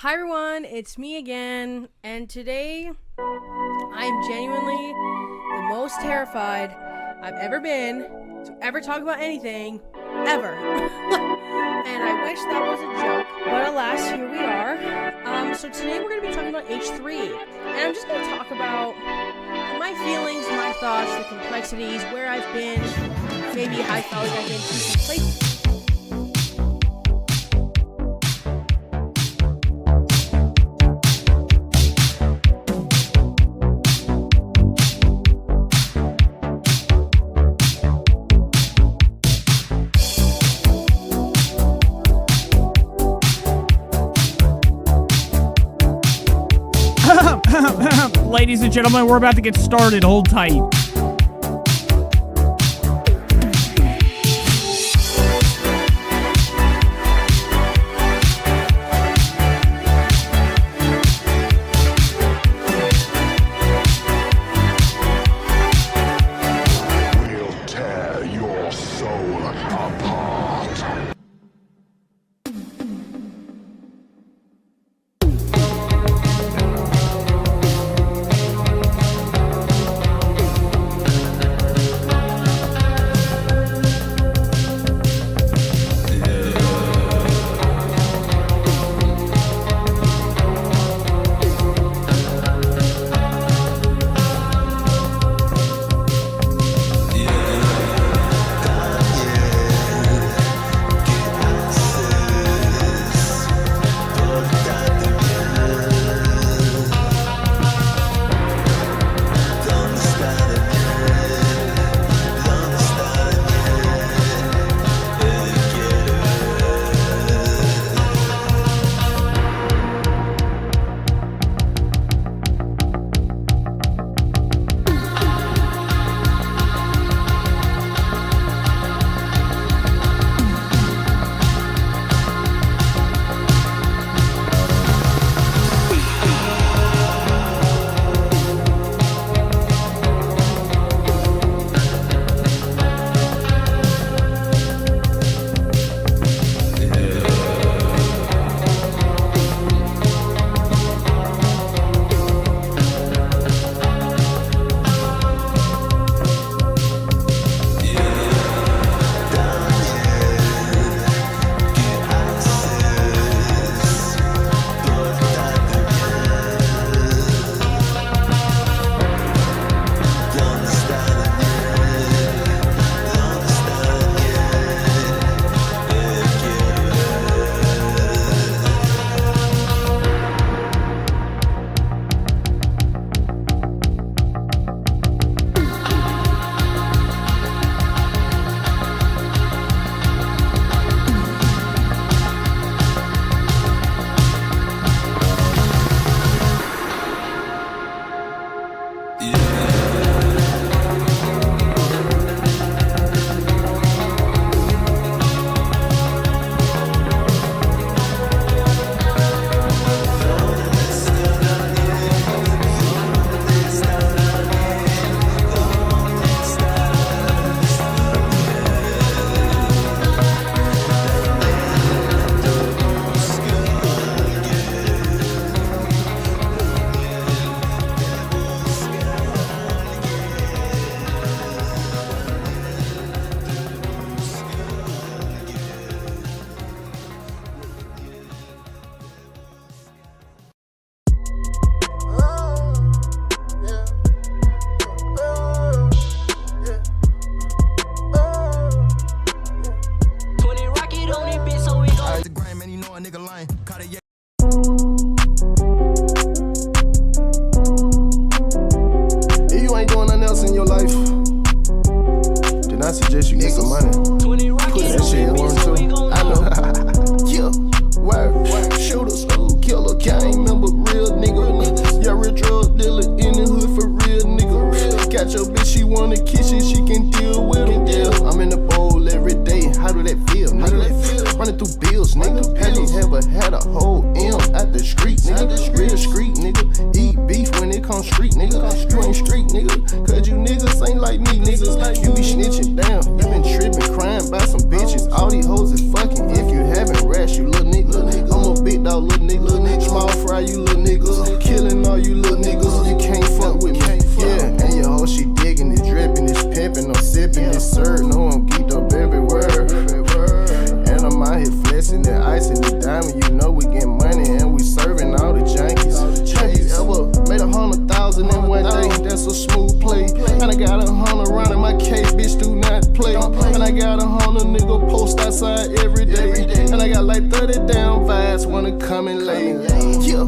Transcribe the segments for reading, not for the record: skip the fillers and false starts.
Hi everyone, it's me again, and today I'm genuinely the most terrified I've ever been to ever talk about anything, ever. And I wish that was a joke, but alas, here we are. So today we're going to be talking about H3, and I'm just going to talk about my feelings, my thoughts, the complexities, where I've been, maybe I felt like I've been to some places. Ladies and gentlemen, we're about to get started. Hold tight. We'll tear your soul apart. If you ain't doing nothing else in your life, then I suggest you get some money. Put that shit in one too. I know. Yeah, word. Shooter, school killer, can't remember real nigga. Yeah, real drug dealer in the hood for real nigga. Got your bitch, she wanna kiss you, she can deal with him. Yeah, I'm in the bowl every day. How do that feel, nigga? Running through bills, nigga. Have you ever had a whole M at the street, nigga? Real street, nigga. Eat beef when it comes street, nigga. You ain't street, nigga. Cause you niggas ain't like me, niggas. You be snitching down. You been tripping, crying by some bitches. All these hoes is fucking. If you haven't rash, you little nigga. I'm a big dog, little nigga. nigga. Small fry, you little niggas. Killing all you little niggas. You can't fuck with me. Yeah, and your hoe, she digging, it's dripping, it's pimping, I'm sipping, it's served. No, I'm geeked up everywhere. And I'm out here flexing the ice and the diamond. You know we get money and we serving all the junkies. Have you ever made 100,000 in one day? That's a smooth play. And I got 100 round in my case, bitch, do not play. And I got 100 nigga post outside every day. And I got like 30 damn vibes wanna come in late. Yeah,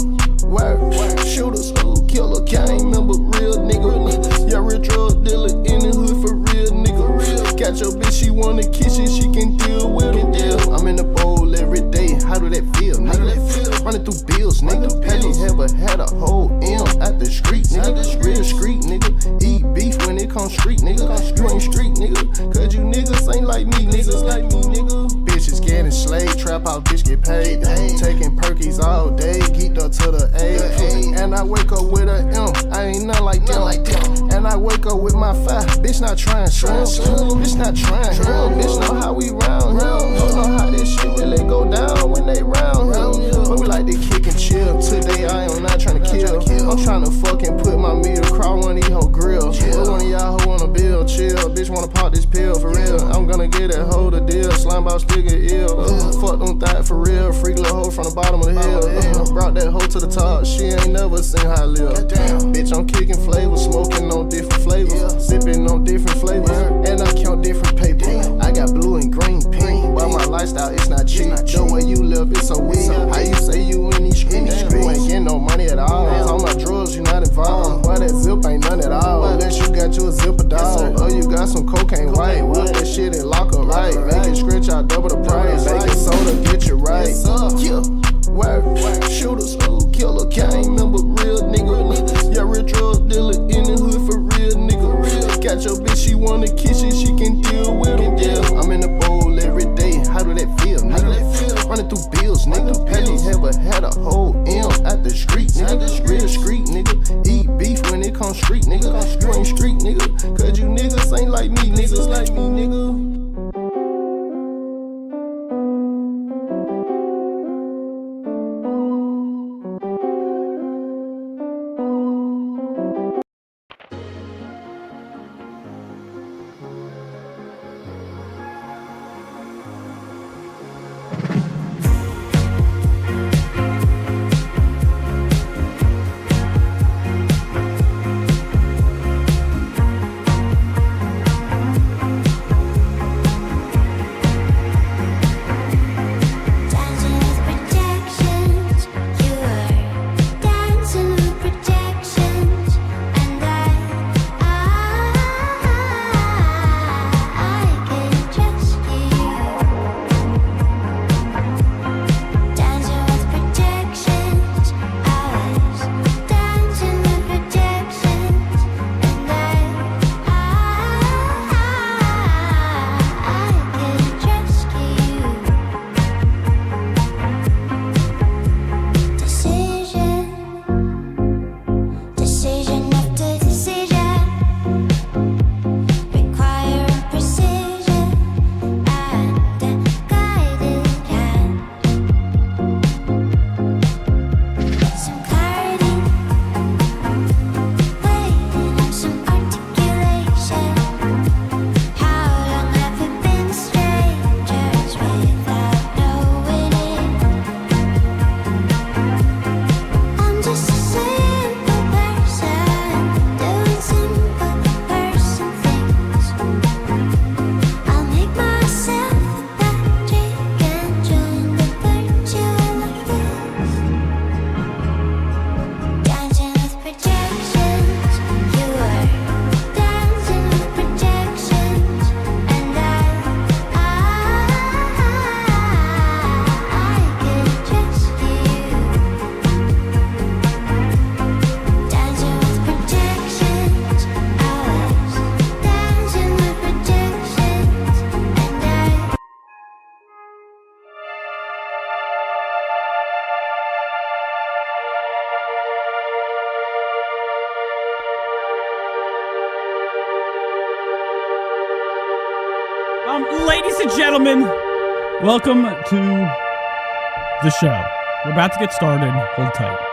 word, shooters, killer, gang member, real nigga. Yeah, real drug dealer in the hood for real nigga. Got your bitch, she wanna kiss it, she can deal with it. Yeah, I'm in the bowl every day. How do that feel, nigga? Running through bills, nigga. Have you ever had a whole M at the street, nigga? Real street, nigga. Eat beef when it comes street, nigga. You ain't street, nigga. Cause you niggas ain't like me, niggas like me, nigga. Bitches getting slayed, trap out, bitch get paid. Taking perkies all day, geeked up to the A. And I wake up with a M, I ain't nothing like them. And I wake up with my 5, bitch not trying, bitch not trying, bitch know how we round, don't know how this shit really go down when they round, but we like to kick and chill. Today I am not trying to kill, I'm trying to fucking put my meat across one of these hoe grill. But one of y'all who wanna build, chill, bitch wanna pop this pill for real. I'm gonna get that hoe the deal, slime bout still get ill. Fuck them thought for real, freak little hoe from the bottom of the hill. Brought that hoe to the top, she ain't never seen how I live. Bitch, I'm kicking flavors, smoking on different flavors, sipping on different flavors, and I count different paper. I got blue and green, pink, but my lifestyle it's not cheap. The way you live it's so weak. How you say you in these streets? You ain't getting no money at all. All my drugs you not involved. Why that zip ain't none at all? Unless you got you a zipper dog, or you got some cocaine white. Whip that shit and lock up right. Make it scratch out double the price. Baking soda get you right. Yeah, word, shooters, killer, gang member, real nigga. Yeah, real drug dealer in the hood for real nigga. Got your bitch, she wanna kiss it, she can deal with it. Yeah, I'm in the bowl every day. How do that feel, nigga? Running through bills, nigga. Have you ever had a whole M at the street, nigga? Real street, nigga. Eat beef when it comes street, nigga. You ain't street, nigga. Cause you niggas ain't like me, niggas like me, nigga. Ladies and gentlemen, welcome to the show. We're about to get started. Hold tight.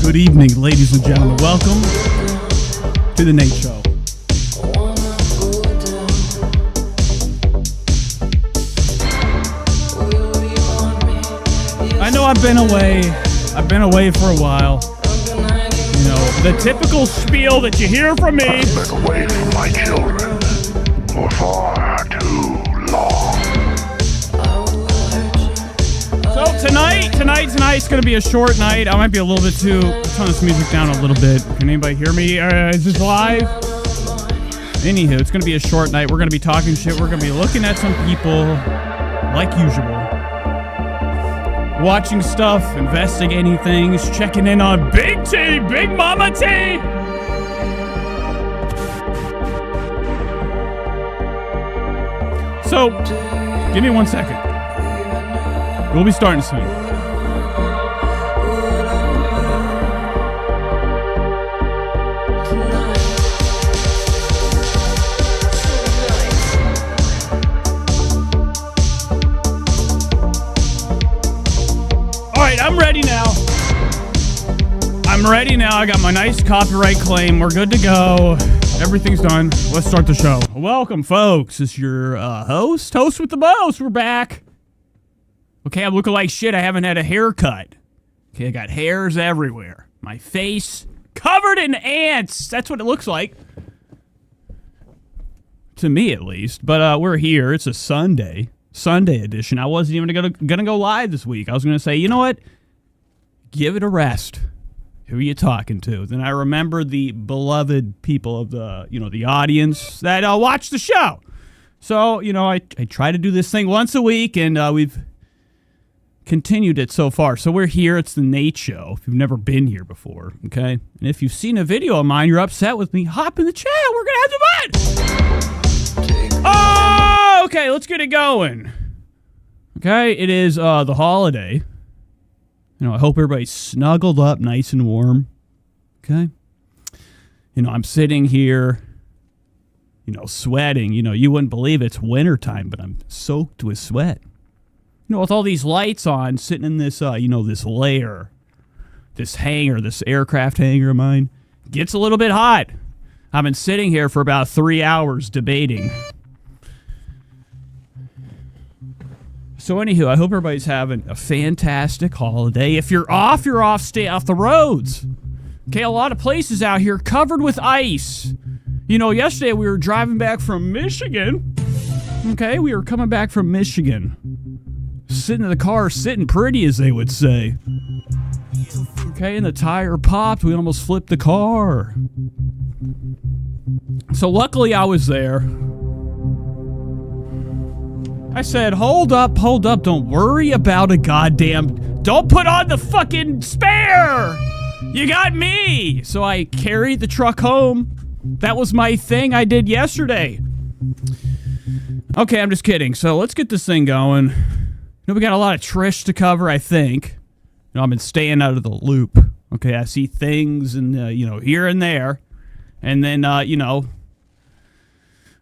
Good evening, ladies and gentlemen. Welcome to the Nate Show. I know I've been away. I've been away for a while. You know, the typical spiel that you hear from me. I've been away from my children for far too long. So tonight's gonna be a short night. I might be a little bit too. Turn this music down a little bit. Can anybody hear me? Is this live? Anywho, it's gonna be a short night. We're gonna be talking shit. We're gonna be looking at some people, like usual, watching stuff, investigating things, checking in on Big T, Big Mama T. So, give me 1 second. We'll be starting soon. Alright, I'm ready now. I got my nice copyright claim. We're good to go. Everything's done. Let's start the show. Welcome, folks. This is your host with the most. We're back. Okay, I'm looking like shit. I haven't had a haircut. Okay, I got hairs everywhere. My face covered in ants. That's what it looks like. To me, at least. But we're here. It's a Sunday edition. I wasn't even gonna go live this week. I was gonna say, you know what? Give it a rest. Who are you talking to? Then I remember the beloved people of the audience that watch the show. So, I try to do this thing once a week, and we've continued it so far. So we're here. It's the Nate Show. If you've never been here before, okay? And if you've seen a video of mine, you're upset with me, hop in the chat. We're going to have some fun. Oh, okay. Let's get it going. Okay. It is the holiday. I hope everybody's snuggled up nice and warm. Okay. I'm sitting here, sweating. You wouldn't believe it's wintertime, but I'm soaked with sweat. With all these lights on, sitting in this, this lair, this hangar, this aircraft hangar of mine, gets a little bit hot. I've been sitting here for about 3 hours debating. So anywho, I hope everybody's having a fantastic holiday. If you're off, stay off the roads. Okay, a lot of places out here covered with ice. Yesterday we were driving back from Michigan. Okay, we were coming back from Michigan. Sitting in the car, sitting pretty, as they would say. Okay, and the tire popped. We almost flipped the car. So luckily I was there. I said, hold up. Don't worry about a goddamn... Don't put on the fucking spare! You got me! So I carried the truck home. That was my thing I did yesterday. Okay, I'm just kidding. So let's get this thing going. We got a lot of Trish to cover, I think. I've been staying out of the loop. Okay, I see things and, here and there. And then,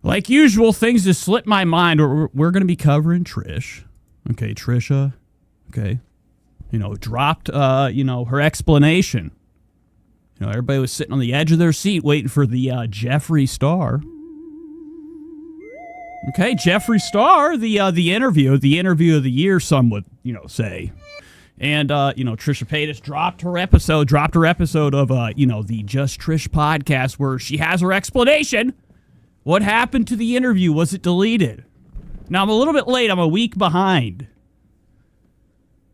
like usual, things just slip my mind. We're going to be covering Trish. Okay, Trisha. Okay. Dropped, her explanation. Everybody was sitting on the edge of their seat waiting for the Jeffree star. Okay, Jeffree Star, the interview of the year, some would, say. And, Trisha Paytas dropped her episode of, the Just Trish podcast where she has her explanation. What happened to the interview? Was it deleted? Now, I'm a little bit late. I'm a week behind.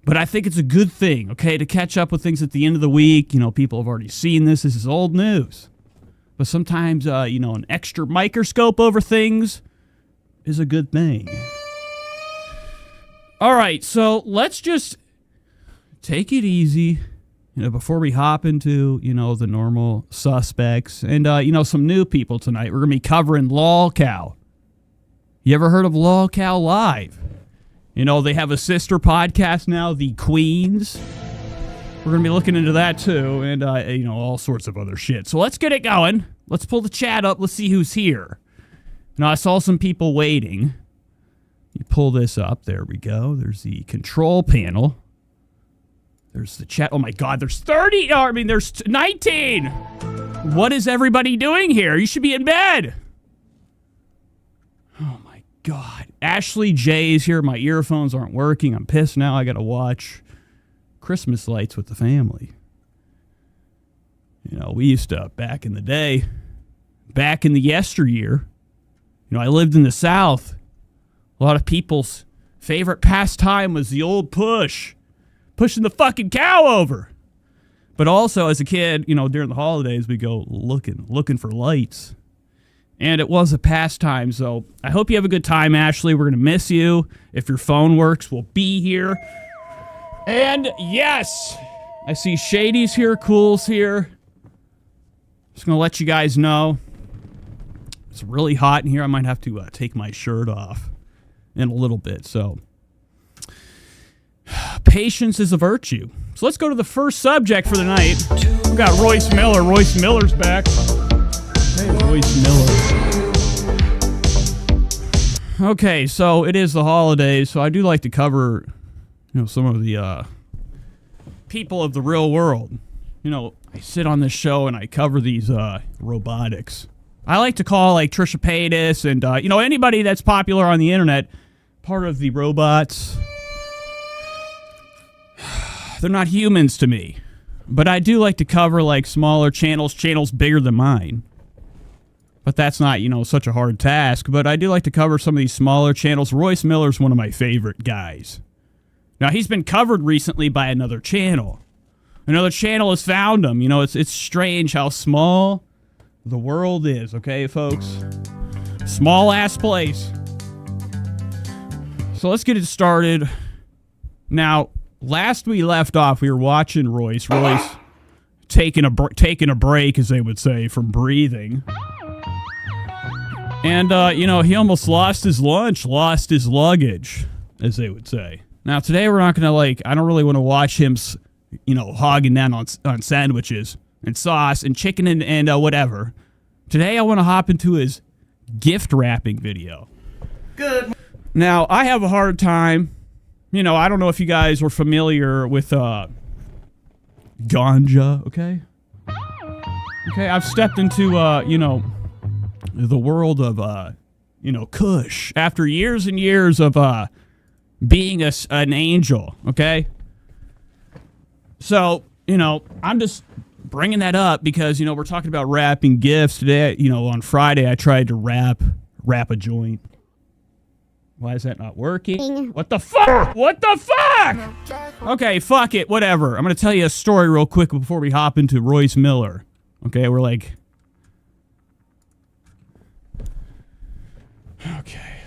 But I think it's a good thing, okay, to catch up with things at the end of the week. You know, people have already seen this. This is old news. But sometimes, you know, an extra microscope over things is a good thing. All right, so let's just take it easy, you know, before we hop into, you know, the normal suspects. And, you know, some new people tonight. We're going to be covering Lolcow. You ever heard of Lolcow Live? You know, they have a sister podcast now, the Queens. We're going to be looking into that, too, and, you know, all sorts of other shit. So let's get it going. Let's pull the chat up. Let's see who's here. Now, I saw some people waiting. You pull this up. There we go. There's the control panel. There's the chat. Oh, my God. There's 30. Oh, I mean, there's 19. What is everybody doing here? You should be in bed. Oh, my God. Ashley J is here. My earphones aren't working. I'm pissed now. I got to watch Christmas lights with the family. You know, we used to, back in the day, back in the yesteryear, you know, I lived in the South. A lot of people's favorite pastime was the old push. Pushing the fucking cow over. But also, as a kid, you know, during the holidays, we go looking for lights. And it was a pastime, so I hope you have a good time, Ashley. We're going to miss you. If your phone works, we'll be here. And yes, I see Shady's here, Cool's here. Just going to let you guys know. It's really hot in here. I might have to take my shirt off in a little bit, so... Patience is a virtue. So let's go to the first subject for the night. We've got Royce Miller. Royce Miller's back. Hey, Royce Miller. Okay, so it is the holidays, so I do like to cover, you know, some of the people of the real world. You know, I sit on this show and I cover these robotics. I like to call, like, Trisha Paytas and, you know, anybody that's popular on the internet part of the robots. They're not humans to me. But I do like to cover, like, smaller channels bigger than mine. But that's not, you know, such a hard task. But I do like to cover some of these smaller channels. Royce Miller's one of my favorite guys. Now, he's been covered recently by another channel. Another channel has found him. You know, it's strange how small the world is, okay, folks? Small-ass place. So let's get it started. Now... Last we left off, we were watching Royce. Royce taking a break, as they would say, from breathing. And, you know, he almost lost his lunch, lost his luggage, as they would say. Now, today we're not going to, like, I don't really want to watch him, you know, hogging down on sandwiches and sauce and chicken and whatever. Today I want to hop into his gift wrapping video. Good. Now, I have a hard time... You know, I don't know if you guys were familiar with ganja, okay? Okay, I've stepped into, you know, the world of, you know, Kush after years and years of being an angel, okay? So, you know, I'm just bringing that up because, you know, we're talking about wrapping gifts. Today, you know, on Friday, I tried to wrap a joint. Why is that not working? What the fuck? What the fuck? Okay, fuck it. Whatever. I'm going to tell you a story real quick before we hop into Royce Miller. Okay, we're like... Okay.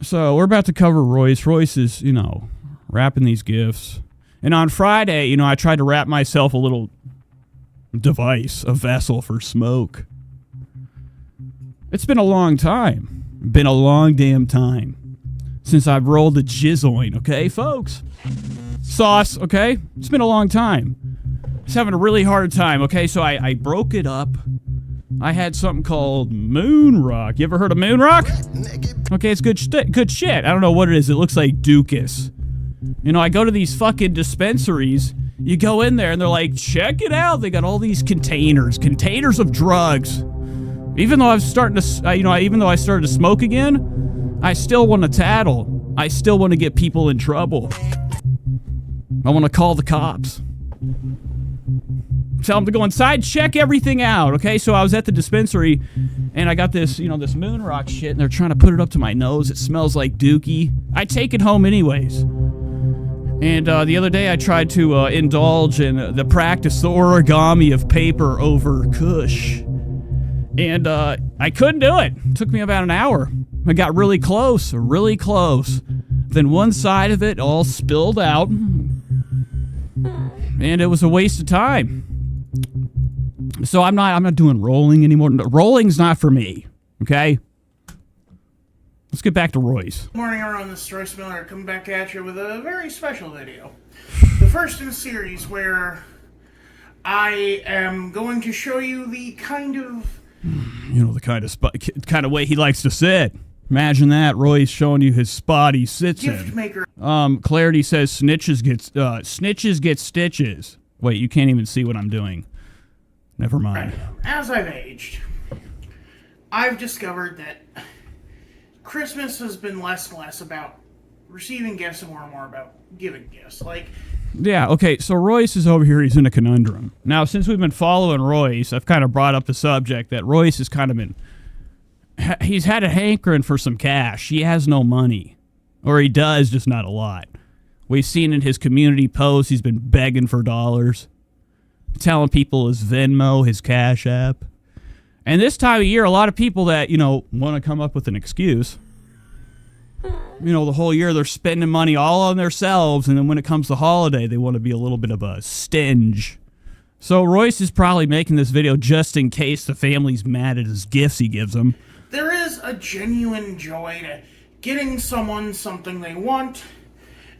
So, we're about to cover Royce. Royce is, you know, wrapping these gifts. And on Friday, you know, I tried to wrap myself a little device, a vessel for smoke. It's been a long time. Been a long damn time since I've rolled a jizzoin, okay, folks? Sauce, okay? It's been a long time. I was having a really hard time, okay? So I broke it up. I had something called Moon Rock. You ever heard of Moon Rock? Okay, it's good shit. I don't know what it is. It looks like Dukas. You know, I go to these fucking dispensaries. You go in there and they're like, check it out. They got all these containers of drugs. Even though I was starting to, you know, even though I started to smoke again, I still want to tattle. I still want to get people in trouble. I want to call the cops. Tell them to go inside, check everything out, okay? So I was at the dispensary, and I got this, you know, this Moon Rock shit, and they're trying to put it up to my nose. It smells like dookie. I take it home anyways. And the other day I tried to indulge in the origami of paper over Kush. And I couldn't do it. It took me about an hour. I got really close. Then one side of it all spilled out. And it was a waste of time. So I'm not doing rolling anymore. Rolling's not for me. Okay? Let's get back to Royce. Good morning, everyone. This is Royce Miller coming back at you with a very special video. The first in a series where I am going to show you the kind of... the kind of way he likes to sit. Imagine that, Royce showing you his spot he sits gift in. maker. Clarity says snitches get stitches. Wait, you can't even see what I'm doing. Never mind. As I've aged, I've discovered that Christmas has been less and less about receiving gifts and more about giving gifts. Yeah, okay, so Royce is over here. He's in a conundrum. Now, since we've been following Royce, I've kind of brought up the subject that Royce has kind of been... He's had a hankering for some cash. He has no money. Or he does, just not a lot. We've seen in his community posts, he's been begging for dollars. Telling people his Venmo, his Cash App. And this time of year, a lot of people that, want to come up with an excuse. The whole year they're spending money all on themselves, and then when it comes to holiday, they want to be a little bit of a stinge. So Royce is probably making this video just in case the family's mad at his gifts he gives them. There is a genuine joy to getting someone something they want,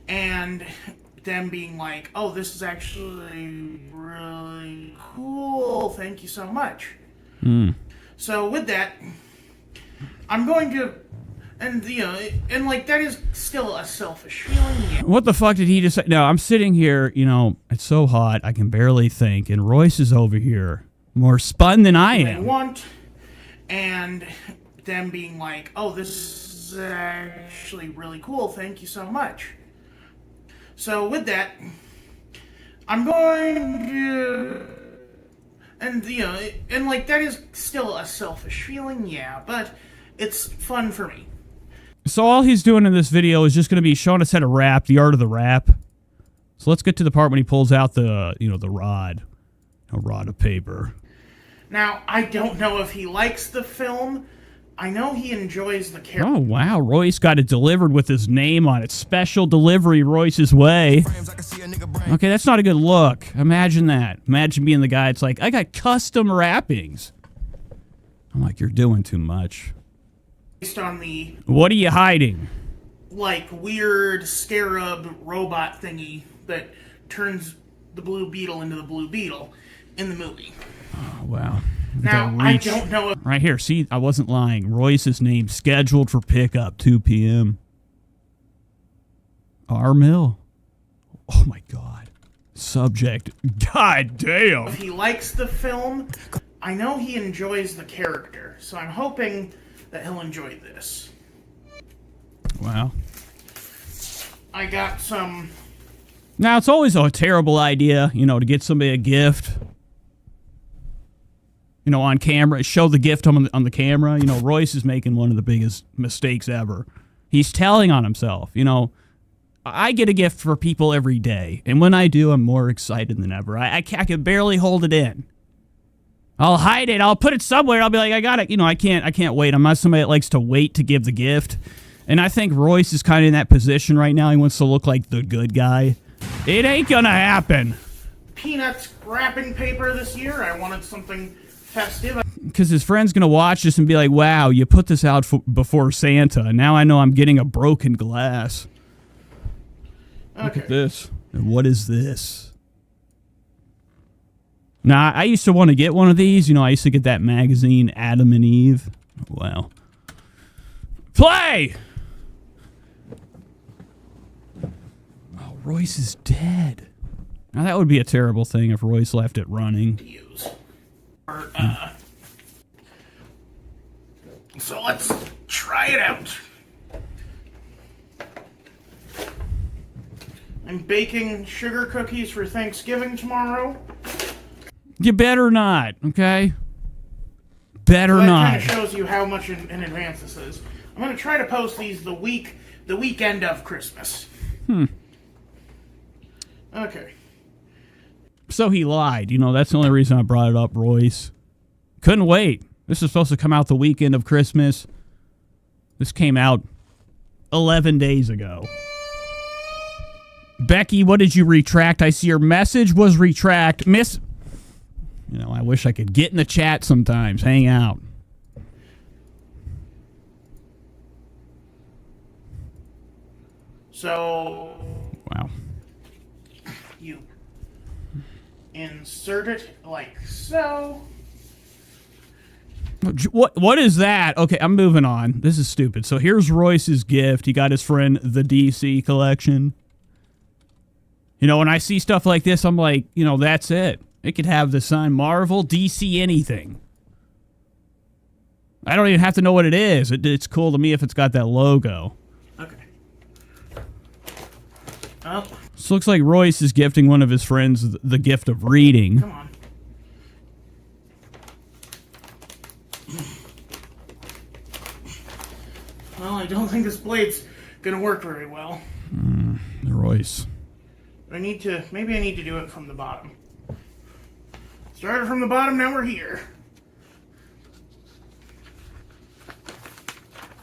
and them being like, oh, this is actually really cool, thank you so much. So with that, I'm going to, and that is still a selfish feeling. Yeah. What the fuck did he just say? No, I'm sitting here, it's so hot, I can barely think, and Royce is over here, more spun than I am. They want, and them being like, oh, this is actually really cool, thank you so much. So with that, I'm going to... And, that is still a selfish feeling, yeah, but it's fun for me. So all he's doing in this video is just going to be showing us how to rap, the art of the rap. So let's get to the part when he pulls out the, the rod. A rod of paper. Now, I don't know if he likes the film. I know he enjoys the character. Oh, wow. Royce got it delivered with his name on it. Special delivery Royce's way. Okay, that's not a good look. Imagine that. Imagine being the guy that's like, I got custom wrappings. I'm like, you're doing too much. Based on the... What are you hiding? Weird scarab robot thingy that turns the Blue Beetle into the Blue Beetle in the movie. Oh, wow. Now, I don't know if... Right here, see, I wasn't lying. Royce's name scheduled for pickup, 2 p.m. R. Mill. Oh, my God. Subject. God damn. If he likes the film, I know he enjoys the character, so I'm hoping that he'll enjoy this. Wow. I got some... Now, it's always a terrible idea, to get somebody a gift. On camera, show the gift on the camera. Royce is making one of the biggest mistakes ever. He's telling on himself. I get a gift for people every day, and when I do, I'm more excited than ever. I can barely hold it in. I'll hide it. I'll put it somewhere. I'll be like, I got it. I can't wait. I'm not somebody that likes to wait to give the gift. And I think Royce is kind of in that position right now. He wants to look like the good guy. It ain't gonna happen. Peanuts wrapping paper this year. I wanted something festive. Because his friend's going to watch this and be like, wow, you put this out before Santa. Now I know I'm getting a broken glass. Okay. Look at this. And what is this? Now, I used to want to get one of these. I used to get that magazine, Adam and Eve. Wow. Play! Oh, Royce is dead. Now, that would be a terrible thing if Royce left it running. So let's try it out. I'm baking sugar cookies for Thanksgiving tomorrow. You better not, okay? Better that not. That kind of shows you how much in advance this is. I'm going to try to post these the weekend of Christmas. Okay. So he lied. You know, that's the only reason I brought it up, Royce. Couldn't wait. This is supposed to come out the weekend of Christmas. This came out 11 days ago. Becky, what did you retract? I see your message was retract. Miss... You know, I wish I could get in the chat sometimes. Hang out. So... Wow. You insert it like so. What is that? Okay, I'm moving on. This is stupid. So here's Royce's gift. He got his friend the DC collection. You know, when I see stuff like this, I'm like, you know, that's it. It could have the sign Marvel, DC, anything. I don't even have to know what it is. It's cool to me if it's got that logo. Okay. Oh, This looks like Royce is gifting one of his friends the gift of reading. come on. Well, I don't think this blade's gonna work very well. Royce. Maybe I need to do it from the bottom. Started from the bottom, now we're here.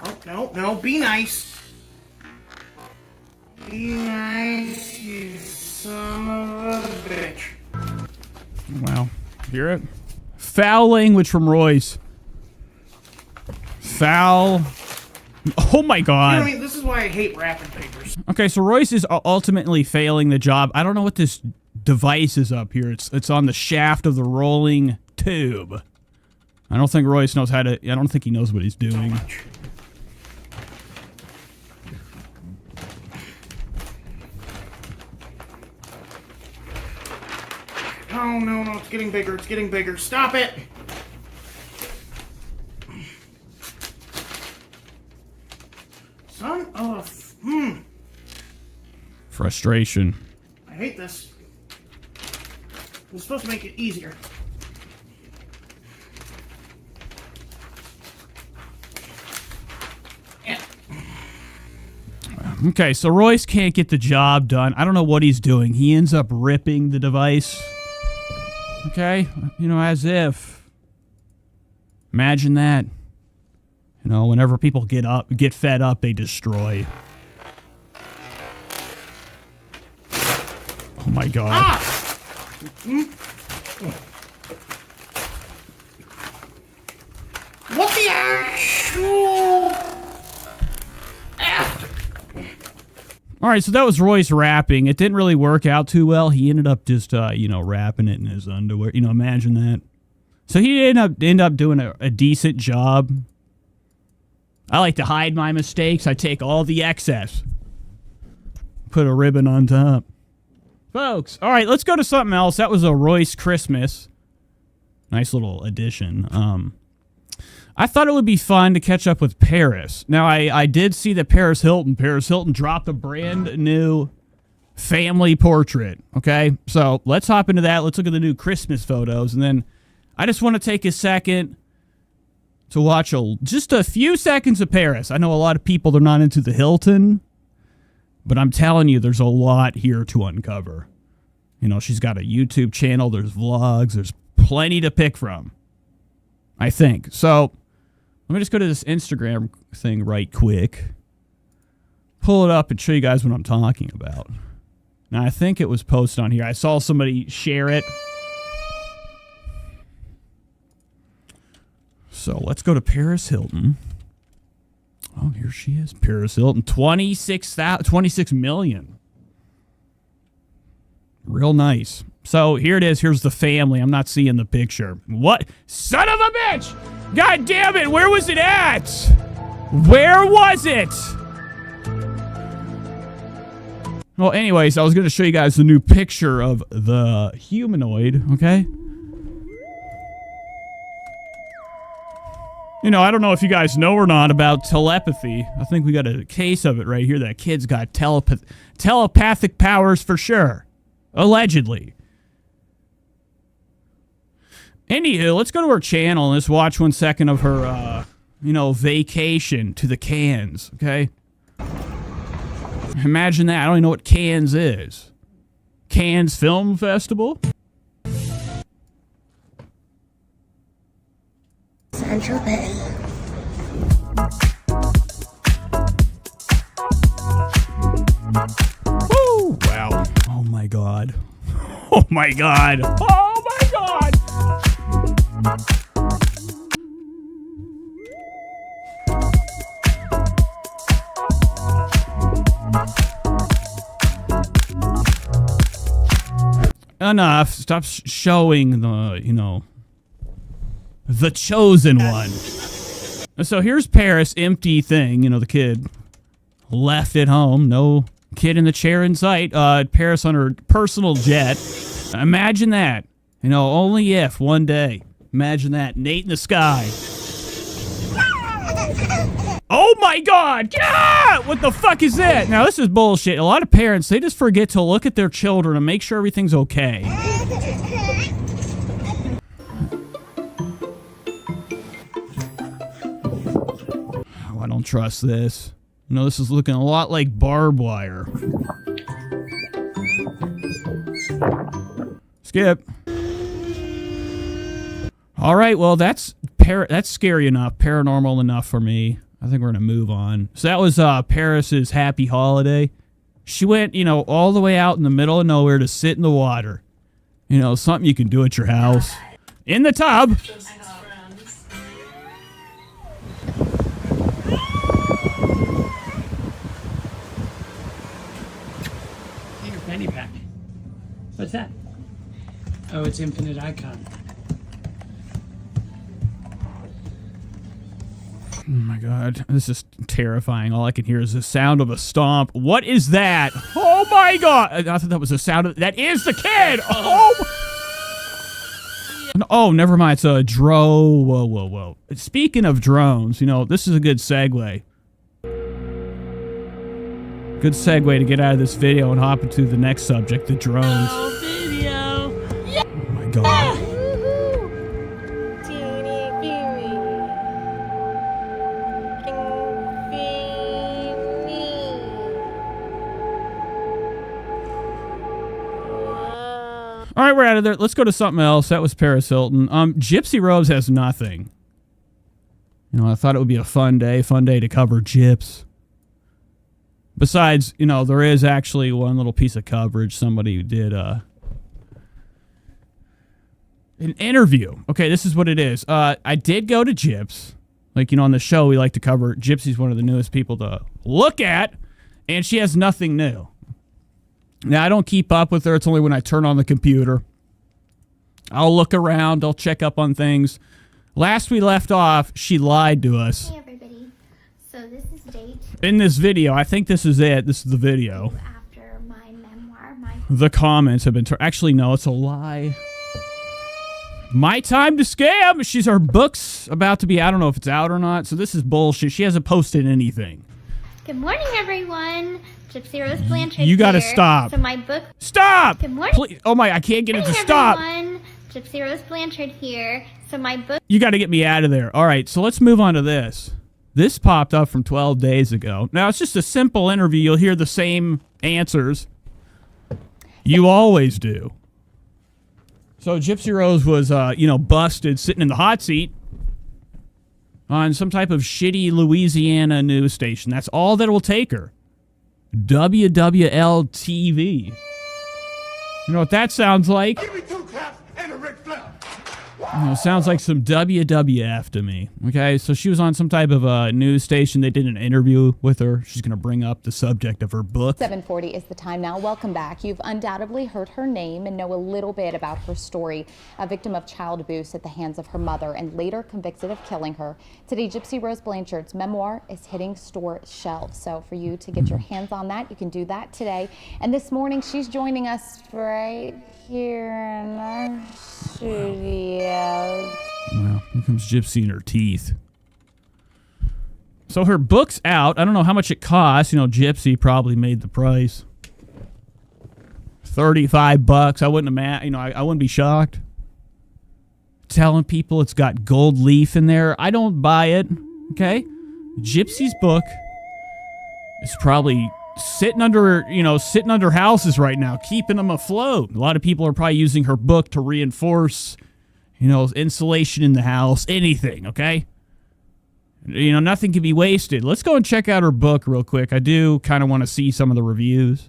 Oh, no, be nice. Be nice, you son of a bitch. Wow. Hear it? Foul language from Royce. Foul. Oh my You know god. what I mean? This is why I hate wrapping papers. Okay, so Royce is ultimately failing the job. I don't know what this device is up here. It's on the shaft of the rolling tube. I don't think Royce knows how to... I don't think he knows what he's doing. Oh, no, it's getting bigger, it's getting bigger. Stop it! Son of... Frustration. I hate this. It's supposed to make it easier. Yeah. Okay, so Royce can't get the job done. I don't know what he's doing. He ends up ripping the device. Okay, you know, as if. Imagine that. You know, whenever people get fed up, they destroy. Oh my god. Ah! What the actual... All right, so that was Royce rapping. It didn't really work out too well. He ended up just, you know, rapping it in his underwear. You know, imagine that. So he ended up doing a decent job. I like to hide my mistakes. I take all the excess. Put a ribbon on top. Folks, all right, let's go to something else. That was a Royce Christmas. Nice little addition. I thought it would be fun to catch up with Paris. Now, I did see that Paris Hilton dropped a brand new family portrait, okay? So let's hop into that. Let's look at the new Christmas photos, and then I just want to take a second to watch just a few seconds of Paris. I know a lot of people, they're not into the Hilton, but I'm telling you, there's a lot here to uncover. You know, she's got a YouTube channel, there's vlogs, there's plenty to pick from, I think. So let me just go to this Instagram thing right quick. Pull it up and show you guys what I'm talking about. Now, I think it was posted on here. I saw somebody share it. So let's go to Paris Hilton. Oh, here she is. Paris Hilton. 26 million. Real nice. So here it is. Here's the family. I'm not seeing the picture. What? Son of a bitch! God damn it! Where was it at? Where was it? Well, anyways, I was going to show you guys the new picture of the humanoid, okay? You know, I don't know if you guys know or not about telepathy. I think we got a case of it right here. That kid's got telepathic powers for sure. Allegedly. Anywho, let's go to her channel and let's watch 1 second of her, vacation to the Cans, okay? Imagine that. I don't even know what Cans is. Cannes Film Festival. Central Bay. Woo! Wow. Oh my God. Oh my God. Oh my God. Enough. Stop showing the, the chosen one. So here's Paris, empty thing, the kid left at home, no kid in the chair in sight. Paris on her personal jet. Imagine that. Only if one day. Imagine that. Nate in the sky. Oh my God! Yeah! What the fuck is that? Now this is bullshit. A lot of parents, they just forget to look at their children and make sure everything's okay. Oh, I don't trust this. This is looking a lot like barbed wire. Skip. All right, well, that's scary enough, paranormal enough for me. I think we're going to move on. So that was Paris's happy holiday. She went, all the way out in the middle of nowhere to sit in the water. Something you can do at your house. In the tub. Your penny pack. What's that? Oh, it's Infinite Icon. Oh my God, this is terrifying. All I can hear is the sound of a stomp. What is that? Oh my God! I thought that was the sound of... That is the kid! Oh, never mind. It's a drone. Whoa. Speaking of drones, this is a good segue. Good segue to get out of this video and hop into the next subject, the drones. Oh my God. All right, we're out of there. Let's go to something else. That was Paris Hilton. Gypsy-Rose has nothing. I thought it would be a fun day to cover Gyps. Besides, there is actually one little piece of coverage. Somebody did an interview. Okay, this is what it is. I did go to Gyps. On the show, we like to cover. Gypsy's one of the newest people to look at, and she has nothing new. Now, I don't keep up with her. It's only when I turn on the computer. I'll look around. I'll check up on things. Last we left off, she lied to us. Hey, everybody. So this is date. In this video, I think this is it. This is the video. After my memoir, The comments have been... Actually, no, it's a lie. My time to scam. Her book's about to be... I don't know if it's out or not. So this is bullshit. She hasn't posted anything. Good morning, everyone. Gypsy-Rose Blanchard. You gotta here. stop. So my book. Stop! Good morning. Please. Oh my, I can't get it to Good stop. morning, everyone. Gypsy-Rose Blanchard here. So my book. You gotta get me out of there. All right, so let's move on to this. This popped up from 12 days ago. Now, it's just a simple interview. You'll hear the same answers. You always do. So Gypsy-Rose was, busted sitting in the hot seat on some type of shitty Louisiana news station. That's all that will take her. WWL-TV. You know what that sounds like? Give me 2 claps and a Ric Flair. Sounds like some WWF to me. Okay, so she was on some type of news station. They did an interview with her. She's going to bring up the subject of her book. 7:40 is the time now. Welcome back. You've undoubtedly heard her name and know a little bit about her story. A victim of child abuse at the hands of her mother and later convicted of killing her. Today, Gypsy-Rose Blanchard's memoir is hitting store shelves. So for you to get your hands on that, you can do that today. And this morning, she's joining us right here in our studio. Wow, here comes Gypsy in her teeth. So her book's out. I don't know how much it costs. Gypsy probably made the price. $35. I wouldn't I wouldn't be shocked. Telling people it's got gold leaf in there. I don't buy it. Okay? Gypsy's book is probably sitting under houses right now, keeping them afloat. A lot of people are probably using her book to reinforce, insulation in the house, anything, okay? Nothing can be wasted. Let's go and check out her book real quick. I do kind of want to see some of the reviews.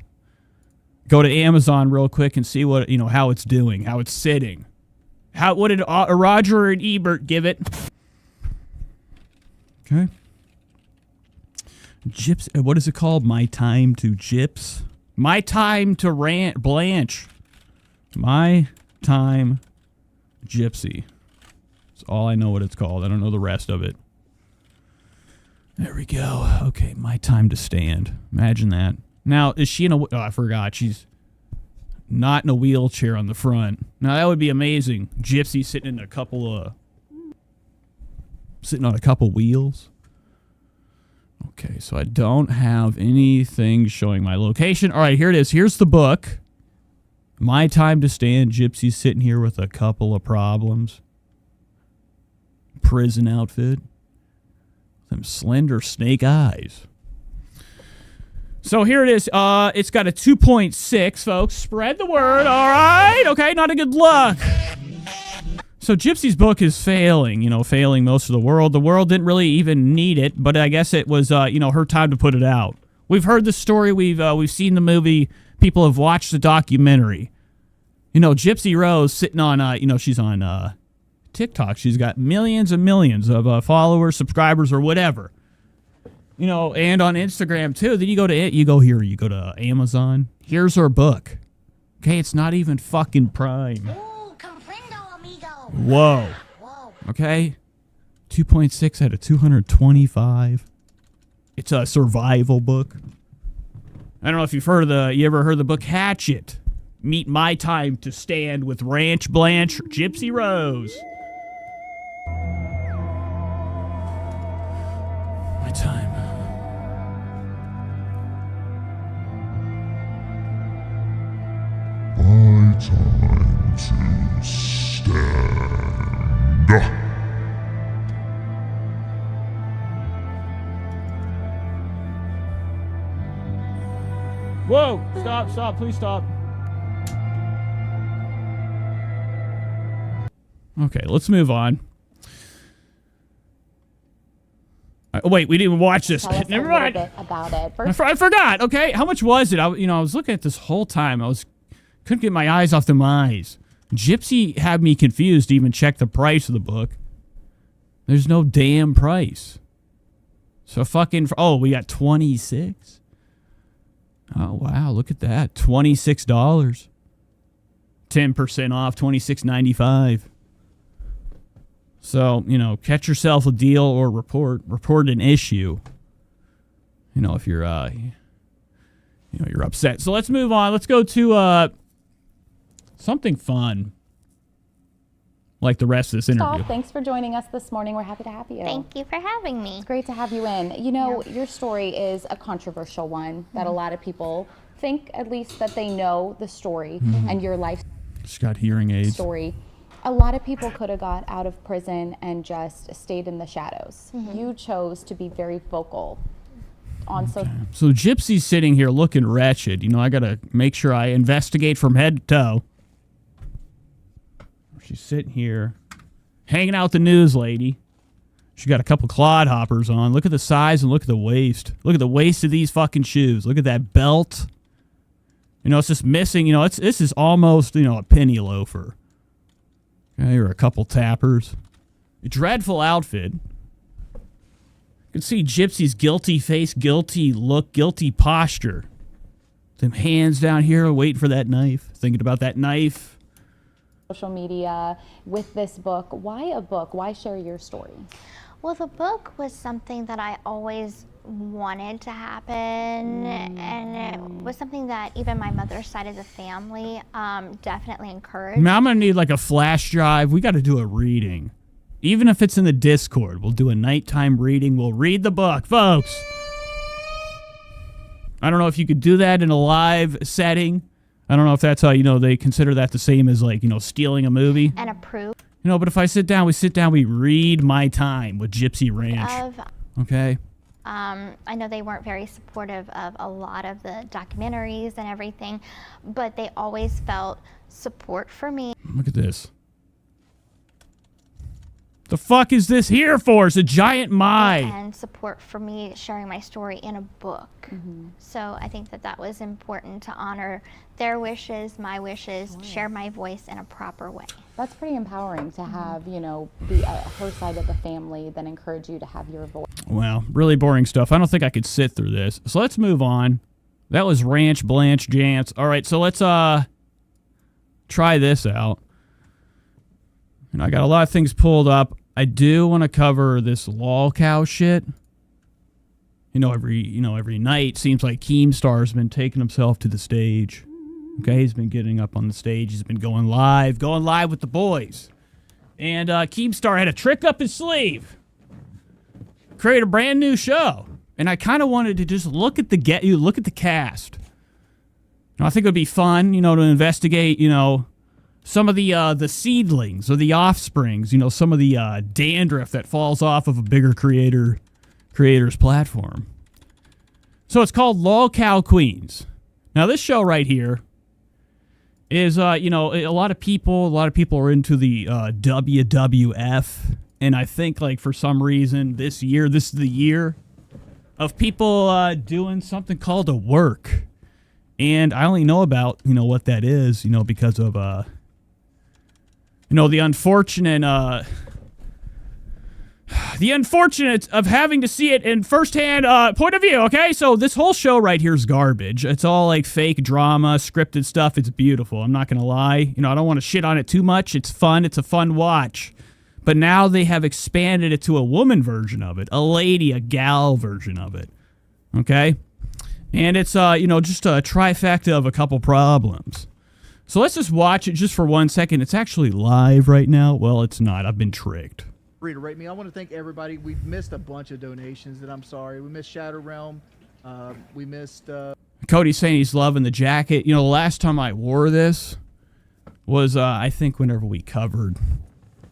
Go to Amazon real quick and see what, how it's doing, how it's sitting. What did Roger and Ebert give it? Okay. What is it called? My Time to Gyps? My Time to Blanche. My Time Gypsy. That's all I know what it's called. I don't know the rest of it. There we go. Okay, My Time to Stand. Imagine that. Now, is she in a... Oh, I forgot. She's not in a wheelchair on the front. Now, that would be amazing. Gypsy sitting on a couple wheels. Okay, so I don't have anything showing my location. All right, here it is. Here's the book. My Time to Stand. Gypsy's sitting here with a couple of problems. Prison outfit. Them slender snake eyes. So here it is. It's got a 2.6, folks. Spread the word. All right. Okay, not a good look. So Gypsy's book is failing, failing most of the world. The world didn't really even need it, but I guess it was, her time to put it out. We've heard the story. We've seen the movie. People have watched the documentary. Gypsy-Rose sitting on, she's on TikTok. She's got millions and millions of followers, subscribers, or whatever. And on Instagram too. Then you go to Amazon. Here's her book. Okay, it's not even fucking Prime. Whoa. Okay. 2.6 out of 225. It's a survival book. I don't know if you ever heard the book Hatchet. Meet My Time to Stand with Ranch Blanche, Gypsy-Rose. My time. My time to stand. Whoa! Stop, please stop. Okay, let's move on. Wait, we didn't even watch this. Tell us Never a little mind. bit about it. First, I forgot. Okay, how much was it? I was looking at this whole time. Couldn't get my eyes off the eyes. Gypsy had me confused to even check the price of the book. There's no damn price. So we got 26. Oh wow, look at that. $26. 10% off, $26.95. So, catch yourself a deal or report an issue. If you're you're upset. So let's move on. Let's go to something fun. Like the rest of this interview. Stop. Thanks for joining us this morning. We're happy to have you. Thank you for having me. It's great to have you in. Your story is a controversial one that a lot of people think, at least, that they know the story and your life She's got hearing aids. story. A lot of people could have got out of prison and just stayed in the shadows. You chose to be very vocal on social. So Gypsy's sitting here looking wretched. I got to make sure I investigate from head to toe. She's sitting here, hanging out with the news lady. She got a couple clodhoppers on. Look at the size and look at the waist. Look at the waist of these fucking shoes. Look at that belt. It's just missing. This is almost, a penny loafer. Okay, or a couple tappers. A dreadful outfit. You can see Gypsy's guilty face, guilty look, guilty posture. Them hands down here waiting for that knife. Thinking about that knife. Social media with this book. Why a book? Why share your story? Well, the book was something that I always wanted to happen, and it was something that even my mother's side of the family definitely encouraged. Now I'm going to need like a flash drive. We got to do a reading. Even if it's in the Discord, we'll do a nighttime reading. We'll read the book, folks. I don't know if you could do that in a live setting. I don't know if that's how, they consider that the same as stealing a movie. And approve. But if we read My Time with Gypsy Ranch. Okay? I know they weren't very supportive of a lot of the documentaries and everything, but they always felt support for me. Look at this. The fuck is this here for? It's a giant my. And support for me sharing my story in a book. So I think that that was important to honor their wishes, my wishes, share my voice in a proper way. That's pretty empowering to have, you know, the her side of the family then encourage you to have your voice. Well, really boring stuff. I don't think I could sit through this. So let's move on. That was Ranch Blanche Jance. All right, so let's try this out. And I got a lot of things pulled up. I do want to cover this Lolcow shit. Every night seems like Keemstar's been taking himself to the stage. Okay, he's been getting up on the stage. He's been going live with the boys. And Keemstar had a trick up his sleeve. Create a brand new show. And I kind of wanted to just look at the cast. I think it would be fun, to investigate, some of the seedlings or the offsprings, some of the dandruff that falls off of a bigger creator's platform. So it's called Lolcow Queens. Now this show right here is, a lot of people are into the WWF, and I think like for some reason this is the year of people doing something called a work, and I only know about what that is, because of the unfortunate of having to see it in firsthand point of view, okay? So this whole show right here is garbage. It's all like fake drama, scripted stuff. It's beautiful. I'm not going to lie. I don't want to shit on it too much. It's fun. It's a fun watch. But now they have expanded it to a woman version of it, a gal version of it, okay? And it's, just a trifecta of a couple problems. So let's just watch it just for 1 second. It's actually live right now. Well, it's not. I've been tricked. Reiterate me. I want to thank everybody. We've missed a bunch of donations, and I'm sorry. We missed Shadow Realm. We missed... Cody's saying he's loving the jacket. The last time I wore this was, I think, whenever we covered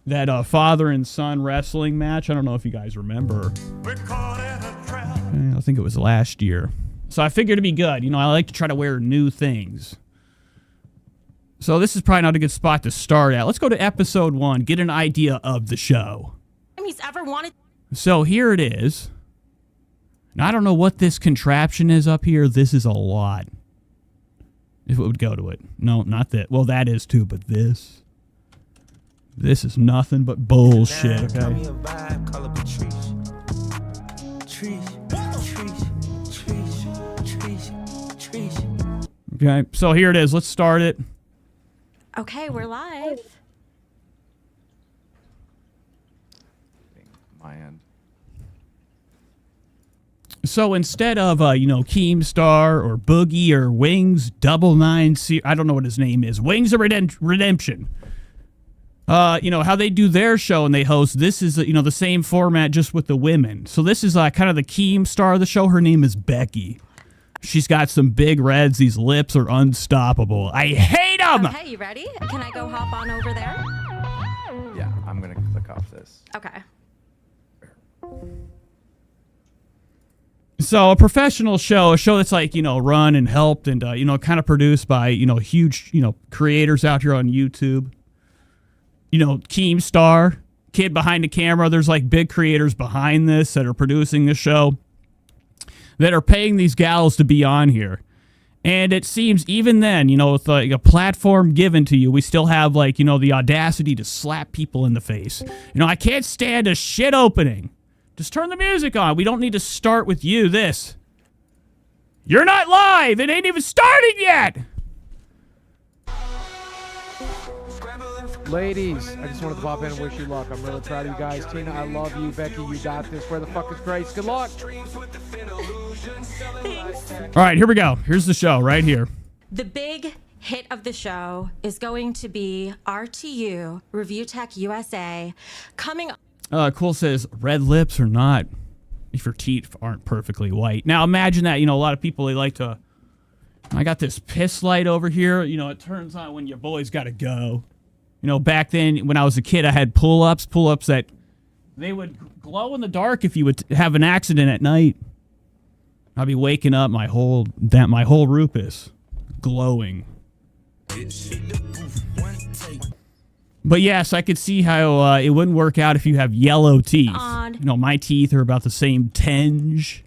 that father and son wrestling match. I don't know if you guys remember. I think it was last year. So I figured it'd be good. I like to try to wear new things. So this is probably not a good spot to start at. Let's go to episode 1, get an idea of the show. He's ever wanted. So here it is. Now, I don't know what this contraption is up here. This is a lot. If it would go to it. No, not that. Well, that is too, but this. This is nothing but bullshit, okay? Okay, so here it is. Let's start it. Okay, we're live. My end. So instead of, Keemstar or Boogie or Wings, Double Nine, I don't know what his name is, Wings of Redemption. How they do their show and they host, this is, the same format just with the women. So this is kind of the Keemstar of the show. Her name is Becky. She's got some big reds. These lips are unstoppable. I hate them! Okay, you ready? Can I go hop on over there? Yeah, I'm going to click off this. Okay. So a professional show, a show that's like, run and helped and, kind of produced by, huge, creators out here on YouTube. Keemstar, kid behind the camera. There's like big creators behind this that are producing the show, that are paying these gals to be on here. And it seems even then, with like a platform given to you, we still have like, the audacity to slap people in the face. I can't stand a shit opening. Just turn the music on. We don't need to start with you. This. You're not live. It ain't even started yet. Ladies, I just wanted to pop in and wish you luck. I'm really proud of you guys. Tina, I love you. Becky, you got this. Where the fuck is Grace? Good luck. All right, here we go. Here's the show right here. The big hit of the show is going to be RTU, Review Tech USA, coming... Cool says, red lips or not, if your teeth aren't perfectly white. Now, imagine that, a lot of people, they like to... I got this piss light over here. It turns on when your boys got to go. Back then, when I was a kid, I had pull-ups that They would glow in the dark if you would have an accident at night. I'd be waking up, my whole roof is glowing. But yes, I could see how it wouldn't work out if you have yellow teeth. You know, my teeth are about the same tinge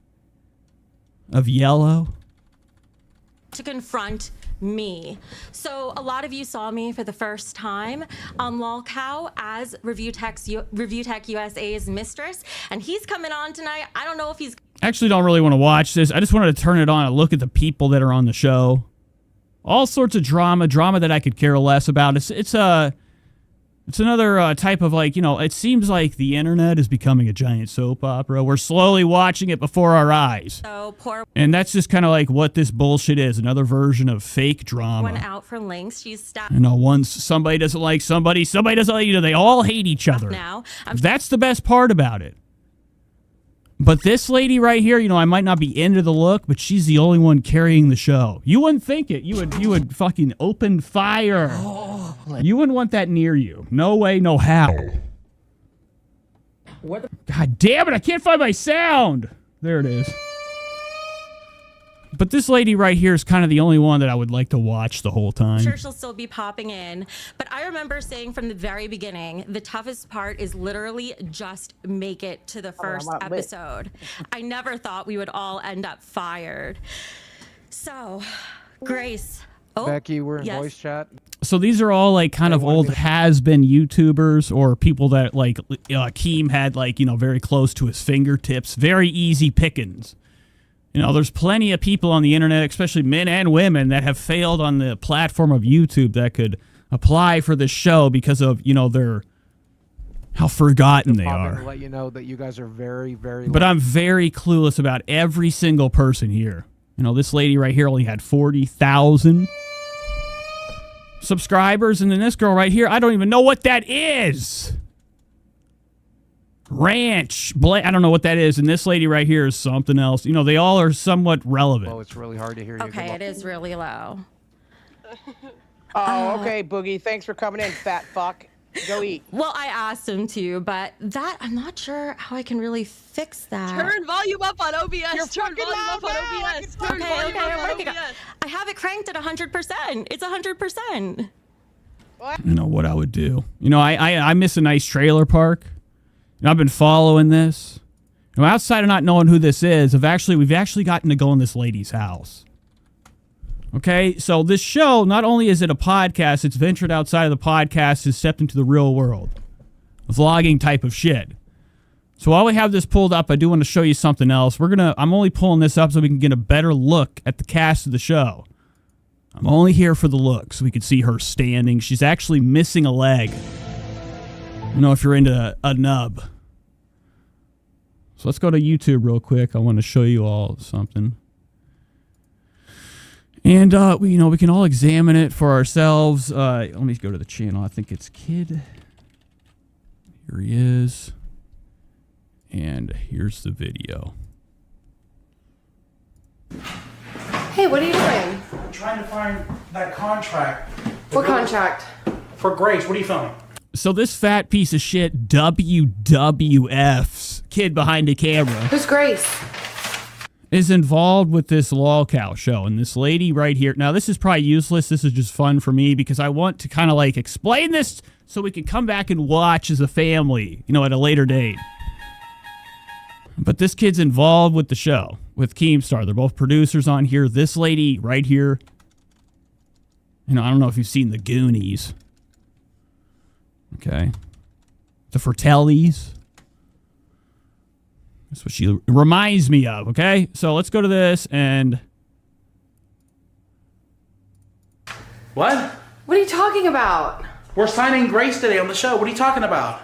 of yellow. To confront me. So a lot of you saw me for the first time on Lolcow as Review Tech USA's mistress, and he's coming on tonight. I don't know if he's... I actually don't really want to watch this. I just wanted to turn it on and look at the people that are on the show. All sorts of drama that I could care less about. It's another type of, like, you know, it seems like the internet is becoming a giant soap opera. We're slowly watching it before our eyes. So poor... And that's just kind of like what this bullshit is, another version of fake drama. Went out for links. She's stopped. You know, once somebody doesn't like somebody doesn't like, you know, they all hate each other. Now. That's the best part about it. But this lady right here, you know, I might not be into the look, but she's the only one carrying the show. You wouldn't think it. You would fucking open fire. You wouldn't want that near you. No way, no how. What? God damn it, I can't find my sound. There it is. But this lady right here is kind of the only one that I would like to watch the whole time. I'm sure she'll still be popping in. But I remember saying from the very beginning, the toughest part is literally just make it to the first episode. I never thought we would all end up fired. So, Grace. Oh, Becky, we're in voice chat. So these are all like kind of old has-been YouTubers or people that like Keem had like, you know, very close to his fingertips. Very easy pickings. You know, there's plenty of people on the internet, especially men and women, that have failed on the platform of YouTube that could apply for this show because of, you know, how forgotten they are. To let you know that you guys are very, very... But I'm very clueless about every single person here. You know, this lady right here only had 40,000 subscribers, and then this girl right here, I don't even know what that is. Ranch, I don't know what that is, and this lady right here is something else. You know, they all are somewhat relevant. Oh, it's really hard to hear you. Okay, it is really low. Oh, okay, Boogie. Thanks for coming in, fat fuck. Go eat. Well, I asked him to, but that, I'm not sure how I can really fix that. Turn volume up on OBS. Turn volume up on OBS. Turn volume up on OBS. I have it cranked at 100%. It's 100%. You know what I would do. You know, I miss a nice trailer park. And I've been following this. You know, outside of not knowing who this is, we've actually gotten to go in this lady's house. Okay, so this show, not only is it a podcast, it's ventured outside of the podcast and stepped into the real world. A vlogging type of shit. So while we have this pulled up, I do want to show you something else. I'm only pulling this up so we can get a better look at the cast of the show. I'm only here for the look, so we can see her standing. She's actually missing a leg. I don't know if you're into a nub. So let's go to YouTube real quick. I want to show you all something. And, we can all examine it for ourselves. Let me go to the channel. I think it's Kid. Here he is. And here's the video. Hey, what are you doing? I'm trying to find that contract. What contract? For Grace. What are you filming? So this fat piece of shit, WWF's kid behind the camera. Who's Grace? Is involved with this Lolcow show. And this lady right here. Now, this is probably useless. This is just fun for me because I want to kind of like explain this so we can come back and watch as a family, you know, at a later date. But this kid's involved with the show, with Keemstar. They're both producers on here. This lady right here, you know, I don't know if you've seen the Goonies. Okay. The Fratellis. That's what she reminds me of, okay? So let's go to this and... What? What are you talking about? We're signing Grace today on the show. What are you talking about?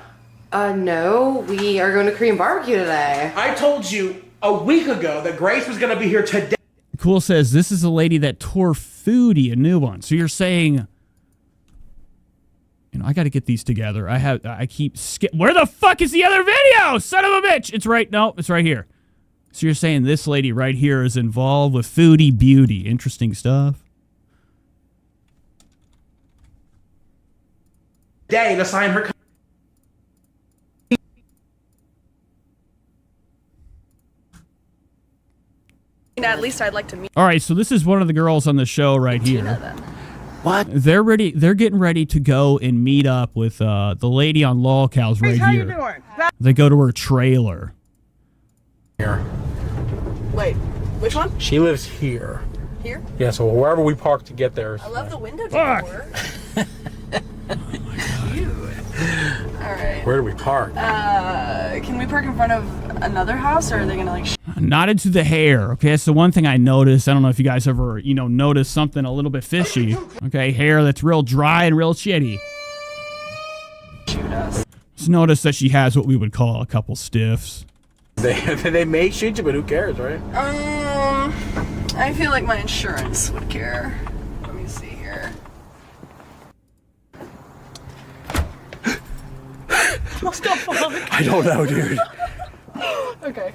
No, we are going to Korean barbecue today. I told you a week ago that Grace was going to be here today. Cool says, this is a lady that tore Foodie a new one. So you're saying... You know, I got to get these together. I keep where the fuck is the other video? Son of a bitch. It's right. No, it's right here. So you're saying this lady right here is involved with Foodie Beauty. Interesting stuff. Day to sign her. At least I'd like to meet All right, so this is one of the girls on the show right here. Tina then. What? They're ready. They're getting ready to go and meet up with the lady on Lolcow's right How here. you doing? They go to her trailer. Here. Wait, which one? She lives here. Here? Yeah, so wherever we park to get there. I love the window Fuck. decor. Cute. Alright. Where do we park? Can we park in front of another house, or are they gonna like Nodded to the hair. Okay, that's the one thing I noticed. I don't know if you guys ever, noticed something a little bit fishy. Okay, hair that's real dry and real shitty. shoot us? Just notice that she has what we would call a couple stiffs. They may shoot you, but who cares, right? I feel like my insurance would care. Let me see here. What the fuck? I don't know, dude. Okay.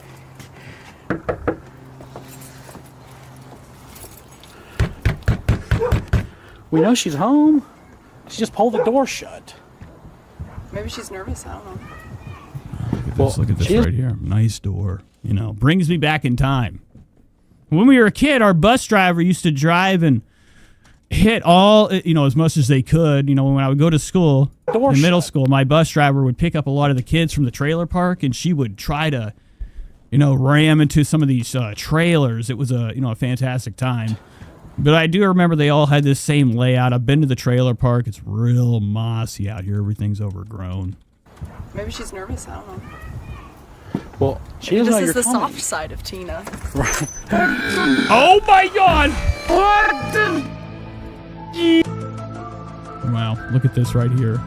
We know she's home. She just pulled the door shut. Maybe she's nervous. I don't know. Look at this right here. Nice door. Brings me back in time. When we were a kid, our bus driver used to drive and hit all, as much as they could. When I would go to school, in middle school, my bus driver would pick up a lot of the kids from the trailer park, and she would try to, ram into some of these trailers. It was a fantastic time. But I do remember they all had this same layout. I've been to the trailer park. It's real mossy out here. Everything's overgrown. Maybe she's nervous. I don't know. Well, she doesn't know This you're is the coming. soft side of Tina. Oh my God! Wow, look at this right here.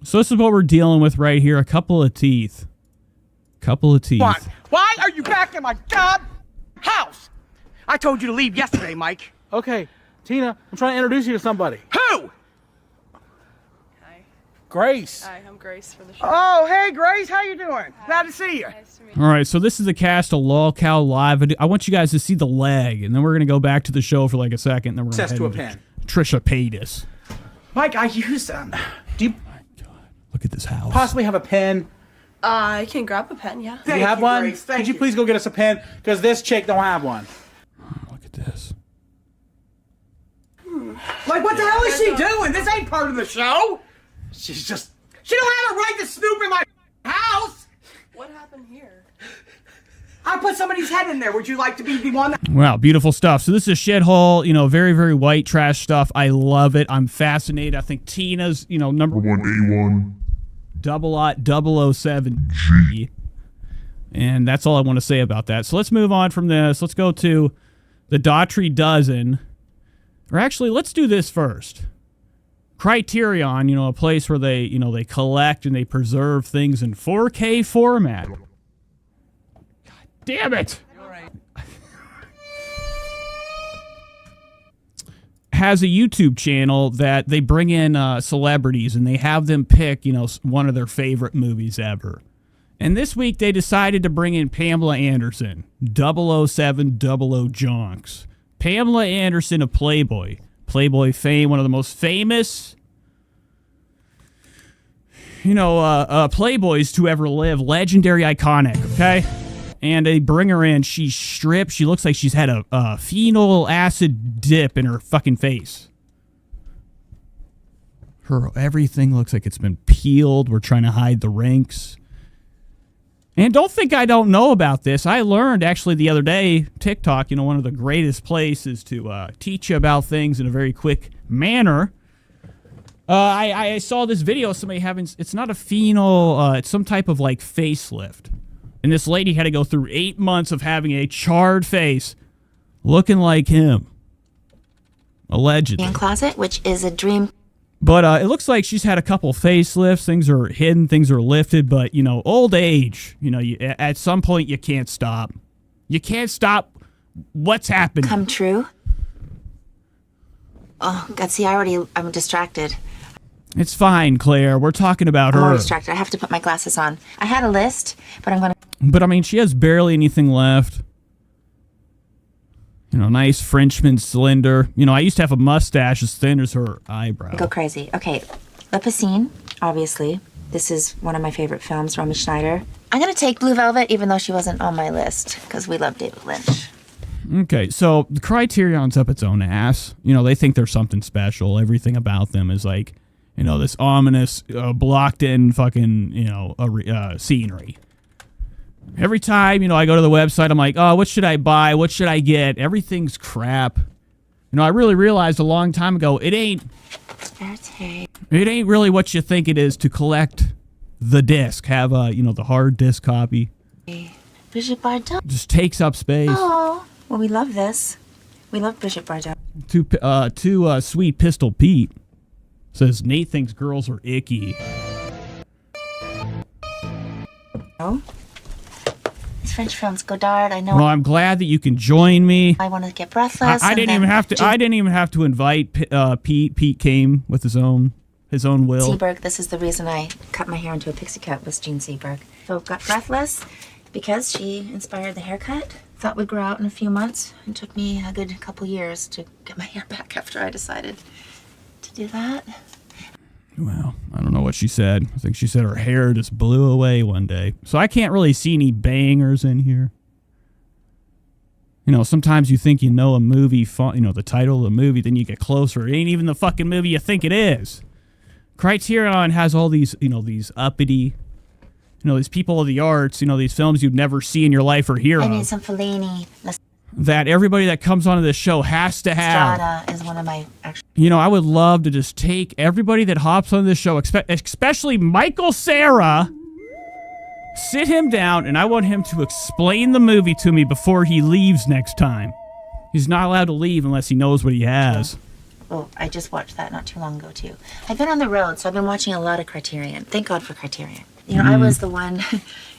So this is what we're dealing with right here. A couple of teeth. Why are you back in my god house? I told you to leave yesterday, Mike. Okay, Tina, I'm trying to introduce you to somebody. Who? Grace. Hi, I'm Grace for the show. Oh, hey, Grace. How you doing? Glad to see you. All right, so this is the cast of Lolcow Live. I want you guys to see the leg, and then we're going to go back to the show for like a second. And then we're going Access to a pen. Trisha Paytas. Mike, I used do you Look at this house. possibly have a pen? I can grab a pen, yeah. Do you have one? Grace. Thank Could you please go get us a pen? Because this chick don't have one. Look at this. Like, what the hell is she doing? This ain't part of the show. She's just... She don't have a right to snoop in my house. What happened here? I put somebody's head in there. Would you like to be the one that... Wow, beautiful stuff. So this is shithole, very, very white trash stuff. I love it. I'm fascinated. I think Tina's, number 1A1. 007G. And that's all I want to say about that. So let's move on from this. Let's go to the Daughtry Dozen. Or actually, let's do this first. Criterion, a place where they, they collect and they preserve things in 4K format. God damn it! Has a YouTube channel that they bring in celebrities and they have them pick, one of their favorite movies ever. And this week they decided to bring in Pamela Anderson, 007 00 Jonks. Pamela Anderson of Playboy fame, one of the most famous, Playboys to ever live, legendary, iconic, okay? And they bring her in, she's stripped, she looks like she's had a phenol acid dip in her fucking face. Everything looks like it's been peeled, we're trying to hide the ranks. And don't think I don't know about this. I learned actually the other day, TikTok, one of the greatest places to teach you about things in a very quick manner. I saw this video of somebody having, it's not a phenol, it's some type of like facelift. And this lady had to go through 8 months of having a charred face looking like him. Allegedly. Closet, which is a dream. But it looks like she's had a couple facelifts. Things are hidden. Things are lifted. But, old age, at some point you can't stop. You can't stop what's happening. Come true. Oh, God, see, I'm distracted. It's fine, Claire. We're talking about I'm her. more distracted. I have to put my glasses on. I had a list, but I'm going to... But, I mean, she has barely anything left. Nice Frenchman cylinder. I used to have a mustache as thin as her eyebrow. go crazy. Okay, Lipocene. obviously. This is one of my favorite films, Romy Schneider. I'm gonna take Blue Velvet, even though she wasn't on my list, because we love David Lynch. Okay, so the Criterion's up its own ass. You know, they think there's something special. Everything about them is like, you know, this ominous, blocked-in fucking, you know, scenery. Every time, you know, I go to the website, I'm like, oh, what should I buy? What should I get? Everything's crap. You know, I really realized a long time ago, it ain't really what you think it is to collect the disc. Have you know, the hard disc copy. Brigitte Bardot. Just takes up space. Oh, well, we love this. We love Brigitte Bardot. Too Sweet Pistol Pete says Nate thinks girls are icky. Oh, these French films, Godard. I know. Well, I'm glad that you can join me. I want to get breathless. I didn't even have to. I didn't even have to invite Pete. Pete came with his own will. Seberg. This is the reason I cut my hair into a pixie cut. Was Jean Seberg. So got breathless because she inspired the haircut. Thought would grow out in a few months. It took me a good couple years to get my hair back after I decided to do that. Well, I don't know what she said. I think she said her hair just blew away one day. So I can't really see any bangers in here. You know, sometimes you think you know a movie, you know, the title of the movie, then you get closer. It ain't even the fucking movie you think it is. Criterion has all these, you know, these uppity, you know, these people of the arts, you know, these films you'd never see in your life or hear I of. need some Fellini. That everybody that comes onto this show has to have. Strada is one of my actual. You know, I would love to just take everybody that hops on this show, especially Michael Cera, sit him down, and I want him to explain the movie to me before he leaves next time. He's not allowed to leave unless he knows what he has. Oh, I just watched that not too long ago, too. I've been on the road, so I've been watching a lot of Criterion. Thank God for Criterion. You know, I was the one,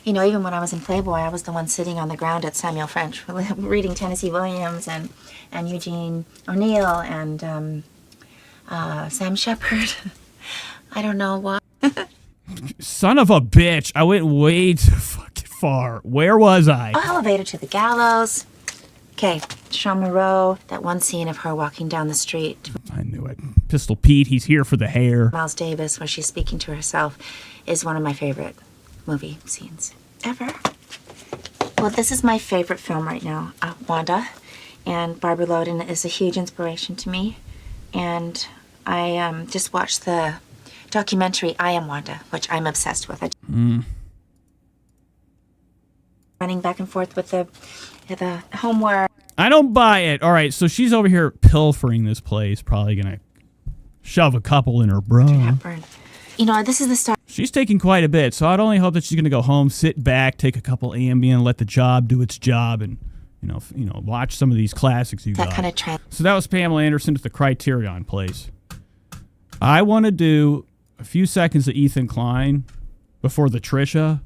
you know, even when I was in Playboy, I was the one sitting on the ground at Samuel French, reading Tennessee Williams and Eugene O'Neill and Sam Shepard. I don't know why. Son of a bitch. I went way too fucking far. Where was I? Elevator to the gallows. Okay, Sean Moreau, that one scene of her walking down the street. I knew it. Pistol Pete, he's here for the hair. Miles Davis, where she's speaking to herself, is one of my favorite movie scenes ever. Well, this is my favorite film right now, Wanda. And Barbara Loden is a huge inspiration to me. And I just watched the documentary, I Am Wanda, which I'm obsessed with. Running back and forth with the homework. I don't buy it. All right, so she's over here pilfering this place, probably gonna shove a couple in her bra. You know, this is the start. She's taking quite a bit, so I'd only hope that she's gonna go home, sit back, take a couple Ambien, let the job do its job, and you know, watch some of these classics you got. That kind of trend. So that was Pamela Anderson at the Criterion place. I want to do a few seconds of Ethan Klein before the Trisha.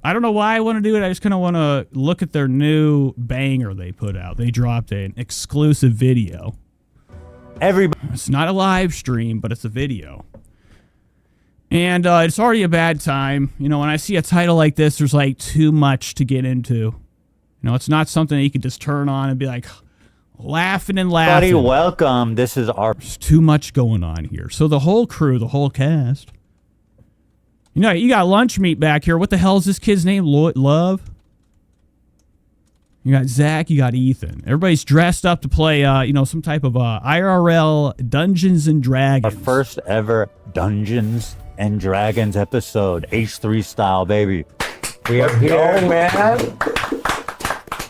I don't know why I want to do it. I just kind of want to look at their new banger they put out. They dropped an exclusive video. It's not a live stream, but it's a video. And it's already a bad time. You know, when I see a title like this, there's like too much to get into. You know, it's not something that you could just turn on and be like laughing and laughing. Buddy, welcome. This is our... There's too much going on here. So the whole crew, the whole cast... You know, you got lunch meat back here. What the hell is this kid's name? Love? You got Zach, you got Ethan. Everybody's dressed up to play, you know, some type of IRL Dungeons and Dragons. Our first ever Dungeons and Dragons episode, H3 style, baby. We are here, man,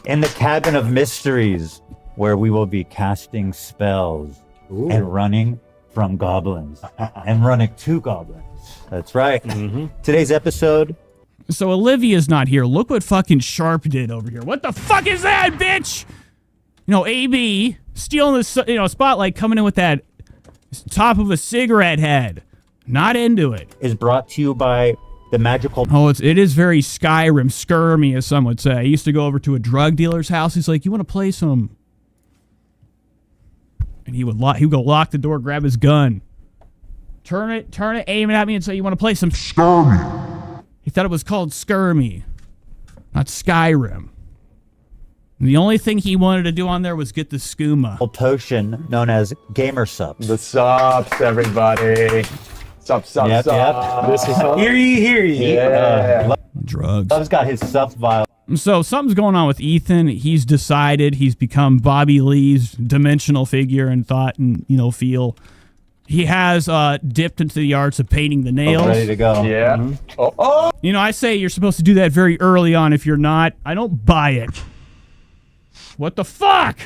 in the Cabin of Mysteries, where we will be casting spells and running from goblins and running to goblins. That's right. Today's episode. So Olivia's not here. Look what fucking Sharp did over here. What the fuck is that, bitch? You know, AB stealing the, you know, spotlight, coming in with that top of a cigarette head. Not into it. Is brought to you by the magical... Oh, it is very Skyrim, skirmy, as some would say. I used to go over to a drug dealer's house. He's like, you want to play some... And he would go lock the door, grab his gun. Turn it, aim it at me and say, you want to play some Skirmy? He thought it was called Skirmy, not Skyrim. And the only thing he wanted to do on there was get the skooma. Potion known as Gamer Subs. The subs, everybody. Sup. Yep. This is Hear ye. Yeah. Drugs. Love's got his sup vial. So something's going on with Ethan. He's decided he's become Bobby Lee's dimensional figure in thought and, feel. He has dipped into the arts of painting the nails. Ready to go. Yeah. Mm-hmm. Oh. I say you're supposed to do that very early on. If you're not, I don't buy it. What the fuck?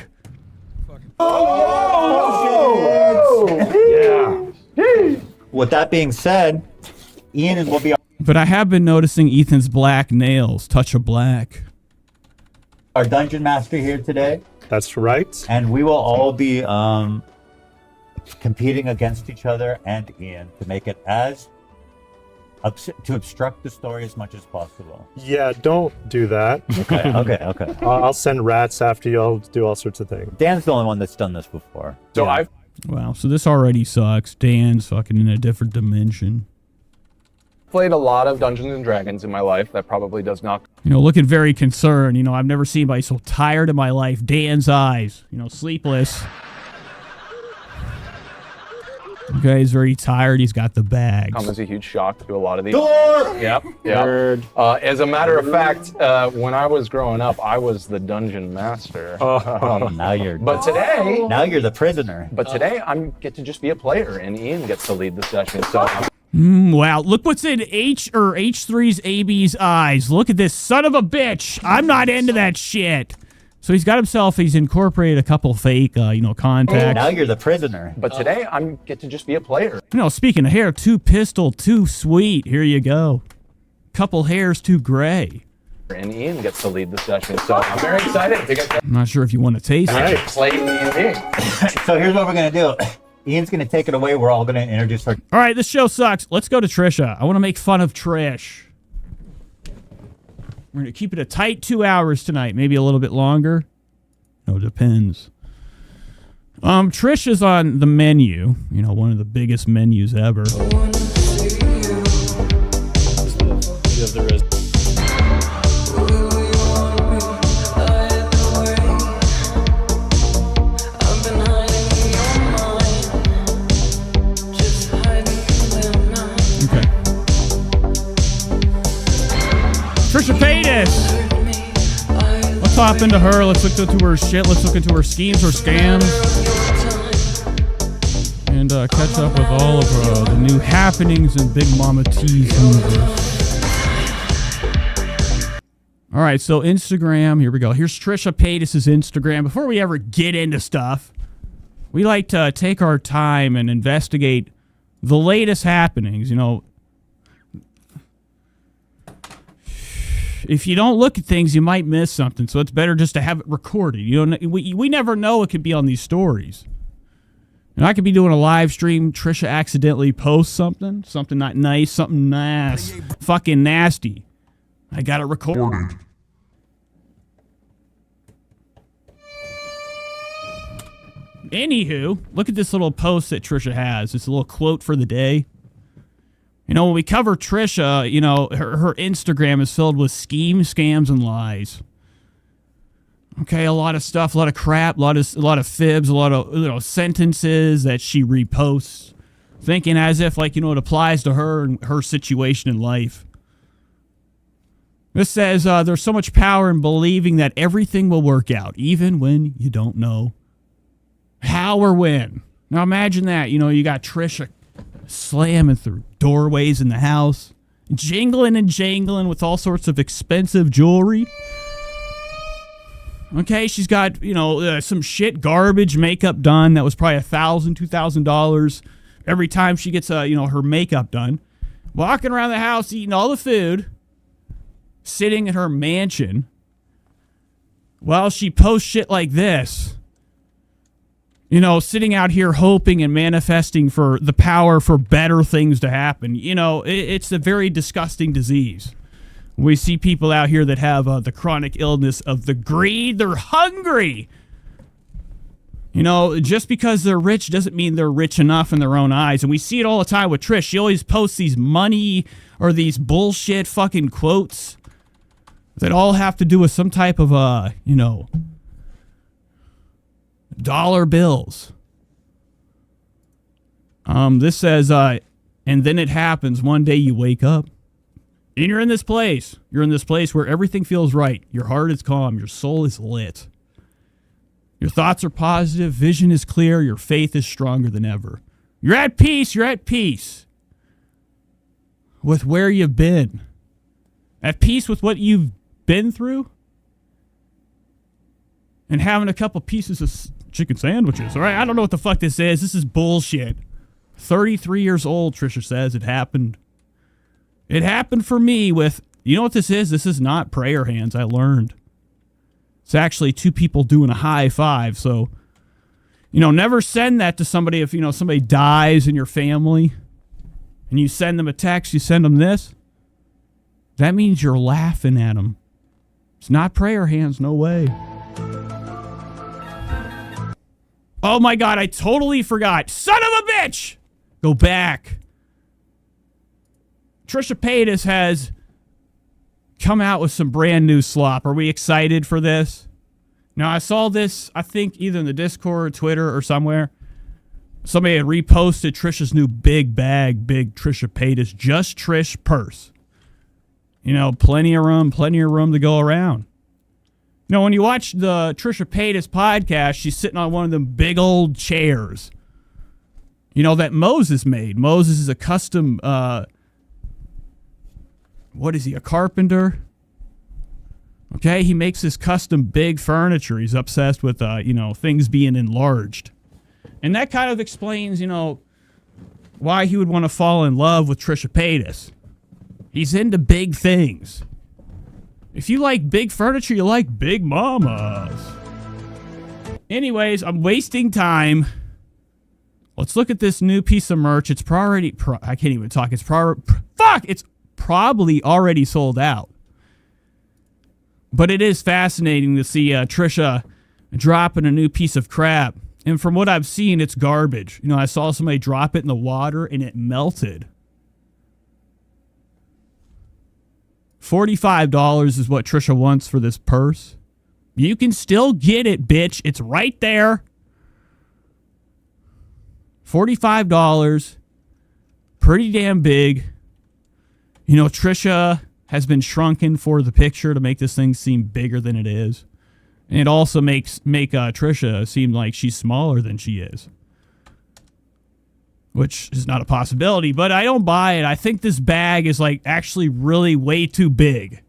Yeah. With that being said, Ian will be. But I have been noticing Ethan's black nails. Touch of black. Our dungeon master here today. That's right. And we will all be competing against each other and Ian to make it to obstruct the story as much as possible. Yeah, don't do that. Okay. I'll send rats after you. I'll do all sorts of things. Dan's the only one that's done this before. So yeah. Wow, so this already sucks. Dan's fucking in a different dimension. Played a lot of Dungeons and Dragons in my life. That probably does not. Looking very concerned. I've never seen anybody so tired in my life. Dan's eyes. Sleepless. Okay, he's very tired. He's got the bags. Come as a huge shock to a lot of these. Door! Yep. As a matter of fact, when I was growing up, I was the dungeon master. Now you're. But today. Now you're the prisoner. But today, I get to just be a player, and Ian gets to lead the session. So. Wow, look what's in H3's AB's eyes. Look at this son of a bitch. I'm not into that shit. So he's incorporated a couple fake, contacts. Now you're the prisoner. But today, I get to just be a player. Speaking of hair, too pistol, too sweet. Here you go. Couple hairs too gray. And Ian gets to lead the session, so I'm very excited to get to I'm not sure if you want to taste it. play D&D. So here's what we're going to do. Ian's going to take it away. We're all going to introduce her. All right, this show sucks. Let's go to Trisha. I want to make fun of Trish. We're going to keep it a tight 2 hours tonight. Maybe a little bit longer. No, depends. Trish is on the menu. One of the biggest menus ever. Trisha Paytas. Let's hop into her. Let's look into her shit. Let's look into her schemes, her scams, and catch up with all of the new happenings in Big Mama T's universe. All right, so Instagram. Here we go. Here's Trisha Paytas' Instagram. Before we ever get into stuff, we like to take our time and investigate the latest happenings. If you don't look at things, you might miss something. So it's better just to have it recorded. We never know it could be on these stories. And I could be doing a live stream. Trisha accidentally posts something not nice, something fucking nasty. I got it recorded. Anywho, look at this little post that Trisha has. It's a little quote for the day. When we cover Trisha, her Instagram is filled with schemes, scams, and lies. Okay, a lot of stuff, a lot of crap, a lot of fibs, a lot of sentences that she reposts, thinking as if it applies to her and her situation in life. This says there's so much power in believing that everything will work out, even when you don't know how or when. Now imagine that. You got Trisha slamming through doorways in the house, jingling and jangling with all sorts of expensive jewelry. Okay, she's got, some shit garbage makeup done that was probably $1,000, $2,000 every time she gets, her makeup done. Walking around the house, eating all the food, sitting in her mansion while she posts shit like this. Sitting out here hoping and manifesting for the power for better things to happen. It's a very disgusting disease. We see people out here that have the chronic illness of the greed. They're hungry. Just because they're rich doesn't mean they're rich enough in their own eyes. And we see it all the time with Trish. She always posts these money or these bullshit fucking quotes that all have to do with some type of, dollar bills. This says, And then it happens. One day you wake up and you're in this place. You're in this place where everything feels right. Your heart is calm. Your soul is lit. Your thoughts are positive. Vision is clear. Your faith is stronger than ever. You're at peace. You're at peace with where you've been. At peace with what you've been through. And having a couple pieces of chicken sandwiches. All right, I don't know what the fuck this is. This is bullshit. 33 years old, Trisha says. It happened. It happened for me with, you know what this is? This is not prayer hands, I learned. It's actually two people doing a high five. So, never send that to somebody if, somebody dies in your family and you send them a text, you send them this. That means you're laughing at them. It's not prayer hands, no way. Oh my God, I totally forgot. Son of a bitch! Go back. Trisha Paytas has come out with some brand new slop. Are we excited for this? Now, I saw this, I think, either in the Discord, Twitter, or somewhere. Somebody had reposted Trisha's new big Trisha Paytas, Just Trish purse. Plenty of room to go around. When you watch the Trisha Paytas podcast, she's sitting on one of them big old chairs. That Moses made. Moses is a custom, what is he, a carpenter? Okay, he makes this custom big furniture. He's obsessed with, things being enlarged. And that kind of explains, why he would want to fall in love with Trisha Paytas. He's into big things. If you like big furniture, you like big mamas. Anyways, I'm wasting time. Let's look at this new piece of merch. It's I can't even talk. It's probably already sold out. But it is fascinating to see Trisha dropping a new piece of crap. And from what I've seen, it's garbage. I saw somebody drop it in the water and it melted. $45 is what Trisha wants for this purse. You can still get it, bitch. It's right there. $45. Pretty damn big. Trisha has been shrunken for the picture to make this thing seem bigger than it is. And it also make Trisha seem like she's smaller than she is. Which is not a possibility, but I don't buy it. I think this bag is actually really way too big.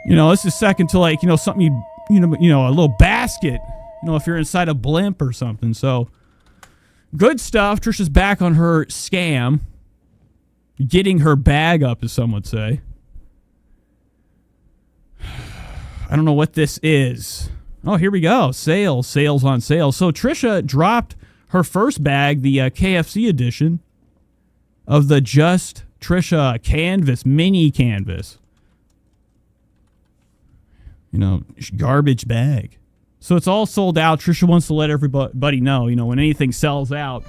This is second to something a little basket, if you're inside a blimp or something. So good stuff. Trisha's back on her scam. Getting her bag up, as some would say. I don't know what this is. Oh, here we go. Sales on sale. So Trisha dropped her first bag, the KFC edition of the Just Trisha canvas, mini canvas. Garbage bag. So it's all sold out. Trisha wants to let everybody know, when anything sells out,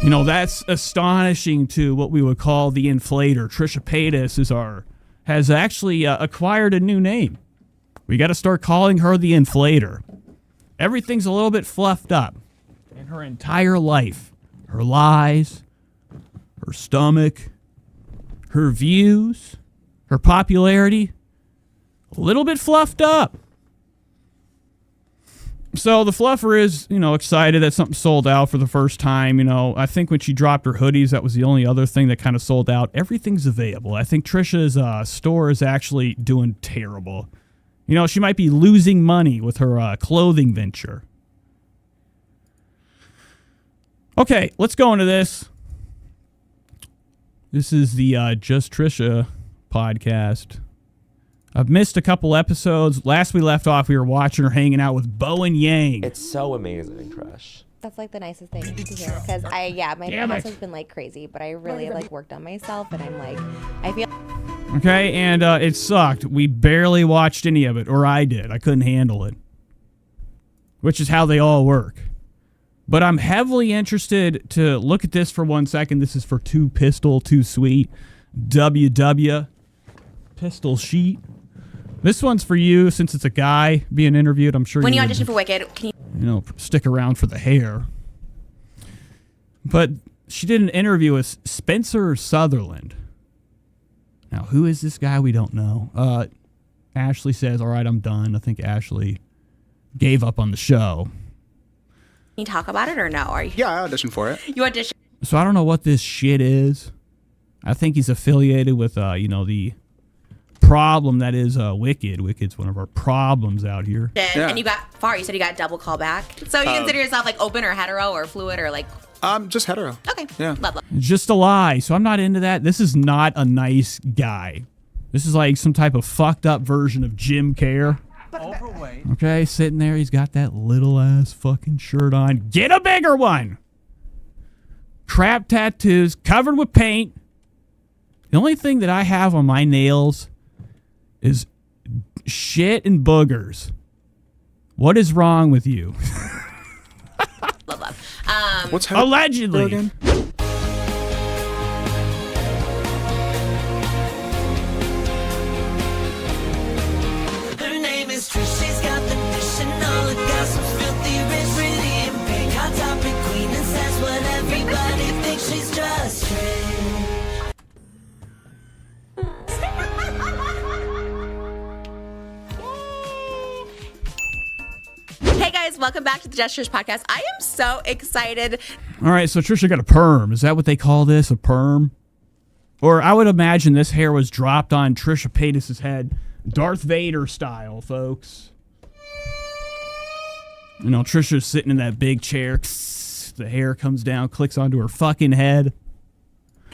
that's astonishing to what we would call the inflator. Trisha Paytas has actually acquired a new name. We got to start calling her the inflator. Everything's a little bit fluffed up in her entire life. Her lies, her stomach, her views, her popularity, a little bit fluffed up. So the fluffer is, excited that something sold out for the first time. I think when she dropped her hoodies, that was the only other thing that kind of sold out. Everything's available. I think Trisha's store is actually doing terrible. She might be losing money with her clothing venture. Okay, let's go into this. This is the Just Trisha podcast. I've missed a couple episodes. Last we left off, we were watching her hanging out with Bo and Yang. It's so amazing, Trish. That's the nicest thing to hear because my house has been crazy, but I really worked on myself and I feel. Okay, and it sucked. We barely watched any of it, or I did. I couldn't handle it. Which is how they all work. But I'm heavily interested to look at this for 1 second. This is for Too Pistol, Too Sweet. WW. Pistol Sheet. This one's for you since it's a guy being interviewed. I'm sure when you audition for Wicked, can you stick around for the hair. But she did an interview with Spencer Sutherland. Now, who is this guy? We don't know. Ashley says, all right, I'm done. I think Ashley gave up on the show. Can you talk about it or no? Are you? Yeah, I auditioned for it. You auditioned? So I don't know what this shit is. I think he's affiliated with, the problem that is Wicked. Wicked's one of our problems out here. And you got far. You said you got double call back. So you consider yourself like open or hetero or fluid or like? Just hetero. Okay. Yeah. Love. Just a lie. So I'm not into that. This is not a nice guy. This is like some type of fucked up version of Jim Care. Overweight. Okay, sitting there. He's got that little ass fucking shirt on. Get a bigger one. Crap tattoos covered with paint. The only thing that I have on my nails is shit and boogers. What is wrong with you? Love. What's allegedly? Her name is Trish. She's got the dish and all the gossip's filthy rich, pretty and pink, hot topic queen, and says what everybody thinks. She's just Trish. Hey guys, welcome back to the Just Trish podcast. I am so excited. All right, so Trisha got a perm. Is that what they call this, a perm? Or I would imagine this hair was dropped on Trisha Paytas' head, Darth Vader style, folks. You know, Trisha's sitting in that big chair. The hair comes down, clicks onto her fucking head.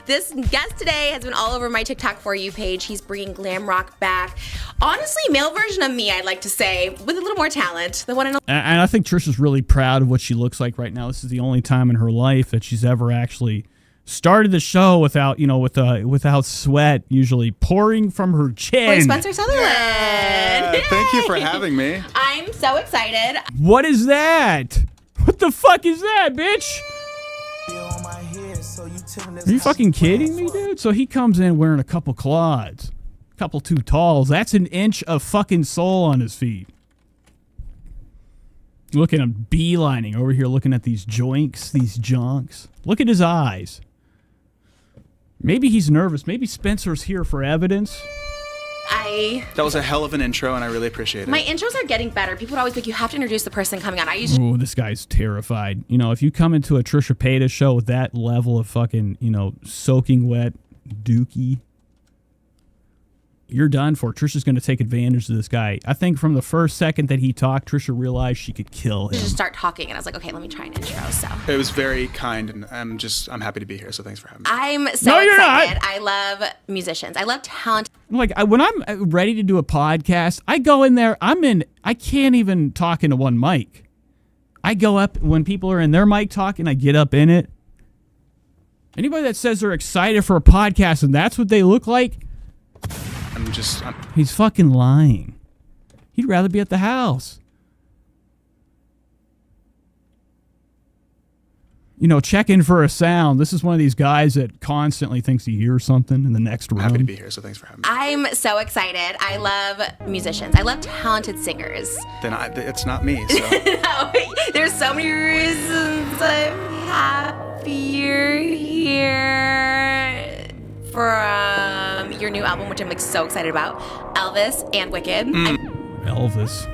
This guest today has been all over my TikTok For You page. He's bringing glam rock back. Honestly, male version of me, I'd like to say, with a little more talent. The one and And I think Trisha's really proud of what she looks like right now. This is the only time in her life that she's ever actually started the show without, without sweat usually pouring from her chin. Royce Spencer Sutherland. Thank you for having me. I'm so excited. What is that? What the fuck is that, bitch? Are you fucking kidding me, dude? So he comes in wearing a couple clods, a couple too talls. That's an inch of fucking sole on his feet. Look at him beelining over here, looking at these joinks, these junks. Look at his eyes. Maybe he's nervous. Maybe Spencer's here for evidence. That was a hell of an intro, and I really appreciate it. My intros are getting better. People would always think you have to introduce the person coming on. I usually. Oh, this guy's terrified. You know, if you come into a Trisha Paytas show with that level of fucking, soaking wet dookie, you're done for. Trisha's going to take advantage of this guy. I think from the first second that he talked, Trisha realized she could kill him. Just start talking, and I was like, okay, let me try an intro. So it was very kind, and I'm happy to be here. So thanks for having me. I'm so excited. I love musicians. I love talent. Like when I'm ready to do a podcast, I go in there. I can't even talk into one mic. I go up when people are in their mic talking. I get up in it. Anybody that says they're excited for a podcast and that's what they look like, he's fucking lying. He'd rather be at the house. Check in for a sound. This is one of these guys that constantly thinks he hears something in the next room. Happy to be here, so thanks for having me. I'm so excited. I love musicians. I love talented singers. Then it's not me. So. No, there's so many reasons I'm happy you're here. From your new album, which I'm so excited about, Elvis and Wicked. Elvis.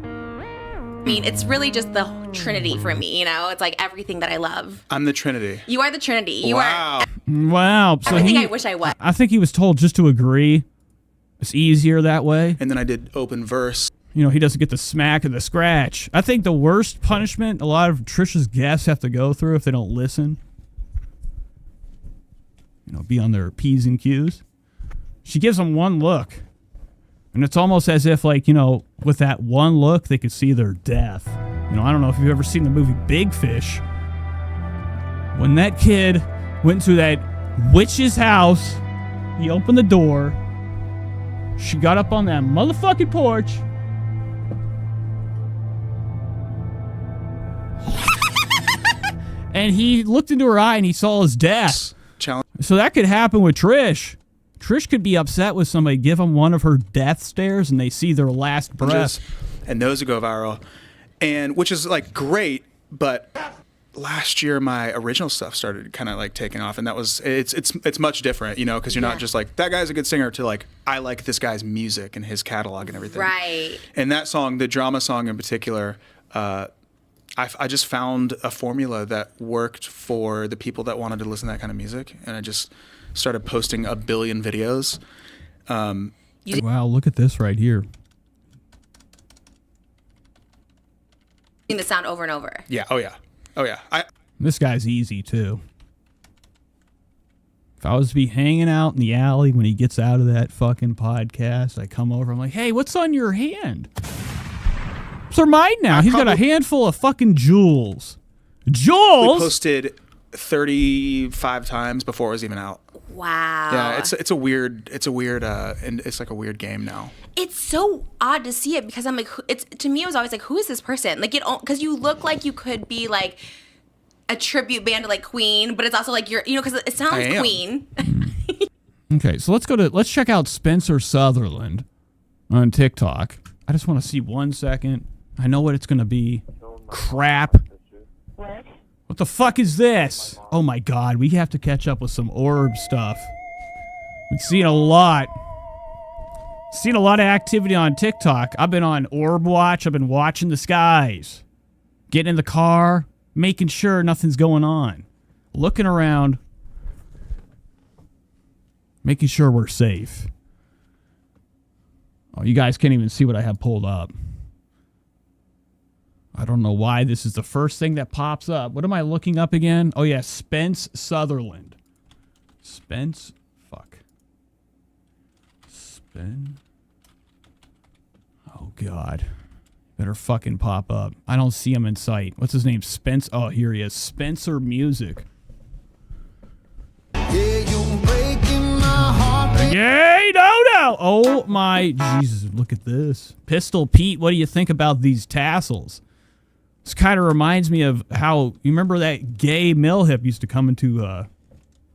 I mean, it's really just the Trinity for me, It's like everything that I love. I'm the Trinity. You are the Trinity. You Wow. are So everything I wish I was. I think he was told just to agree. It's easier that way. And then I did open verse. He doesn't get the smack and the scratch. I think the worst punishment a lot of Trisha's guests have to go through if they don't listen, be on their P's and Q's. She gives them one look. And it's almost as if, with that one look, they could see their death. I don't know if you've ever seen the movie Big Fish. When that kid went to that witch's house, he opened the door. She got up on that motherfucking porch. And he looked into her eye and he saw his death. So that could happen with Trish. Trish could be upset with somebody, give them one of her death stares, and they see their last breath. And those would go viral. And which is great, but last year my original stuff started kind of like taking off, and that was it's much different, you know, because you're not just like that guy's a good singer to like I like this guy's music and his catalog and everything. Right. And that song, the drama song in particular, I just found a formula that worked for the people that wanted to listen to that kind of music, and I just started posting a billion videos. Wow, look at this right here. The sound over and over. Yeah. Oh yeah. Oh yeah. This guy's easy too. If I was to be hanging out in the alley when he gets out of that fucking podcast, I come over, I'm like, hey, what's on your hand? It's mine now. He's got a handful of fucking jewels. Jewels? We posted 35 times before it was even out. Wow. Yeah, it's a weird and it's like a weird game now. It's so odd to see it because I'm like, to me it was always like, who is this person? Like, because you look like you could be like a tribute band to like Queen, but it's also like you're, you know, because it sounds Queen. Okay, so let's check out Spencer Sutherland on TikTok. I just want to see 1 second. I know what it's gonna be. Crap. What the fuck is this? Oh my god, we have to catch up with some orb stuff. We've seen a lot. Seen a lot of activity on TikTok. I've been on Orb Watch. I've been watching the skies. Getting in the car, making sure nothing's going on. Looking around. Making sure we're safe. Oh, you guys can't even see what I have pulled up. I don't know why this is the first thing that pops up. What am I looking up again? Oh, yeah, Spence Sutherland. Spence? Fuck. Oh, God. Better fucking pop up. I don't see him in sight. What's his name? Spence? Oh, here he is. Spencer Music. Yay, no. Oh, my Jesus. Look at this. Pistol Pete, what do you think about these tassels? This kind of reminds me of how, you remember that gay mill hip used to come into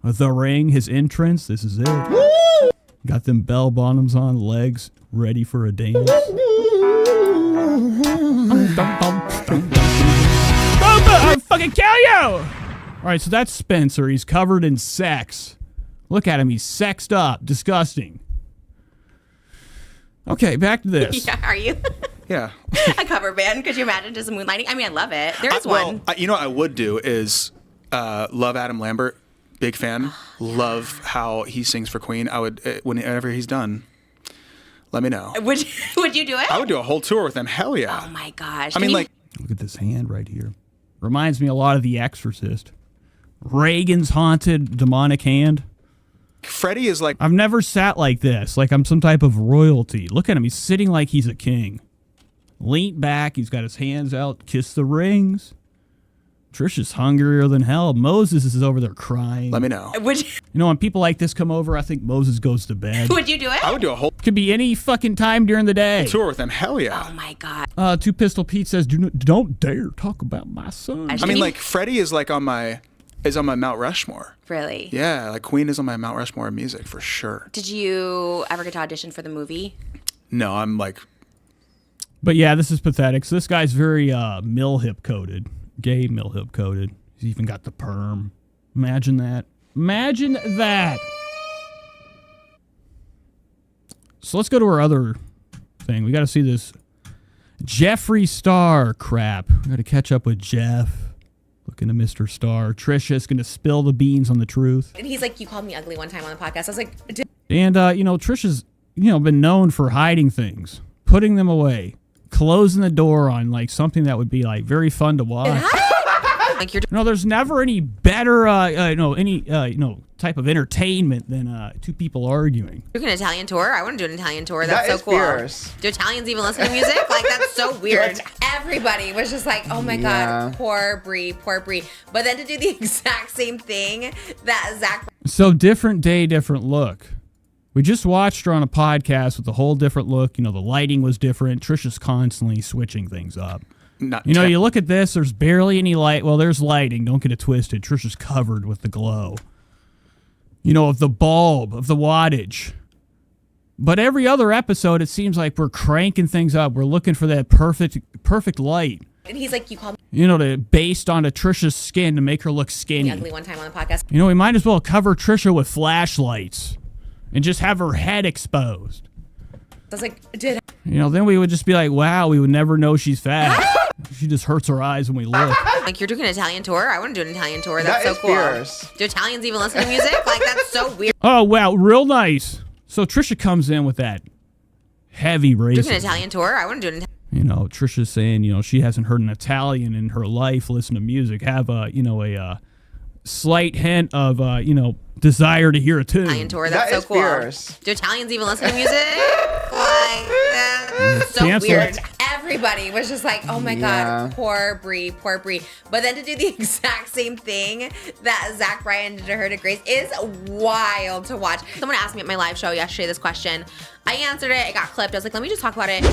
the ring, his entrance? This is it. Woo! Got them bell bottoms on, legs ready for a dance. I'll fucking kill you! All right, so that's Spencer. He's covered in sex. Look at him. He's sexed up. Disgusting. Okay, back to this. Yeah, are you? Yeah. A cover band? Could you imagine just moonlighting? I mean, I love it. There is one. You know what I would do is love Adam Lambert. Big fan. Love how he sings for Queen. I would, whenever he's done, let me know. Would you do it? I would do a whole tour with him. Hell yeah. Oh my gosh. I mean, like, look at this hand right here. Reminds me a lot of The Exorcist. Reagan's haunted demonic hand. Freddie is like, I've never sat like this, like I'm some type of royalty. Look at him. He's sitting like he's a king. Leaned back. He's got his hands out. Kiss the rings. Trisha's hungrier than hell. Moses is over there crying. Let me know. Would you know, when people like this come over, I think Moses goes to bed. Would you do it? I would do a whole Could be any fucking time during the day. tour with him. Hell yeah. Oh my god. Two Pistol Pete says, don't dare talk about my son. I mean, like, Freddie is like on my Mount Rushmore. Really? Yeah, like Queen is on my Mount Rushmore of music for sure. Did you ever get to audition for the movie? No, I'm like. But yeah, this is pathetic. So this guy's very mill hip coded, gay mill hip coded. He's even got the perm. Imagine that. Imagine that. So let's go to our other thing. We got to see this Jeffree Star crap. We got to catch up with Jeff. Looking to Mr. Star. Trisha's going to spill the beans on the truth. And he's like, you called me ugly one time on the podcast. I was like, and, Trisha's, been known for hiding things, putting them away, closing the door on, like, something that would be, like, very fun to watch. There's never any better, type of entertainment than two people arguing. You're an Italian tour? I want to do an Italian tour. That's so cool. Fierce. Do Italians even listen to music? Like, that's so weird. Everybody was just like, oh my God, poor Brie. But then to do the exact same thing that Zach. So different day, different look. We just watched her on a podcast with a whole different look. The lighting was different. Trisha's constantly switching things up. You look at this, there's barely any light. Well, there's lighting. Don't get it twisted. Trisha's covered with the glow. Of the bulb, of the wattage. But every other episode, it seems like we're cranking things up. We're looking for that perfect light. And he's like, you called me You know, based on Trisha's skin to make her look skinny. ugly one time on the podcast. You know, we might as well cover Trisha with flashlights and just have her head exposed. I was like, did You know, then we would just be like, wow, we would never know she's fat. She just hurts our eyes when we look. like you're doing an Italian tour? I want to do an Italian tour. That's That so is cool. fierce. Do Italians even listen to music? Like that's so weird. Oh, wow, real nice. So Trisha comes in with that heavy Doing an racism. Italian tour? I want to do an You know, Trisha's saying, you know, she hasn't heard an Italian in her life listen to music, have a, you know, a slight hint of, you know, desire to hear a tune. Italian tour. That's so cool. fierce. Do Italians even listen to music? Like that's so Cancel weird. it. Everybody was just like, oh my god, poor Brie, poor Brie. But then to do the exact same thing that Zach Bryan did to her to Grace is wild to watch. Someone asked me at my live show yesterday this question. I answered it. It got clipped. I was like, let me just talk about it.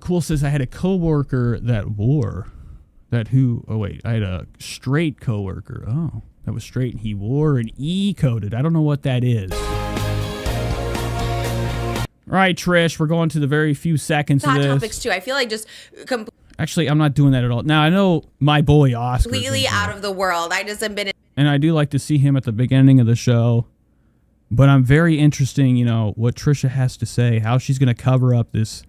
Cool says I had a coworker that wore that who. Oh wait, I had a straight coworker. Oh, that was straight, and he wore an E-coded. I don't know what that is. All right, Trish, we're going to the very few seconds of Hot this. topics too. I feel like just Actually, I'm not doing that at all. Now I know my boy Oscar, completely out of the world. I just have been in and I do like to see him at the beginning of the show. But I'm very interesting, you know, what Trisha has to say, how she's going to cover up this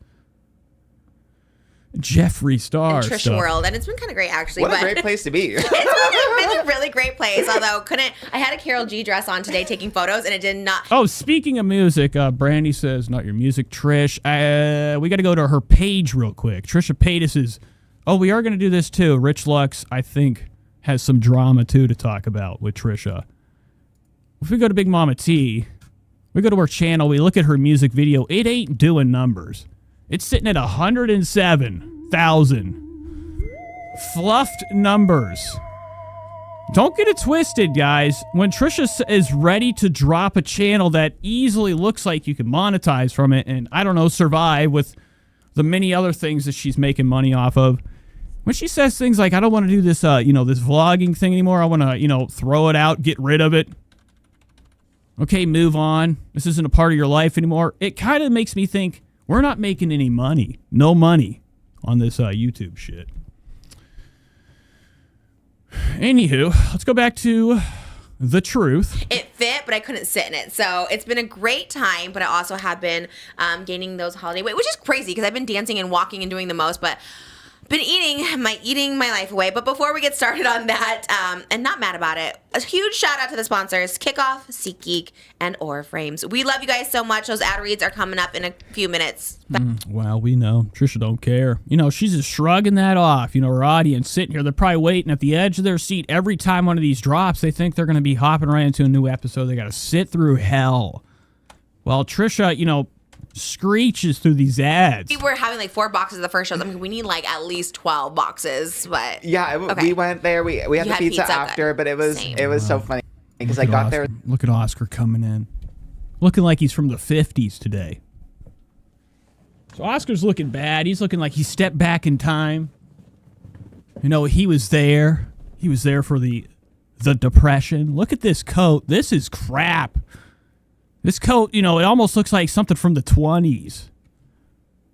Jeffree Star Trisha stuff. world, and it's been kind of great actually. What a but great place to be. It's been a really great place. Although I had a Karol G dress on today taking photos, and it did not. Oh, speaking of music, Brandy says, not your music, Trish. We got to go to her page real quick. Trisha Paytas is, we are going to do this too. Rich Lux, I think, has some drama too to talk about with Trisha. If we go to Big Mama T, we go to her channel, we look at her music video, it ain't doing numbers. It's sitting at 107,000. Fluffed numbers. Don't get it twisted, guys. When Trisha is ready to drop a channel that easily looks like you can monetize from it and, I don't know, survive with the many other things that she's making money off of, when she says things like, I don't want to do this, this vlogging thing anymore, I want to, throw it out, get rid of it. Okay, move on. This isn't a part of your life anymore. It kind of makes me think, we're not making any money. No money on this YouTube shit. Anywho, let's go back to the truth. It fit, but I couldn't sit in it. So it's been a great time, but I also have been gaining those holiday weight, which is crazy because I've been dancing and walking and doing the most, but been eating my life away. But before we get started on that, and not mad about it, a huge shout out to the sponsors, Kickoff, SeatGeek, and Aura Frames. We love you guys so much. Those ad reads are coming up in a few minutes. Well, we know. Trisha don't care. She's just shrugging that off. Her audience sitting here, they're probably waiting at the edge of their seat every time one of these drops. They think they're going to be hopping right into a new episode. They got to sit through hell. Well, Trisha, screeches through these ads. We were having 4 boxes of the first shows. I mean, we need at least 12 boxes, but yeah, okay. We went there. We had the pizza after, but it was so funny because I got there. Look at Oscar coming in, looking like he's from the 50s today. So Oscar's looking bad. He's looking like he stepped back in time. He was there. He was there for the Depression. Look at this coat. This is crap. This coat, it almost looks like something from the 20s.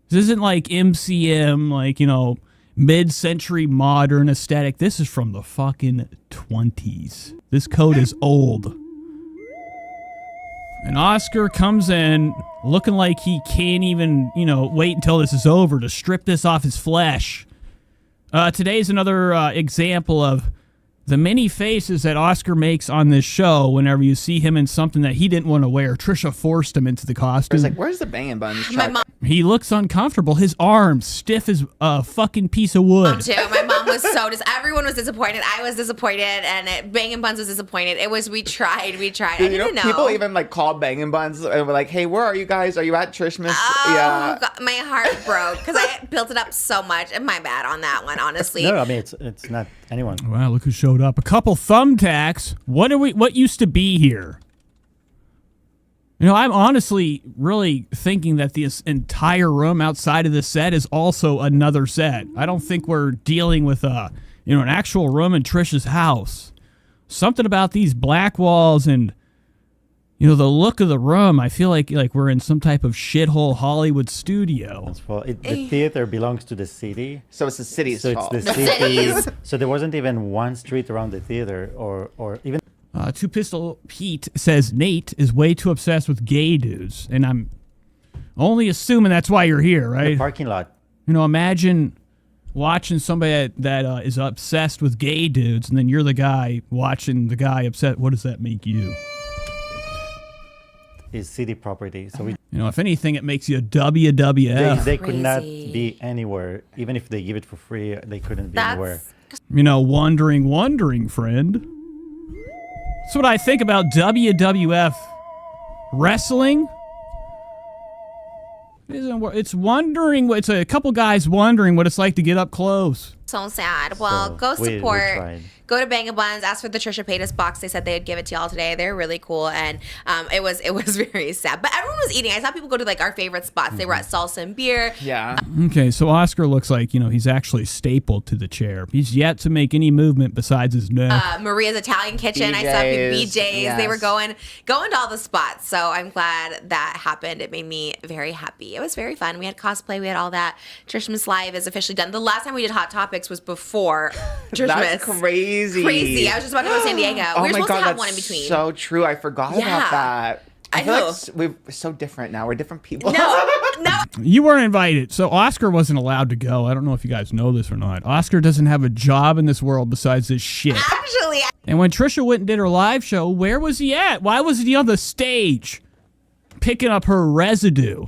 This isn't like MCM, mid-century modern aesthetic. This is from the fucking 20s. This coat is old. And Oscar comes in looking like he can't even, wait until this is over to strip this off his flesh. Today's another example of the many faces that Oscar makes on this show whenever you see him in something that he didn't want to wear. Trisha forced him into the costume. It's where's the banging buns? My mom. He looks uncomfortable. His arms stiff as a fucking piece of wood. Too. My mom was everyone was disappointed. I was disappointed, and Bangin' Buns was disappointed. We tried. I didn't know. People even called Bangin' Buns and were like, "Hey, where are you guys? Are you at Trishmas?" Oh, yeah. God, my heart broke because I built it up so much. And my bad on that one, honestly. No, I mean it's not anyone. Wow, look who showed up. A couple thumbtacks. What used to be here? I'm honestly really thinking that this entire room outside of the set is also another set. I don't think we're dealing with an actual room in Trisha's house. Something about these black walls and You know, the look of the room, I feel like we're in some type of shithole Hollywood studio. Well, the theater belongs to the city. So it's the city's fault. It's the city. So there wasn't even one street around the theater or even... Two Pistol Pete says Nate is way too obsessed with gay dudes. And I'm only assuming that's why you're here, right? The parking lot. You know, imagine watching somebody that is obsessed with gay dudes, and then you're the guy watching the guy upset. What does that make you? Is city property. So we, you know, if anything, it makes you a WWF. They could not be anywhere. Even if they give it for free, they couldn't be anywhere. You know, wondering, friend. That's what I think about WWF wrestling. It's wondering. It's a couple guys wondering what it's like to get up close. So sad. Well, go support. Go to Bang & Buns. Ask for the Trisha Paytas box. They said they'd give it to y'all today. They're really cool, and it was very sad. But everyone was eating. I saw people go to like our favorite spots. They were at Salsa and Beer. Yeah. Okay, so Oscar looks like, you know, he's actually stapled to the chair. He's yet to make any movement besides his neck. Maria's Italian Kitchen. I saw BJ's. Yes. They were going to all the spots. So I'm glad that happened. It made me very happy. It was very fun. We had cosplay. We had all that. Trishmas Live is officially done. The last time we did Hot Topics was before Trishmas. That's crazy. Crazy. I was just about to go to San Diego. Oh we were my supposed God, to have that's one in between. So true. I forgot about that. I feel know. like we're so different now. We're different people. No. You weren't invited, so Oscar wasn't allowed to go. I don't know if you guys know this or not. Oscar doesn't have a job in this world besides this shit. Actually. And when Trisha went and did her live show, where was he at? Why wasn't he on the stage picking up her residue?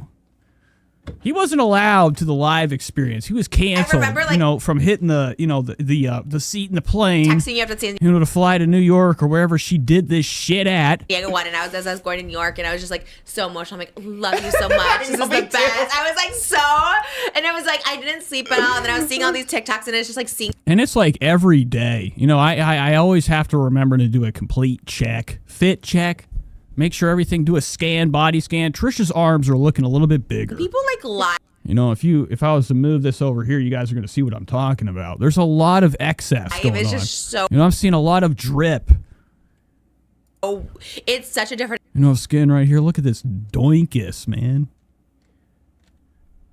He wasn't allowed to the live experience. He was canceled, you know, from hitting the, you know, the seat in the plane. Texting you after seeing you know, to fly to New York or wherever she did this shit at. Diego one, and as I was going to New York, and I was just like so emotional. I'm like, love you so much. This is the best. I was like and it was like I didn't sleep at all. And then I was seeing all these TikToks, and it's just like seeing. And it's like every day. You know, I always have to remember to do a complete check, fit check. Make sure everything, do a scan, body scan. Trisha's arms are looking a little bit bigger. People like lie. You know, if I was to move this over here, you guys are going to see what I'm talking about. There's a lot of excess going on. Just so. You know, I'm seeing a lot of drip. Oh, it's such a different. You know, skin right here. Look at this doinkus, man.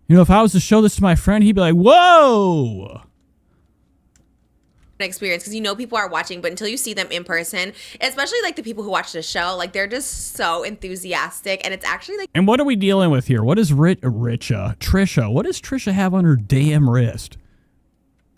You know, if I was to show this to my friend, he'd be like, whoa! Experience, because you know people are watching, but until you see them in person, especially like the people who watch the show, like they're just so enthusiastic, and it's actually like. And what are we dealing with here? What is Trisha? What does Trisha have on her damn wrist?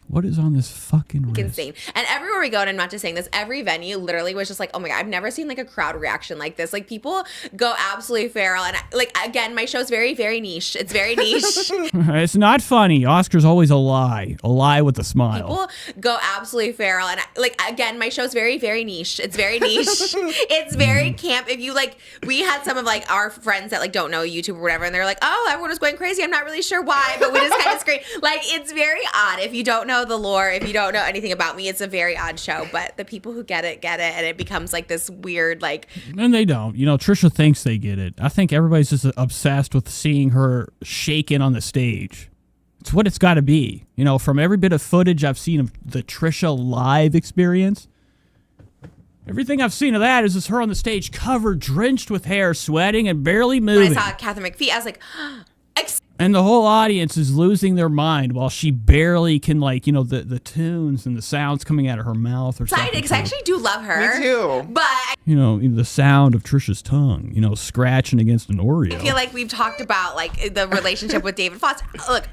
What is on this fucking wrist? Insane. And everywhere we go, and I'm not just saying this, every venue literally was just like, oh my God, I've never seen like a crowd reaction like this. Like people go absolutely feral. And like, again, my show's very, very niche. It's very niche. It's not funny. Oscar's always a lie with a smile. People go absolutely feral. And like, again, my show's very, very niche. It's very niche. It's very camp. If you like, we had some of like our friends that like don't know YouTube or whatever. And they're like, oh, everyone was going crazy. I'm not really sure why, but we just kind of scream. Like, it's very odd. If you don't know the lore, if you don't know anything about me, it's a very odd show, but the people who get it, and it becomes like this weird like. And they don't. You know, Trisha thinks they get it. I think everybody's just obsessed with seeing her shaking on the stage. It's what it's got to be. You know, from every bit of footage I've seen of the Trisha live experience, everything I've seen of that is just her on the stage, covered, drenched with hair, sweating, and barely moving. When I saw Catherine McPhee, I was like. And the whole audience is losing their mind while she barely can, like, you know, the tunes and the sounds coming out of her mouth or something. Because I actually do love her. Me too. But you know, the sound of Trisha's tongue, you know, scratching against an Oreo. I feel like we've talked about like the relationship with David Foster. Look,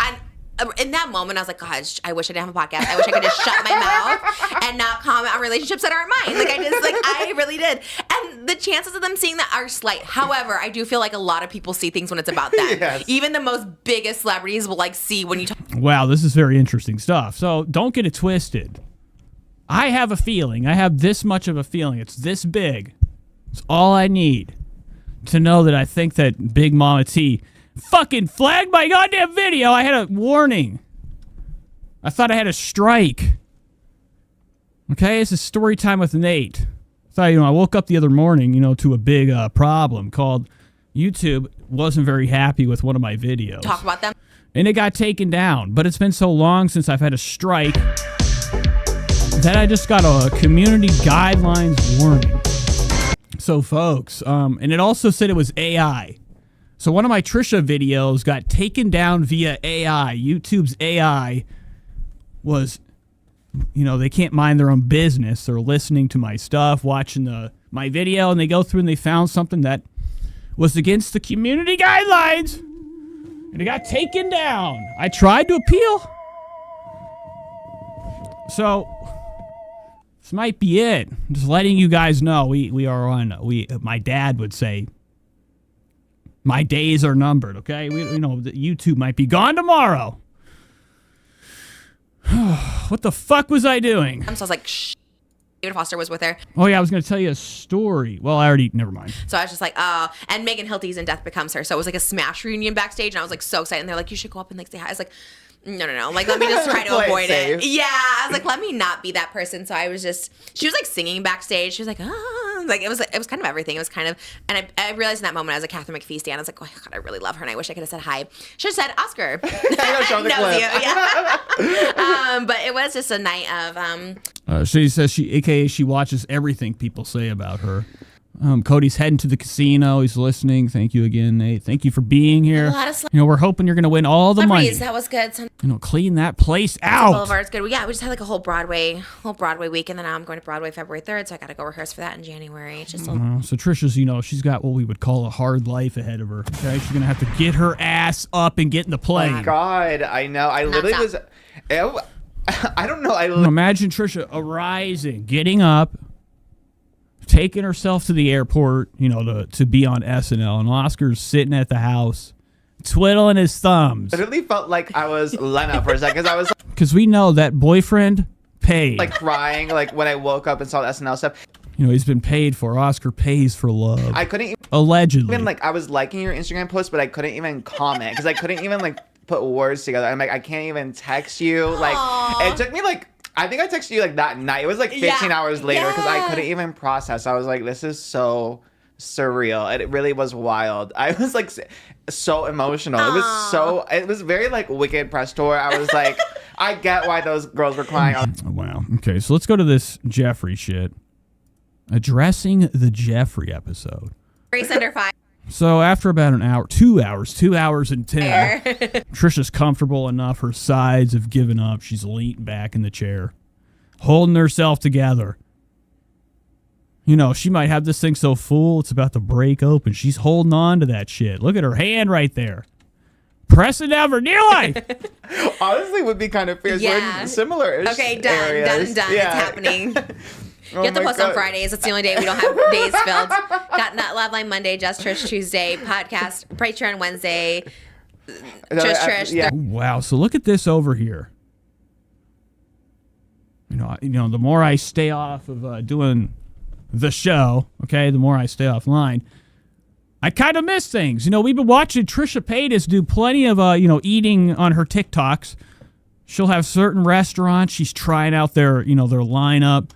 in that moment, I was like, gosh, I wish I didn't have a podcast. I wish I could just shut my mouth and not comment on relationships that aren't mine. Like, I really did. And the chances of them seeing that are slight. However, I do feel like a lot of people see things when it's about them. Yes. Even the most biggest celebrities will like see when you talk. Wow, this is very interesting stuff. So don't get it twisted. I have a feeling. I have this much of a feeling. It's this big. It's all I need to know that I think that Big Mama T fucking flagged my goddamn video. I had a warning. I thought I had a strike. Okay, it's a story time with Nate. I woke up the other morning, you know, to a big problem called YouTube wasn't very happy with one of my videos. Talk about them. And it got taken down. But it's been so long since I've had a strike that I just got a community guidelines warning. So, folks, and it also said it was AI. So one of my Trisha videos got taken down via AI. YouTube's AI was, they can't mind their own business. They're listening to my stuff, watching my video, and they go through and they found something that was against the community guidelines, and it got taken down. I tried to appeal. So this might be it. I'm just letting you guys know we are on. My dad would say, my days are numbered. Okay, that YouTube might be gone tomorrow. What the fuck was I doing? So I was like, shh. David Foster was with her. Oh yeah, I was gonna tell you a story. Well, never mind. So I was just like, oh, and Megan Hilty's in Death Becomes Her. So it was like a Smash reunion backstage, and I was like so excited. And they're like, you should go up and like say hi. I was like, no. Like, let me just try to avoid it. Yeah, I was like, let me not be that person. So I was she was like singing backstage. She was like, like it was kind of everything. It was kind of, and I realized in that moment I was a Catherine McPhee stan. I was like, oh my God, I really love her, and I wish I could have said hi. Should have said Oscar. Show the clip. Yeah. But it was just a night of. She says she watches everything people say about her. Cody's heading to the casino. He's listening. Thank you again, Nate. Thank you for being here. A lot of we're hoping you're going to win all the money. That was good. Clean that place out. Boulevard's good. Yeah, we just had like a whole Broadway week, and then now I'm going to Broadway February 3rd, so I got to go rehearse for that in January. It's just so Trisha's, she's got what we would call a hard life ahead of her. Okay, she's going to have to get her ass up and get in the plane. Oh God, I know. I literally was. I don't know. Imagine Trisha arising, getting up, taking herself to the airport, to be on SNL, and Oscar's sitting at the house, twiddling his thumbs. It really felt like I was Lena for a second, because we know that boyfriend paid. Like crying, like when I woke up and saw the SNL stuff. He's been paid for. Oscar pays for love. I couldn't allegedly. Even I was liking your Instagram post, but I couldn't even comment because I couldn't even put words together. I'm like, I can't even text you. It took me I think I texted you that night. It was 15 hours later because I couldn't even process. I was like, this is so surreal. It really was wild. I was so emotional. It was very Wicked press tour. I was like, I get why those girls were crying. Wow. Okay, so let's go to this Jeffree shit. Addressing the Jeffree episode. Race under 5. So after about an hour, 2 hours and 10, Trisha's comfortable enough. Her sides have given up. She's leaned back in the chair, holding herself together. She might have this thing so full it's about to break open. She's holding on to that shit. Look at her hand right there. Pressing down for dear life. Honestly, would be kind of fierce. Yeah. We're in similar-ish Okay, done. areas. Yeah. It's happening. You have to post on Fridays. It's the only day we don't have days filled. Got Not Love Line Monday, Just Trish Tuesday, podcast, Patreon Wednesday, Just Trish. Yeah. Wow. So look at this over here. The more I stay off of doing the show, okay, the more I stay offline, I kind of miss things. We've been watching Trisha Paytas do plenty of, eating on her TikToks. She'll have certain restaurants. She's trying out their lineup.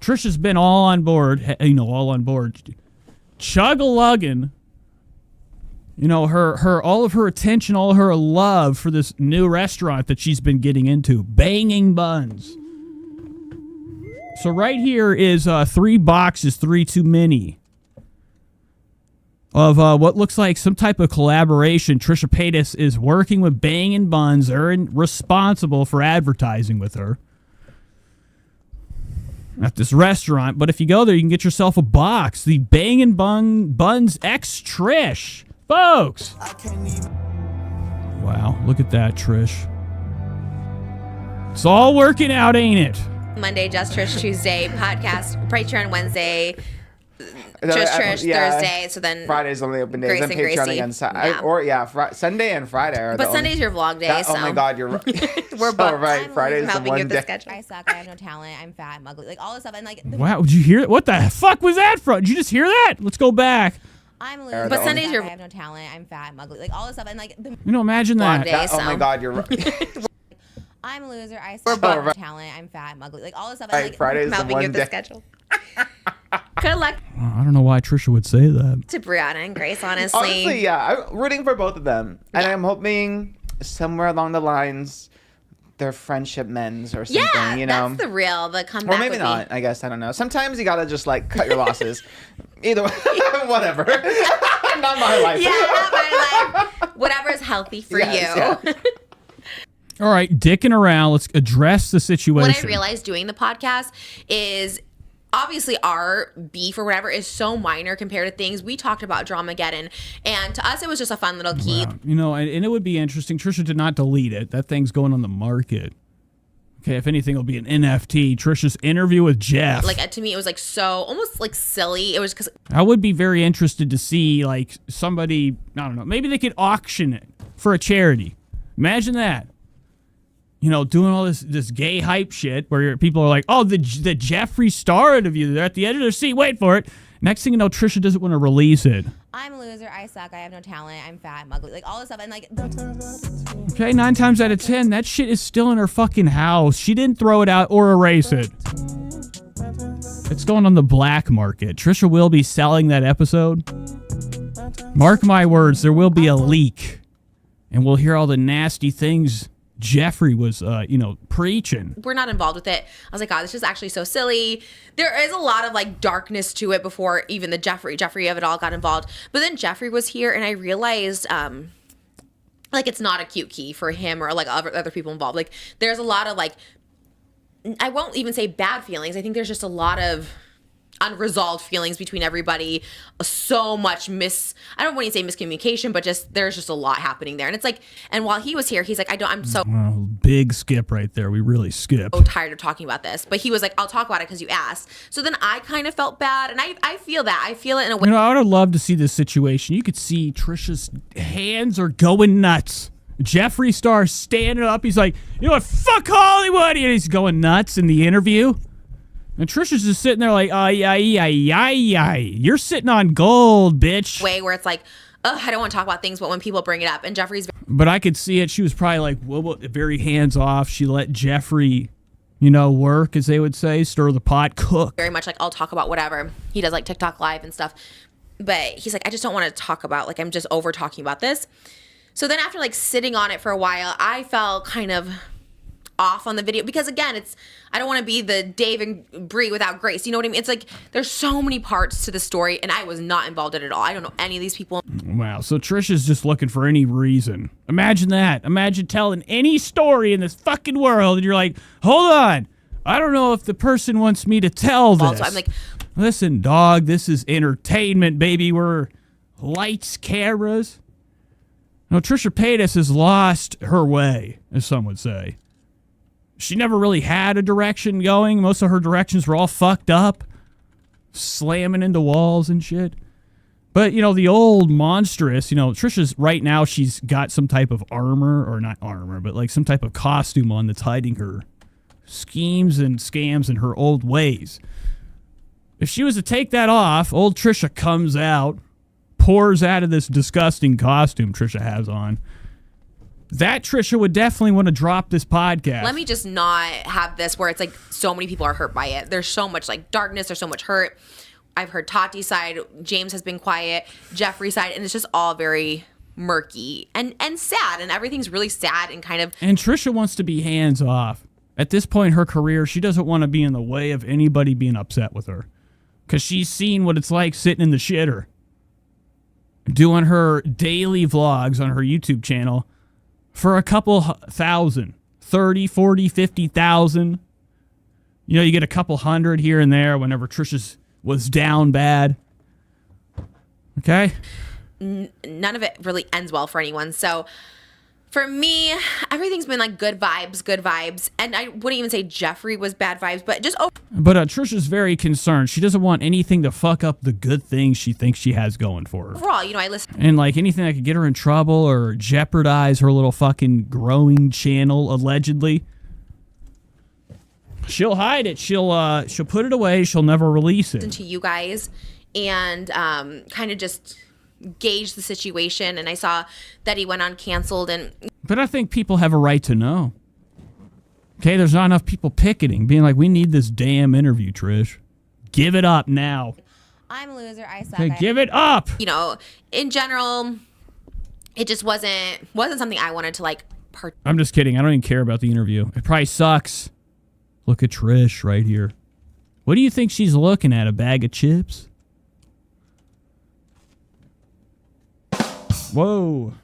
Trisha's been all on board, chug-a-lugging, her all of her attention, all her love for this new restaurant that she's been getting into, Banging Buns. So right here is 3 boxes, 3 too many, of what looks like some type of collaboration. Trisha Paytas is working with Banging Buns. They're responsible for advertising with her at this restaurant. But if you go there, you can get yourself a box. The Bangin' Buns X Trish. Folks. Wow, look at that, Trish. It's all working out, ain't it? Monday, Just Trish Tuesday, podcast, Patreon Wednesday, Just Trish Thursday. So then Friday's only open days. Grace and and Patreon Gracie. again. Sunday and Friday are But Sunday's your vlog day. Oh my God, you're right. We're booked. Right. Friday's the one day. I suck. I have no talent. I'm fat. I'm ugly. All this stuff. And wow, did you hear that? What the fuck was that from? Did you just hear that? Let's go back. I'm losing. But Sunday's your. I have no talent. I'm fat. I'm ugly. All this stuff. And imagine that. Day, oh my God, you're right. I'm a loser. I suck. I have no talent. I'm fat. I'm ugly. All this stuff. And Friday's the one day. Schedule. Good luck. I don't know why Trisha would say that. To Brianna and Grace, honestly. Honestly, yeah. I'm rooting for both of them. And I'm hoping somewhere along the lines, their friendship mends or something, you know? That's the comeback. Or maybe not, I guess. I don't know. Sometimes you gotta just like cut your losses. Either way, whatever. Not my life. Yeah, not my life. Whatever is healthy for you. Yeah. All right, dicking around. Let's address the situation. What I realized doing the podcast is obviously our beef or whatever is so minor compared to things we talked about Dramageddon, and to us it was just a fun little key. Wow. You know, and it would be interesting. Trisha did not delete it. That thing's going on the market. Okay, if anything, it'll be an NFT. Trisha's interview with Jeff. Like to me, it was like so almost like silly. It was because I would be very interested to see like somebody. I don't know. Maybe they could auction it for a charity. Imagine that. You know, doing all this gay hype shit where people are like, oh, the Jeffree Star interview. They're at the edge of their seat. Wait for it. Next thing you know, Trisha doesn't want to release it. I'm a loser. I suck. I have no talent. I'm fat. I'm ugly. Like all this stuff. And like, okay, 9 times out of 10, that shit is still in her fucking house. She didn't throw it out or erase it. It's going on the black market. Trisha will be selling that episode. Mark my words, there will be a leak. And we'll hear all the nasty things Jeffree was, preaching. we're not involved with it. I was like, God, this is actually so silly. There is a lot of like darkness to it before even the Jeffree of it all got involved. But then Jeffree was here, and I realized, like it's not a cute key for him or like other people involved. Like there's a lot of like, I won't even say bad feelings. I think there's just a lot of unresolved feelings between everybody. So much I don't want to say miscommunication, but just there's just a lot happening there. And it's like, and while he was here, he's like, I'm so big skip right there. We really skipped. tired of talking about this. But he was like, I'll talk about it because you asked. So then I kind of felt bad, and I feel that. I feel it in a way. You know, I would have loved to see this situation. You could see Trisha's hands are going nuts. Jeffree Star standing up. He's like, you know what? Fuck Hollywood. And he's going nuts in the interview. And Trisha's just sitting there like, you're sitting on gold, bitch. Way where it's like, I don't want to talk about things, but when people bring it up, and Jeffree's But I could see it. She was probably like, very hands off. She let Jeffree, work, as they would say, stir the pot, cook. very much like, I'll talk about whatever. He does like TikTok live and stuff. But he's like, I just don't want to talk about, like, I'm just over talking about this. So then after like sitting on it for a while, I felt kind of off on the video because again, I don't want to be the Dave and Bree without Grace. You know what I mean? It's like there's so many parts to the story, and I was not involved in it at all. I don't know any of these people. Wow. So Trisha's just looking for any reason. Imagine that. Imagine telling any story in this fucking world, and you're like, hold on. I don't know if the person wants me to tell this. So I'm like, listen, dog, this is entertainment, baby. We're lights, cameras. No, Trisha Paytas has lost her way, as some would say. She never really had a direction going. Most of her directions were all fucked up, slamming into walls and shit. But, the old monstrous, Trisha's right now, she's got some type of armor, or not armor, but like some type of costume on that's hiding her schemes and scams and her old ways. If she was to take that off, old Trisha comes out, pours out of this disgusting costume Trisha has on. That Trisha would definitely want to drop this podcast. let me just not have this where it's like so many people are hurt by it. There's so much like darkness. There's so much hurt. I've heard Tati's side. James has been quiet. Jeffree's side. And it's just all very murky and sad. And everything's really sad and kind of. And Trisha wants to be hands off. At this point in her career, she doesn't want to be in the way of anybody being upset with her. Because she's seen what it's like sitting in the shitter. Doing her daily vlogs on her YouTube channel. For a couple thousand, 30, 40, 50,000. You get a couple hundred here and there whenever Trisha was down bad. Okay? None of it really ends well for anyone. So for me, everything's been like good vibes. And I wouldn't even say Jeffree was bad vibes, but just But Trisha's very concerned. She doesn't want anything to fuck up the good things she thinks she has going for her. overall, I listen. And like anything that could get her in trouble or jeopardize her little fucking growing channel, allegedly. She'll hide it. She'll put it away. She'll never release it. To you guys and kind of just gauge the situation. And I saw that he went on canceled. But I think people have a right to know. Okay, there's not enough people picketing, being like, we need this damn interview, Trish. Give it up now. I'm a loser. I suck. Okay, give it up. In general, it just wasn't something I wanted to like part. I'm just kidding. I don't even care about the interview. It probably sucks. Look at Trish right here. What do you think she's looking at? A bag of chips? Whoa.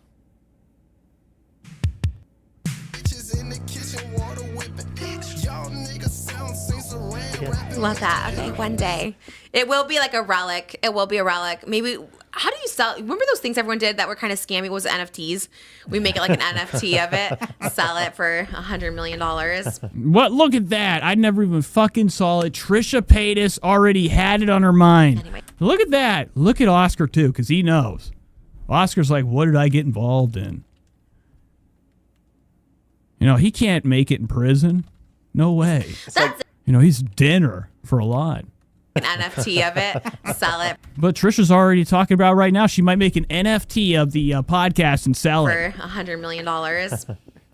Love that. Okay, one day. It will be like a relic. It will be a relic. Maybe, how do you sell? Remember those things everyone did that were kind of scammy? What was it, NFTs? We make it like an NFT of it, sell it for $100 million. What? Look at that. I never even fucking saw it. Trisha Paytas already had it on her mind. Anyway. Look at that. Look at Oscar, too, because he knows. Oscar's like, what did I get involved in? You know, he can't make it in prison. No way. You know, he's dinner for a lot. An NFT of it, sell it But Trisha's already talking about right now she might make an NFT of the podcast and sell for it. $100 million.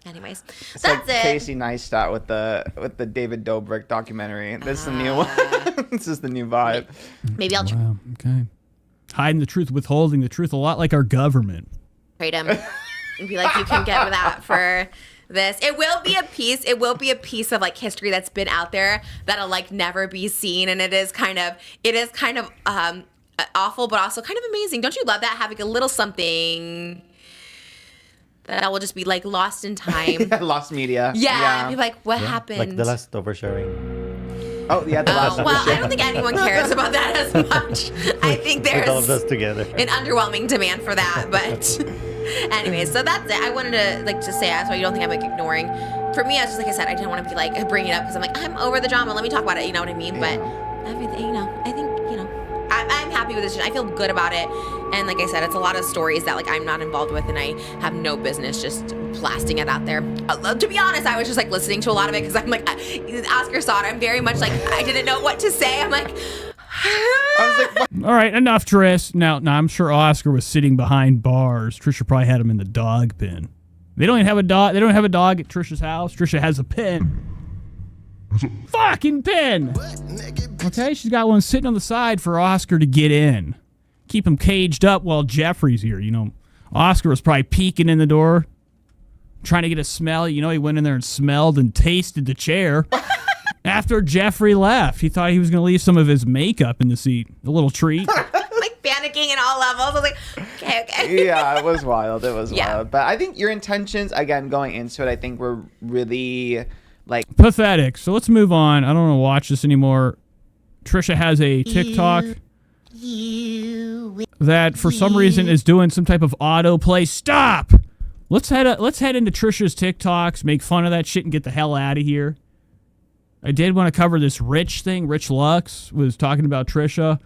Anyways, It's that's like it. Casey Neistat with the David Dobrik documentary. This is the new one. This is the new vibe. Maybe I'll Wow, okay. Hiding the truth, withholding the truth, a lot like our government. trade him and be like, you can get that for this. It will be a piece. It will be a piece of like history that's been out there that'll like never be seen, and it is kind of awful, but also kind of amazing. Don't you love that, having a little something that will just be like lost in time? Lost media. Yeah. Be like, what happened? Like the last oversharing. Oh yeah, the last well, I don't think anyone cares about that as much. I think With all of there's us together. an underwhelming demand for that, but anyway, so that's it. I wanted to like just say that so you don't think I'm like ignoring. For me, I was just like I said, I didn't want to be like bringing it up because I'm like, I'm over the drama. Let me talk about it. You know what I mean? But everything, you know, I think, you know, I'm happy with this. I feel good about it. And like I said, it's a lot of stories that like I'm not involved with, and I have no business just blasting it out there. To be honest, I was just like listening to a lot of it because I'm like, Oscar saw it. I'm very much like, I didn't know what to say. I'm like, All right, enough, Trish. Now, I'm sure Oscar was sitting behind bars. Trisha probably had him in the dog pen. They don't even have a dog. They don't have a dog at Trisha's house. Trisha has a pen. Fucking pen. Okay, she's got one sitting on the side for Oscar to get in. Keep him caged up while Jeffree's here. You know, Oscar was probably peeking in the door, trying to get a smell. You know, he went in there and smelled and tasted the chair. After Jeffree left, he thought he was going to leave some of his makeup in the seat. A little treat. like panicking in all levels. I was like, okay. Yeah, it was wild. It was wild. But I think your intentions, again, going into it, I think were really like pathetic. So let's move on. I don't want to watch this anymore. Trisha has a TikTok that for some reason is doing some type of autoplay. Stop! Let's head into Trisha's TikToks, make fun of that shit, and get the hell out of here. I did want to cover this Rich thing. Rich Lux was talking about Trisha.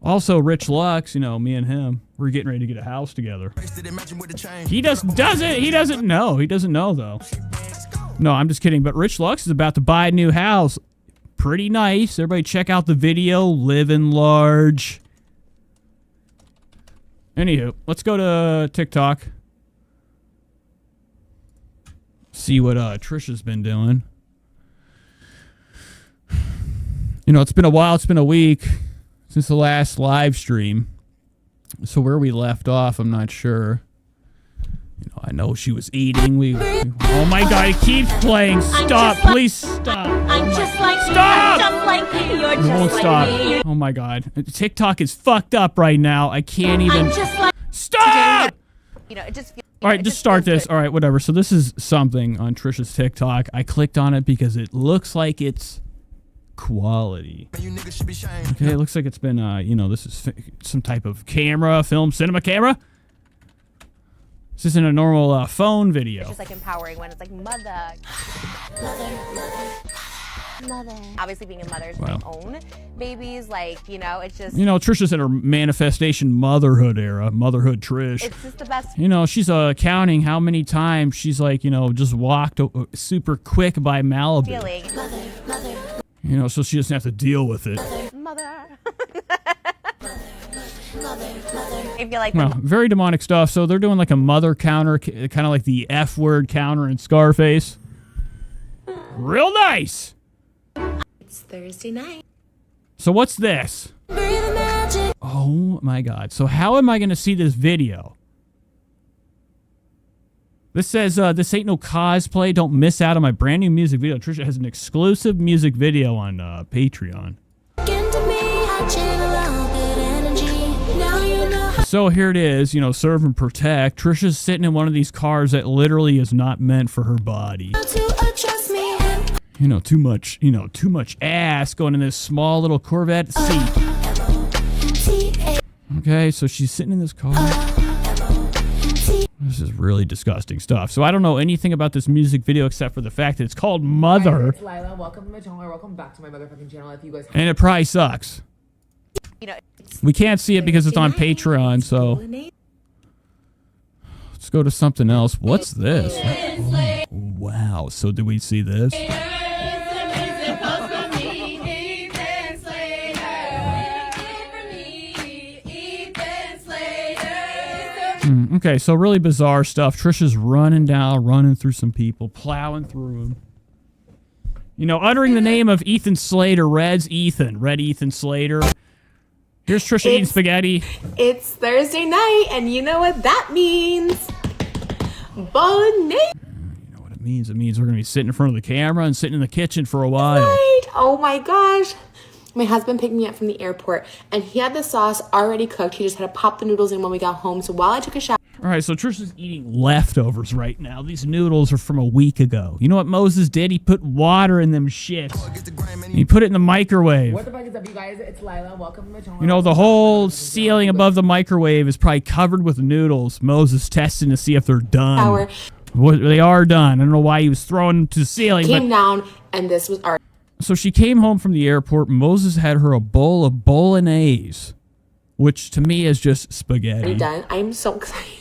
Also, Rich Lux, you know, me and him, we're getting ready to get a house together. He doesn't know. He doesn't know, though. No, I'm just kidding. But Rich Lux is about to buy a new house. Pretty nice. Everybody check out the video. Living large. Anywho, let's go to TikTok. See what Trisha's been doing. You know, it's been a while. It's been a week since the last live stream. So where we left off, I'm not sure. You know, I know she was eating. Oh my God, it keeps playing. Stop, please stop. I'm just like Stop! me. I'm just like me. You're It just won't like stop. me. Oh my God, TikTok is fucked up right now. I can't even. I'm just like Stop! You know, it just feels, All right, just start this. All right, whatever. So this is something on Trisha's TikTok. I clicked on it because it looks like it's quality. Okay, it looks like it's been, you know, this is some type of camera, cinema camera. This isn't a normal phone video. it's just like empowering when it's like mother. Obviously, being a mother's my own babies, like, you know, it's just. You know, Trisha's in her manifestation motherhood era, motherhood Trish. It's just the best. You know, she's counting how many times she's like, you know, just walked super quick by Malibu. Feeling. You know, so she doesn't have to deal with it. Mother. I feel like. Well, very demonic stuff. So they're doing like a mother counter, kind of like the F word counter in Scarface. Real nice. It's Thursday night. So what's this? Oh my God. So how am I going to see this video? This says, this ain't no cosplay. Don't miss out on my brand new music video. Trisha has an exclusive music video on Patreon. So here it is, serve and protect. Trisha's sitting in one of these cars that literally is not meant for her body. Too much ass going in this small little Corvette seat. Okay, so she's sitting in this car. This is really disgusting stuff. So I don't know anything about this music video except for the fact that it's called Mother. It's Lila. Welcome to my channel. Welcome back to my motherfucking channel. If you guys And it probably sucks. We can't see it because it's on Patreon, so let's go to something else. What's this? Oh, wow. So did we see this? Okay, so really bizarre stuff. Trisha's running through some people, plowing through them. Uttering the name of Ethan Slater. Red Ethan Slater. Here's Trisha eating spaghetti. It's Thursday night, and you know what that means. Bolognese. You know what it means? It means we're going to be sitting in front of the camera and sitting in the kitchen for a while. Right. Oh my gosh. My husband picked me up from the airport, and he had the sauce already cooked. He just had to pop the noodles in when we got home. So while I took a shower... All right, so Trisha's eating leftovers right now. These noodles are from a week ago. You know what Moses did? He put water in them shits. He put it in the microwave. What the fuck is up, you guys? It's Lila. Welcome to my channel. The whole ceiling above the microwave is probably covered with noodles. Moses testing to see if they're done. They are done. I don't know why he was throwing them to the ceiling. Came down, and this was our... So she came home from the airport. Moses had her a bowl of bolognese, which to me is just spaghetti. Done. I'm so excited.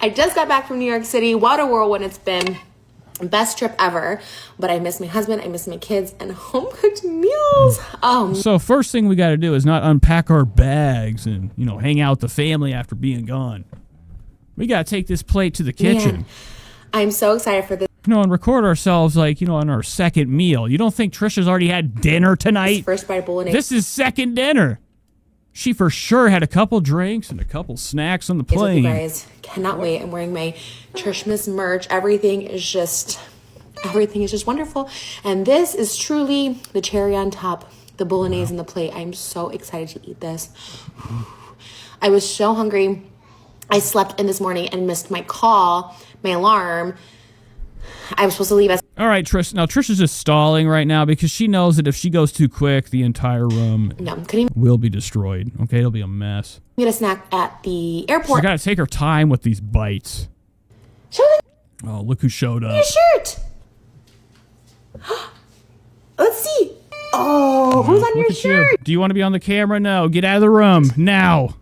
I just got back from New York City. What a whirlwind it's been. Best trip ever. But I miss my husband. I miss my kids and home-cooked meals. So first thing we got to do is not unpack our bags and, hang out with the family after being gone. We got to take this plate to the kitchen. Man, I'm so excited for this. And record ourselves on our second meal. You don't think Trisha's already had dinner tonight? First bite of bolognese. This is second dinner. She for sure had a couple drinks and a couple snacks on the plane. You guys, cannot wait. I'm wearing my Trishmas merch. Everything is just wonderful. And this is truly the cherry on top, the bolognese in the plate. I'm so excited to eat this. I was so hungry. I slept in this morning and missed my call, my alarm. I was supposed to leave us. All right, Trish. Now, Trisha's just stalling right now because she knows that if she goes too quick, the entire room will be destroyed. Okay, it'll be a mess. Get a snack at the airport. She's got to take her time with these bites. Oh, look who showed up. Your shirt. Let's see. Oh, who's on your shirt? You. Do you want to be on the camera? No. Get out of the room now.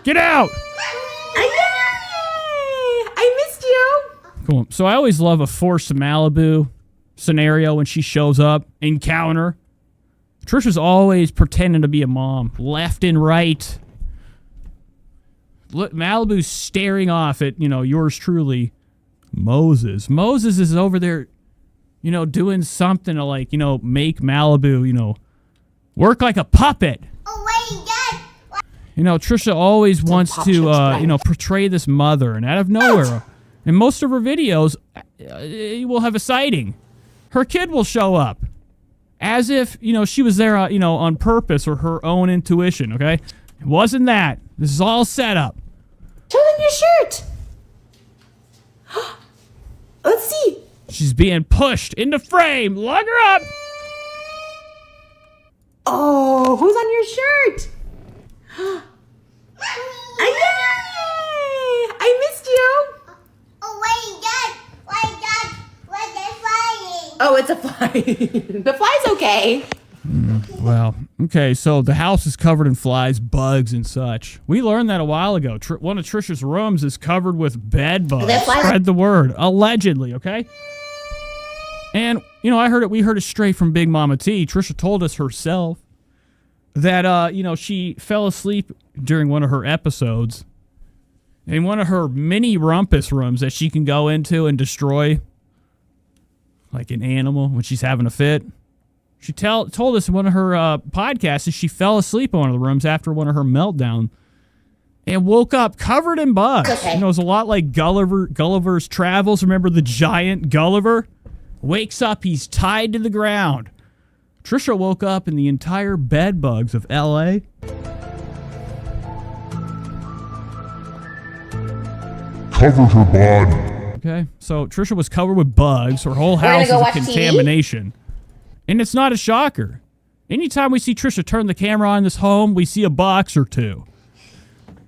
Get out. I missed you. Cool. So I always love a forced Malibu scenario when she shows up, encounter. Trisha's always pretending to be a mom, left and right. Look, Malibu's staring off at, yours truly, Moses. Moses is over there, doing something to make Malibu, work like a puppet. Trisha always wants to, portray this mother, and out of nowhere, in most of her videos, we'll have a sighting. Her kid will show up as if, she was there, on purpose or her own intuition, okay? It wasn't that. This is all set up. Show them your shirt. Let's see. She's being pushed into frame. Lug her up. Oh, who's on your shirt? I missed you. Oh, it's a fly. The fly's okay. Well, okay, so the house is covered in flies, bugs, and such. We learned that a while ago. One of Trisha's rooms is covered with bed bugs. Spread the word. Allegedly, okay? And, we heard it straight from Big Mama T. Trisha told us herself that, she fell asleep during one of her episodes in one of her mini rumpus rooms that she can go into and destroy like an animal when she's having a fit. She told us in one of her podcasts that she fell asleep in one of the rooms after one of her meltdown and woke up covered in bugs. Okay. You know, it's a lot like Gulliver's Travels. Remember the giant Gulliver? Wakes up, he's tied to the ground. Trisha woke up in the entire bed bugs of L.A. Covered her body. Okay, so Trisha was covered with bugs. Her whole We're gonna house is go a watch TV? contamination. And it's not a shocker. Anytime we see Trisha turn the camera on this home, we see a box or two.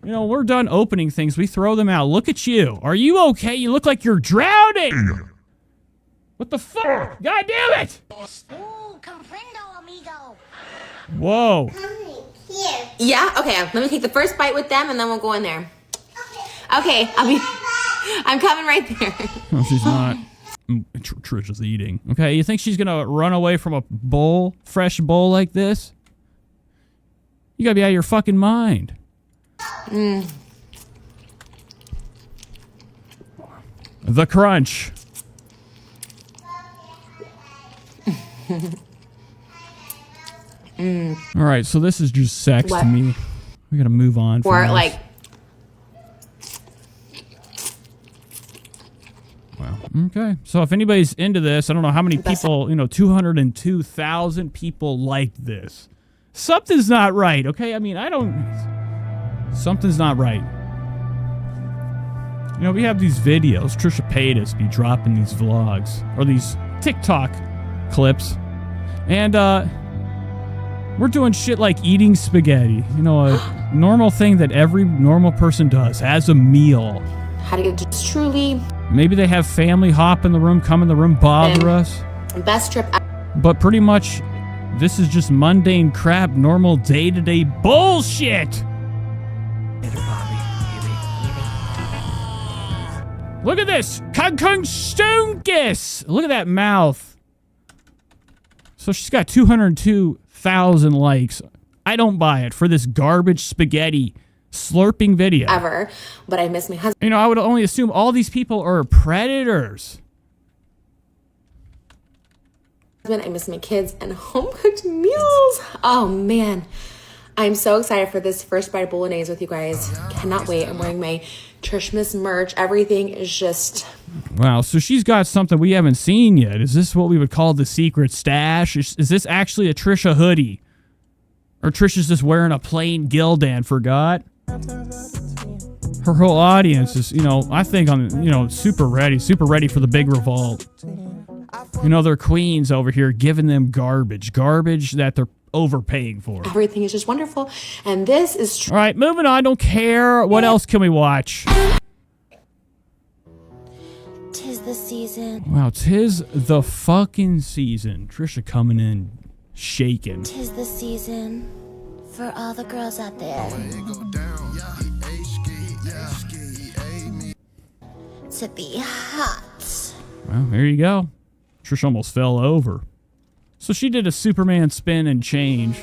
You know, we're done opening things. We throw them out. Look at you. Are you okay? You look like you're drowning. What the fuck? God damn it! Whoa. Yeah, okay. Let me take the first bite with them and then we'll go in there. Okay, I'm coming right there. No, she's not. Trisha's eating. Okay, you think she's gonna run away from a bowl, fresh bowl like this? You gotta be out of your fucking mind. The crunch. All right, so this is just sex What? to me. We gotta move on. Or from this. like, Wow. Okay. So if anybody's into this, I don't know how many people, 202,000 people liked this. Something's not right, okay? I mean, something's not right. You know, we have these videos. Trisha Paytas be dropping these vlogs or these TikTok clips. And we're doing shit like eating spaghetti. You know, a normal thing that every normal person does as a meal. How to get just truly Maybe they have family hop in the room, come in the room, bother us. best trip But pretty much, this is just mundane crap, normal day-to-day bullshit. Look at this. Kung Stunkus. Look at that mouth. So she's got 202,000 likes. I don't buy it for this garbage spaghetti slurping video. ever, but I miss my husband. You know, I would only assume all these people are predators. I miss my kids and home cooked meals. Oh man, I'm so excited for this first bite of bolognese with you guys. Cannot wait. I'm wearing my Trishmas merch. Everything is just Wow, so she's got something we haven't seen yet. Is this what we would call the secret stash? Is this actually a Trisha hoodie? Or Trisha's just wearing a plain Gildan, forgot? Her whole audience is, I think super ready for the big revolt. They're queens over here giving them garbage that they're overpaying for. everything is just wonderful, and this is All right, moving on. I don't care. What else can we watch? Tis the season. Wow, 'tis the fucking season. Trisha coming in shaking. Tis the season for all the girls out there. To be hot. Well, there you go. Trisha almost fell over. So she did a Superman spin and change.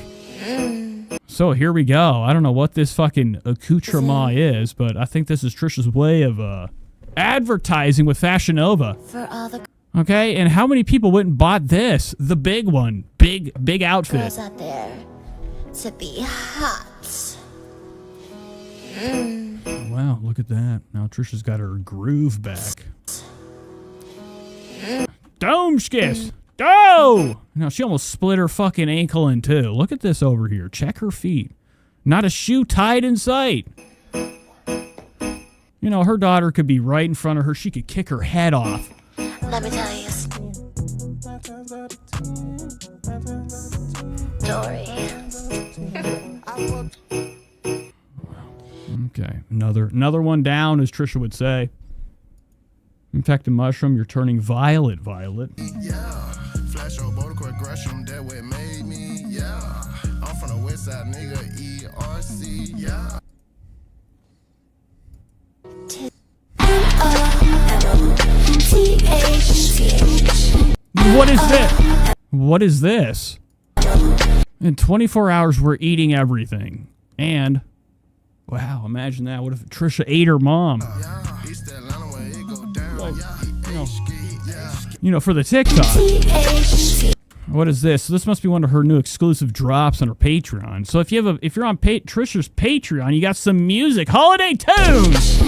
So here we go. I don't know what this fucking accoutrement is, but I think this is Trisha's way of advertising with Fashion Nova. For all the Okay, and how many people went and bought this? The big one. Big outfit. girls out there. To be hot. Wow, look at that. Now Trisha's got her groove back. Domeskis! Oh! Now she almost split her fucking ankle in two. Look at this over here. Check her feet. Not a shoe tied in sight. Her daughter could be right in front of her. She could kick her head off. Let me tell you. Story. Okay, another one down, as Trisha would say. Infected mushroom, you're turning violet. Flash your border quick Gresham, that way made me, yeah. I'm from the west side, nigga, ERC, yeah. What is this? In 24 hours, we're eating everything. And, wow, imagine that. What if Trisha ate her mom? For the TikTok. What is this? So this must be one of her new exclusive drops on her Patreon. So if you're on Trisha's Patreon, you got some music, holiday tunes.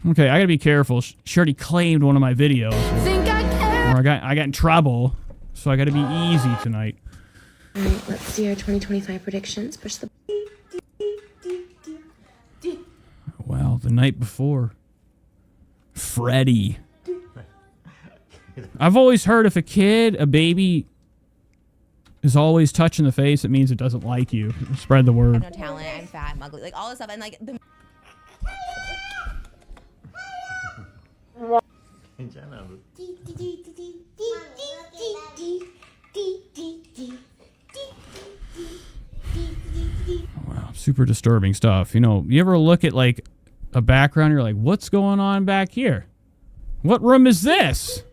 Okay, I gotta be careful. She already claimed one of my videos, where I got in trouble. So I gotta be easy tonight. All right, let's see our 2025 predictions. Push the. Wow, the night before, Freddie. I've always heard if a baby is always touching the face, it means it doesn't like you. Spread the word. No talent. I'm fat. I'm ugly. Like all this stuff. And like the. Wow, super disturbing stuff. You know, you ever look at like a background, you're like, what's going on back here? What room is this?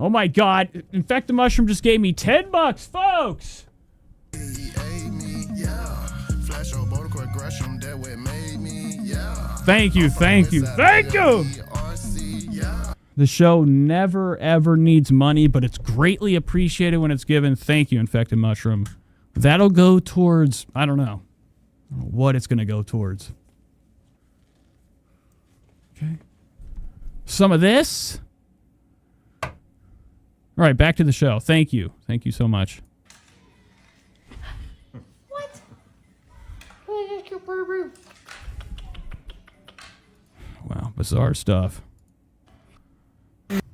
Oh my God. In fact, the mushroom just gave me $10, folks. Thank you, thank you, thank you. The show never, ever needs money, but it's greatly appreciated when it's given. Thank you, Infected Mushroom. That'll go towards, I don't know what it's going to go towards. Okay. Some of this. All right, back to the show. Thank you. Thank you so much. What? Wow, bizarre stuff.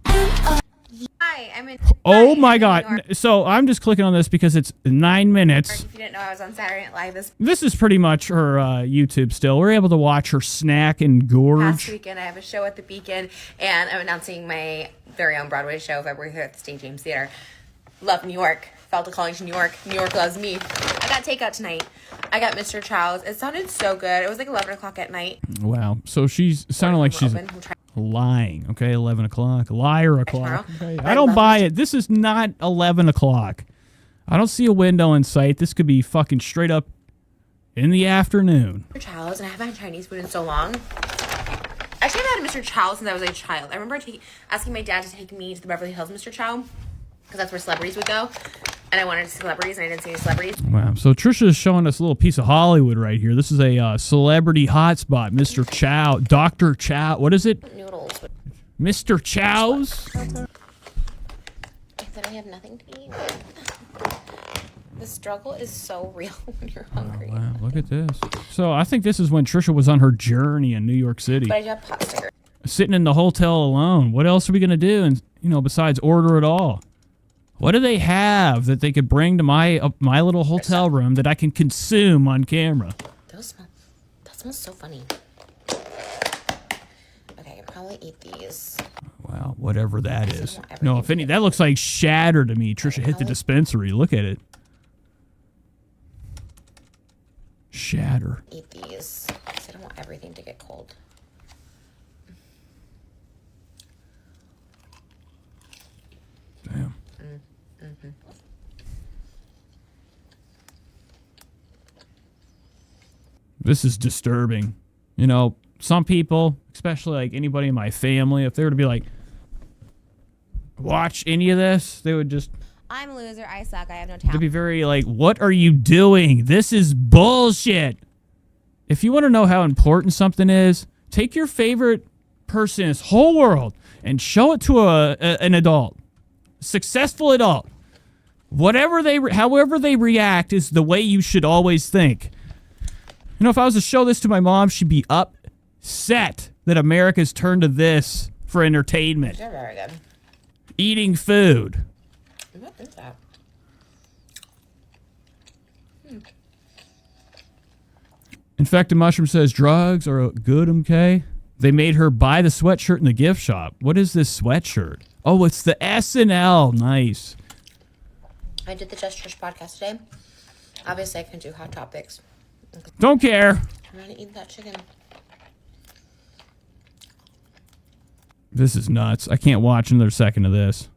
Hi, I'm in. Oh my God. So I'm just clicking on this because it's 9 minutes. If you didn't know, I was on Saturday Night Live This is pretty much her YouTube still. We're able to watch her snack and gorge. past weekend. I have a show at the Beacon, and I'm announcing my very own Broadway show February 3rd at the St. James Theater. Love New York. Felt a calling to New York. New York loves me. I got takeout tonight. I got Mr. Chow's. It sounded so good. It was like 11 o'clock at night. Wow. So she's sounding like she's lying. Okay, 11 o'clock. Liar o'clock. Okay. I don't buy it. This is not 11 o'clock. I don't see a window in sight. This could be fucking straight up in the afternoon. Mr. Chow's, and I haven't had Chinese food in so long. Actually, I haven't had Mr. Chow since I was a child. I remember asking my dad to take me to the Beverly Hills Mr. Chow, because that's where celebrities would go. And I wanted to see celebrities, and I didn't see any celebrities. Wow. So Trisha is showing us a little piece of Hollywood right here. This is a celebrity hotspot. Mr. Chow. Dr. Chow. What is it? Noodles. Mr. Chow's? I said I have nothing to eat. The struggle is so real when you're hungry. Wow, look at this. So I think this is when Trisha was on her journey in New York City. But I do have pot stickers. Sitting in the hotel alone. What else are we going to do? And, besides order it all? What do they have that they could bring to my little hotel room that I can consume on camera? That smells so funny. Okay, I can probably eat these. Wow, whatever that is. No, if any, that looks like shatter to me. Trisha hit the dispensary. Look at it. Shatter. Eat these. Because I don't want everything to get cold. Damn. Mm-hmm. This is disturbing. Some people, especially like anybody in my family, if they were to be like, watch any of this, they would just... I'm a loser. I suck. I have no They'd talent. be very like, what are you doing? This is bullshit. If you want to know how important something is, take your favorite person in this whole world and show it to an adult. Successful adult. However they react is the way you should always think. If I was to show this to my mom, she'd be upset that America's turned to this for entertainment. They're very good. Eating food. What is that? Infected Mushroom says drugs are good, okay? They made her buy the sweatshirt in the gift shop. What is this sweatshirt? Oh, it's the SNL. Nice. I did the Just Trish podcast today. Obviously, I can do hot topics. Don't care. I'm gonna eat that chicken. This is nuts. I can't watch another second of this.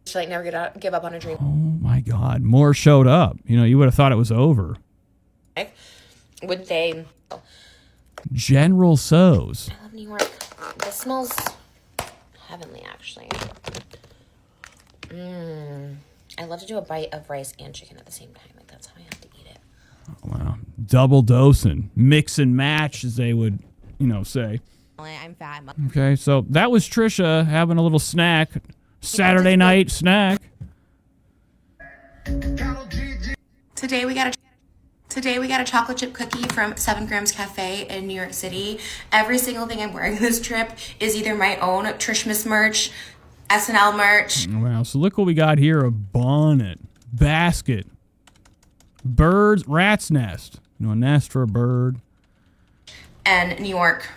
She never give up on a dream. Oh my God. More showed up. You would have thought it was over. Would they? General So's. I love New York. This smells heavenly, actually. I love to do a bite of rice and chicken at the same time. Like, that's how I have to eat it. Wow. Double dosing. Mix and match, as they would, say. I'm fat. Okay, so that was Trisha having a little snack. Saturday night snack. Today we got a chocolate chip cookie from 7 Grams Cafe in New York City. Every single thing I'm wearing this trip is either my own Trishmas merch, SNL merch. Wow, so look what we got here. A bonnet, basket, birds, rat's nest. A nest for a bird. And New York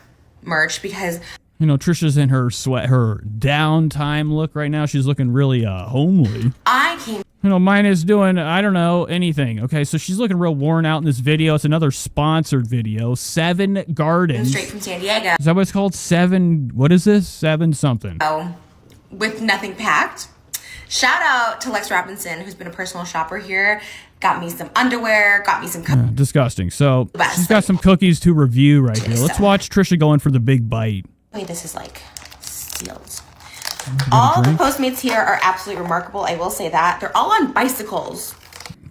merch because... Trisha's in her downtime look right now. She's looking really homely. I came... Mine is doing, I don't know, anything. Okay, so she's looking real worn out in this video. It's another sponsored video. 7 Gardens. Straight from San Diego. Is that what it's called? 7, what is this? 7 something. Oh, with nothing packed. Shout out to Lex Robinson, who's been a personal shopper here. Got me some underwear, got me some... Disgusting. So she's got some cookies to review right here. Let's watch Trisha going for the big bite. Wait, this is like sealed. All the Postmates here are absolutely remarkable. I will say that. They're all on bicycles.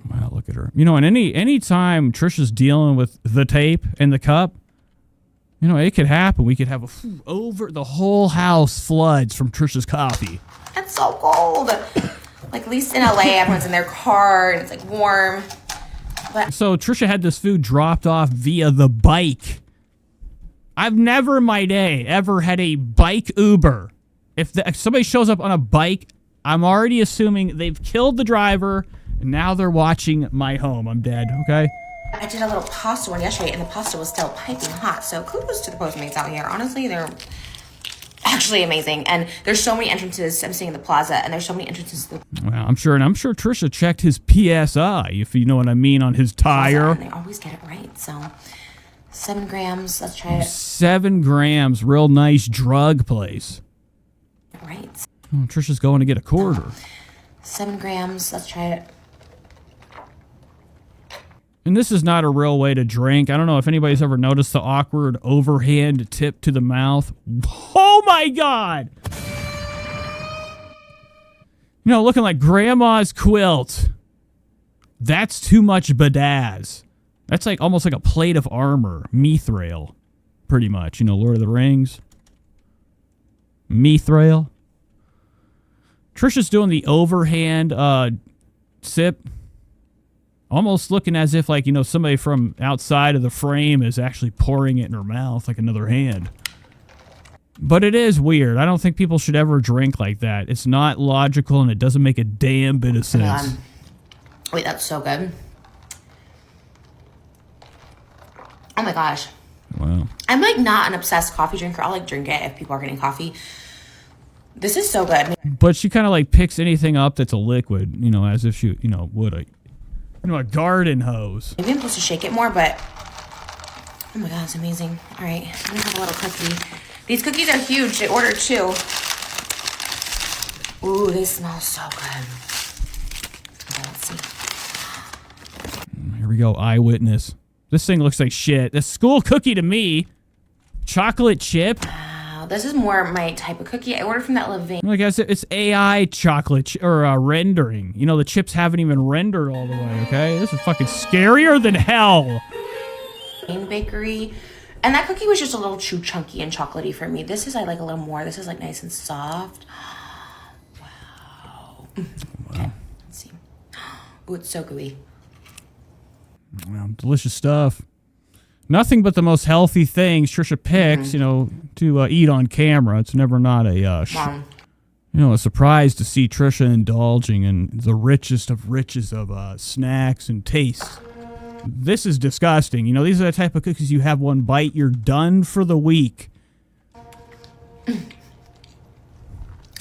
Wow, look at her. And any time Trisha's dealing with the tape and the cup, it could happen. We could have over the whole house floods from Trisha's coffee. It's so cold. Like, at least in LA, everyone's in their car and it's like warm. But so Trisha had this food dropped off via the bike. I've never in my day ever had a bike Uber. If somebody shows up on a bike, I'm already assuming they've killed the driver, and now they're watching my home. I'm dead, okay? I did a little pasta one yesterday, and the pasta was still piping hot. So kudos to the Postmates out here. Honestly, they're actually amazing. And there's so many entrances. I'm staying in the plaza, and there's so many entrances to the Well, I'm sure Trisha checked his PSI, if you know what I mean, on his tire. And they always get it right. So 7 grams. Let's try it. 7 grams. Real nice drug place. Right. Oh, Trisha's going to get a quarter. 7 grams. Let's try it. And this is not a real way to drink. I don't know if anybody's ever noticed the awkward overhand tip to the mouth. Oh my God! Looking like grandma's quilt. That's too much badazz. That's like almost like a plate of armor. Mithril. Pretty much. Lord of the Rings. Mithril. Trisha's doing the overhand sip. Almost looking as if, like, somebody from outside of the frame is actually pouring it in her mouth like another hand. But it is weird. I don't think people should ever drink like that. It's not logical, and it doesn't make a damn bit of sense. Wait, that's so good. Oh my gosh. Wow. I'm like not an obsessed coffee drinker. I'll like drink it if people are getting coffee. This is so good. But she kind of like picks anything up that's a liquid, as if she, would a garden hose. Maybe I'm supposed to shake it more, but oh my God, it's amazing. All right, I'm gonna have a little cookie. These cookies are huge. I ordered 2. Ooh, they smell so good. Okay, let's see. Here we go, eyewitness. This thing looks like shit. The school cookie to me. Chocolate chip. This is more my type of cookie. I ordered from that Levain. Like I said, it's AI chocolate or rendering. The chips haven't even rendered all the way, okay? This is fucking scarier than hell. Bakery. And that cookie was just a little too chunky and chocolatey for me. This is, I like a little more. This is like nice and soft. Wow. Okay, let's see. Ooh, it's so gooey. Wow, delicious stuff. Nothing but the most healthy things Trisha picks, to eat on camera. It's never not a, a surprise to see Trisha indulging in the richest of riches of snacks and tastes. This is disgusting. These are the type of cookies you have one bite, you're done for the week.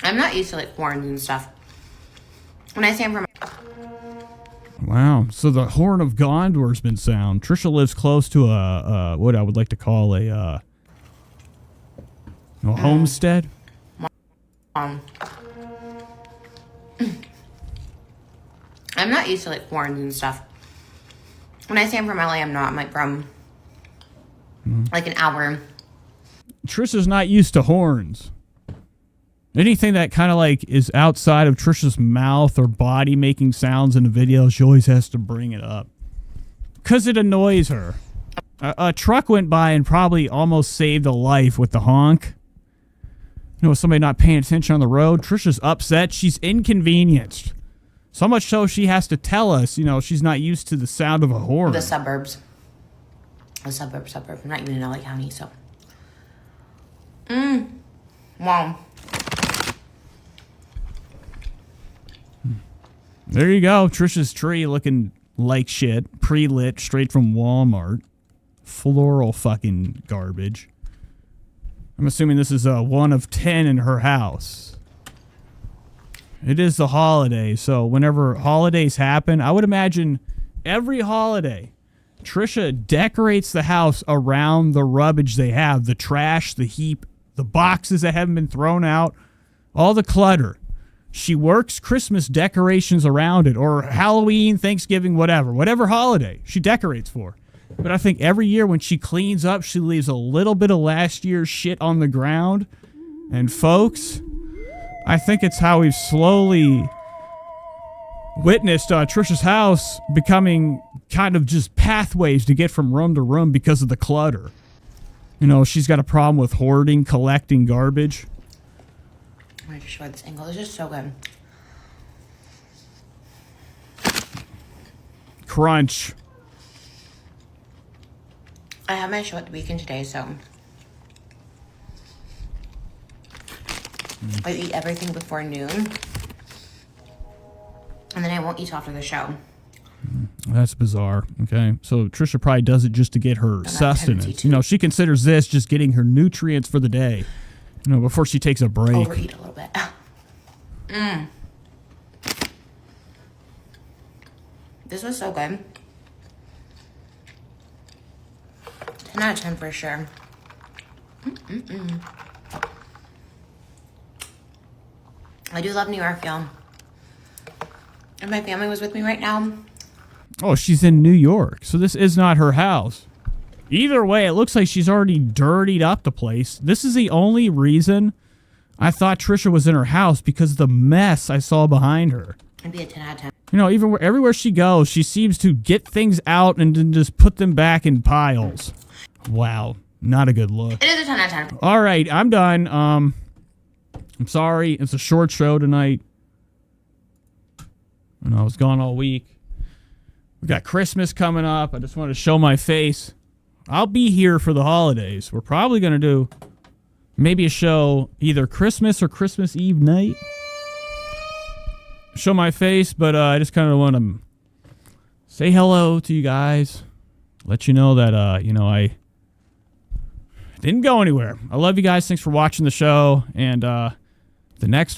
I'm not used to like horns and stuff. When I say I'm from... Wow. So the horn of Gondor's been sound. Trisha lives close to a what I would like to call a homestead. I'm not used to like horns and stuff. When I say I'm from LA, I'm not. I'm like from like an hour. Trisha's not used to horns. Anything that kind of like is outside of Trisha's mouth or body making sounds in the video, she always has to bring it up. Because it annoys her. A truck went by and probably almost saved a life with the honk. You know, somebody not paying attention on the road. Trisha's upset. She's inconvenienced. So much so she has to tell us, you know, she's not used to the sound of a horn. The suburbs. Suburb. I'm not even in LA County, so. Mom. There you go. Trisha's tree looking like shit. Pre-lit straight from Walmart. Floral fucking garbage. I'm assuming this is one of 10 in her house. It is the holiday, so whenever holidays happen, I would imagine every holiday, Trisha decorates the house around the rubbish they have. The trash, the heap, the boxes that haven't been thrown out, all the clutter. She works Christmas decorations around it, or Halloween, Thanksgiving, whatever holiday she decorates for. But I think every year when she cleans up, she leaves a little bit of last year's shit on the ground. And folks, I think it's how we've slowly witnessed Trisha's house becoming kind of just pathways to get from room to room because of the clutter. You know, she's got a problem with hoarding, collecting garbage. I'm going to show this angle. This is so good. Crunch. I have my show at the weekend today, so I eat everything before noon, and then I won't eat after the show. That's bizarre. Okay, so Trisha probably does it just to get her sustenance. You know, she considers this just getting her nutrients for the day. You know, before she takes a break. Overeat a little bit. This was so good. 10 out of 10 for sure. I do love New York, y'all. If my family was with me right now. Oh, she's in New York, so this is not her house. Either way, it looks like she's already dirtied up the place. This is the only reason I thought Trisha was in her house, because of the mess I saw behind her. It'd be a 10 out of 10. You know, even everywhere she goes, she seems to get things out and then just put them back in piles. Wow, not a good look. It is a 10 out of 10. All right, I'm done. I'm sorry, it's a short show tonight. I know I was gone all week. We got Christmas coming up. I just want to show my face. I'll be here for the holidays. We're probably going to do maybe a show either Christmas or Christmas Eve night. Show my face, but I just kind of want to say hello to you guys. Let you know that, you know, I didn't go anywhere. I love you guys. Thanks for watching the show. And the next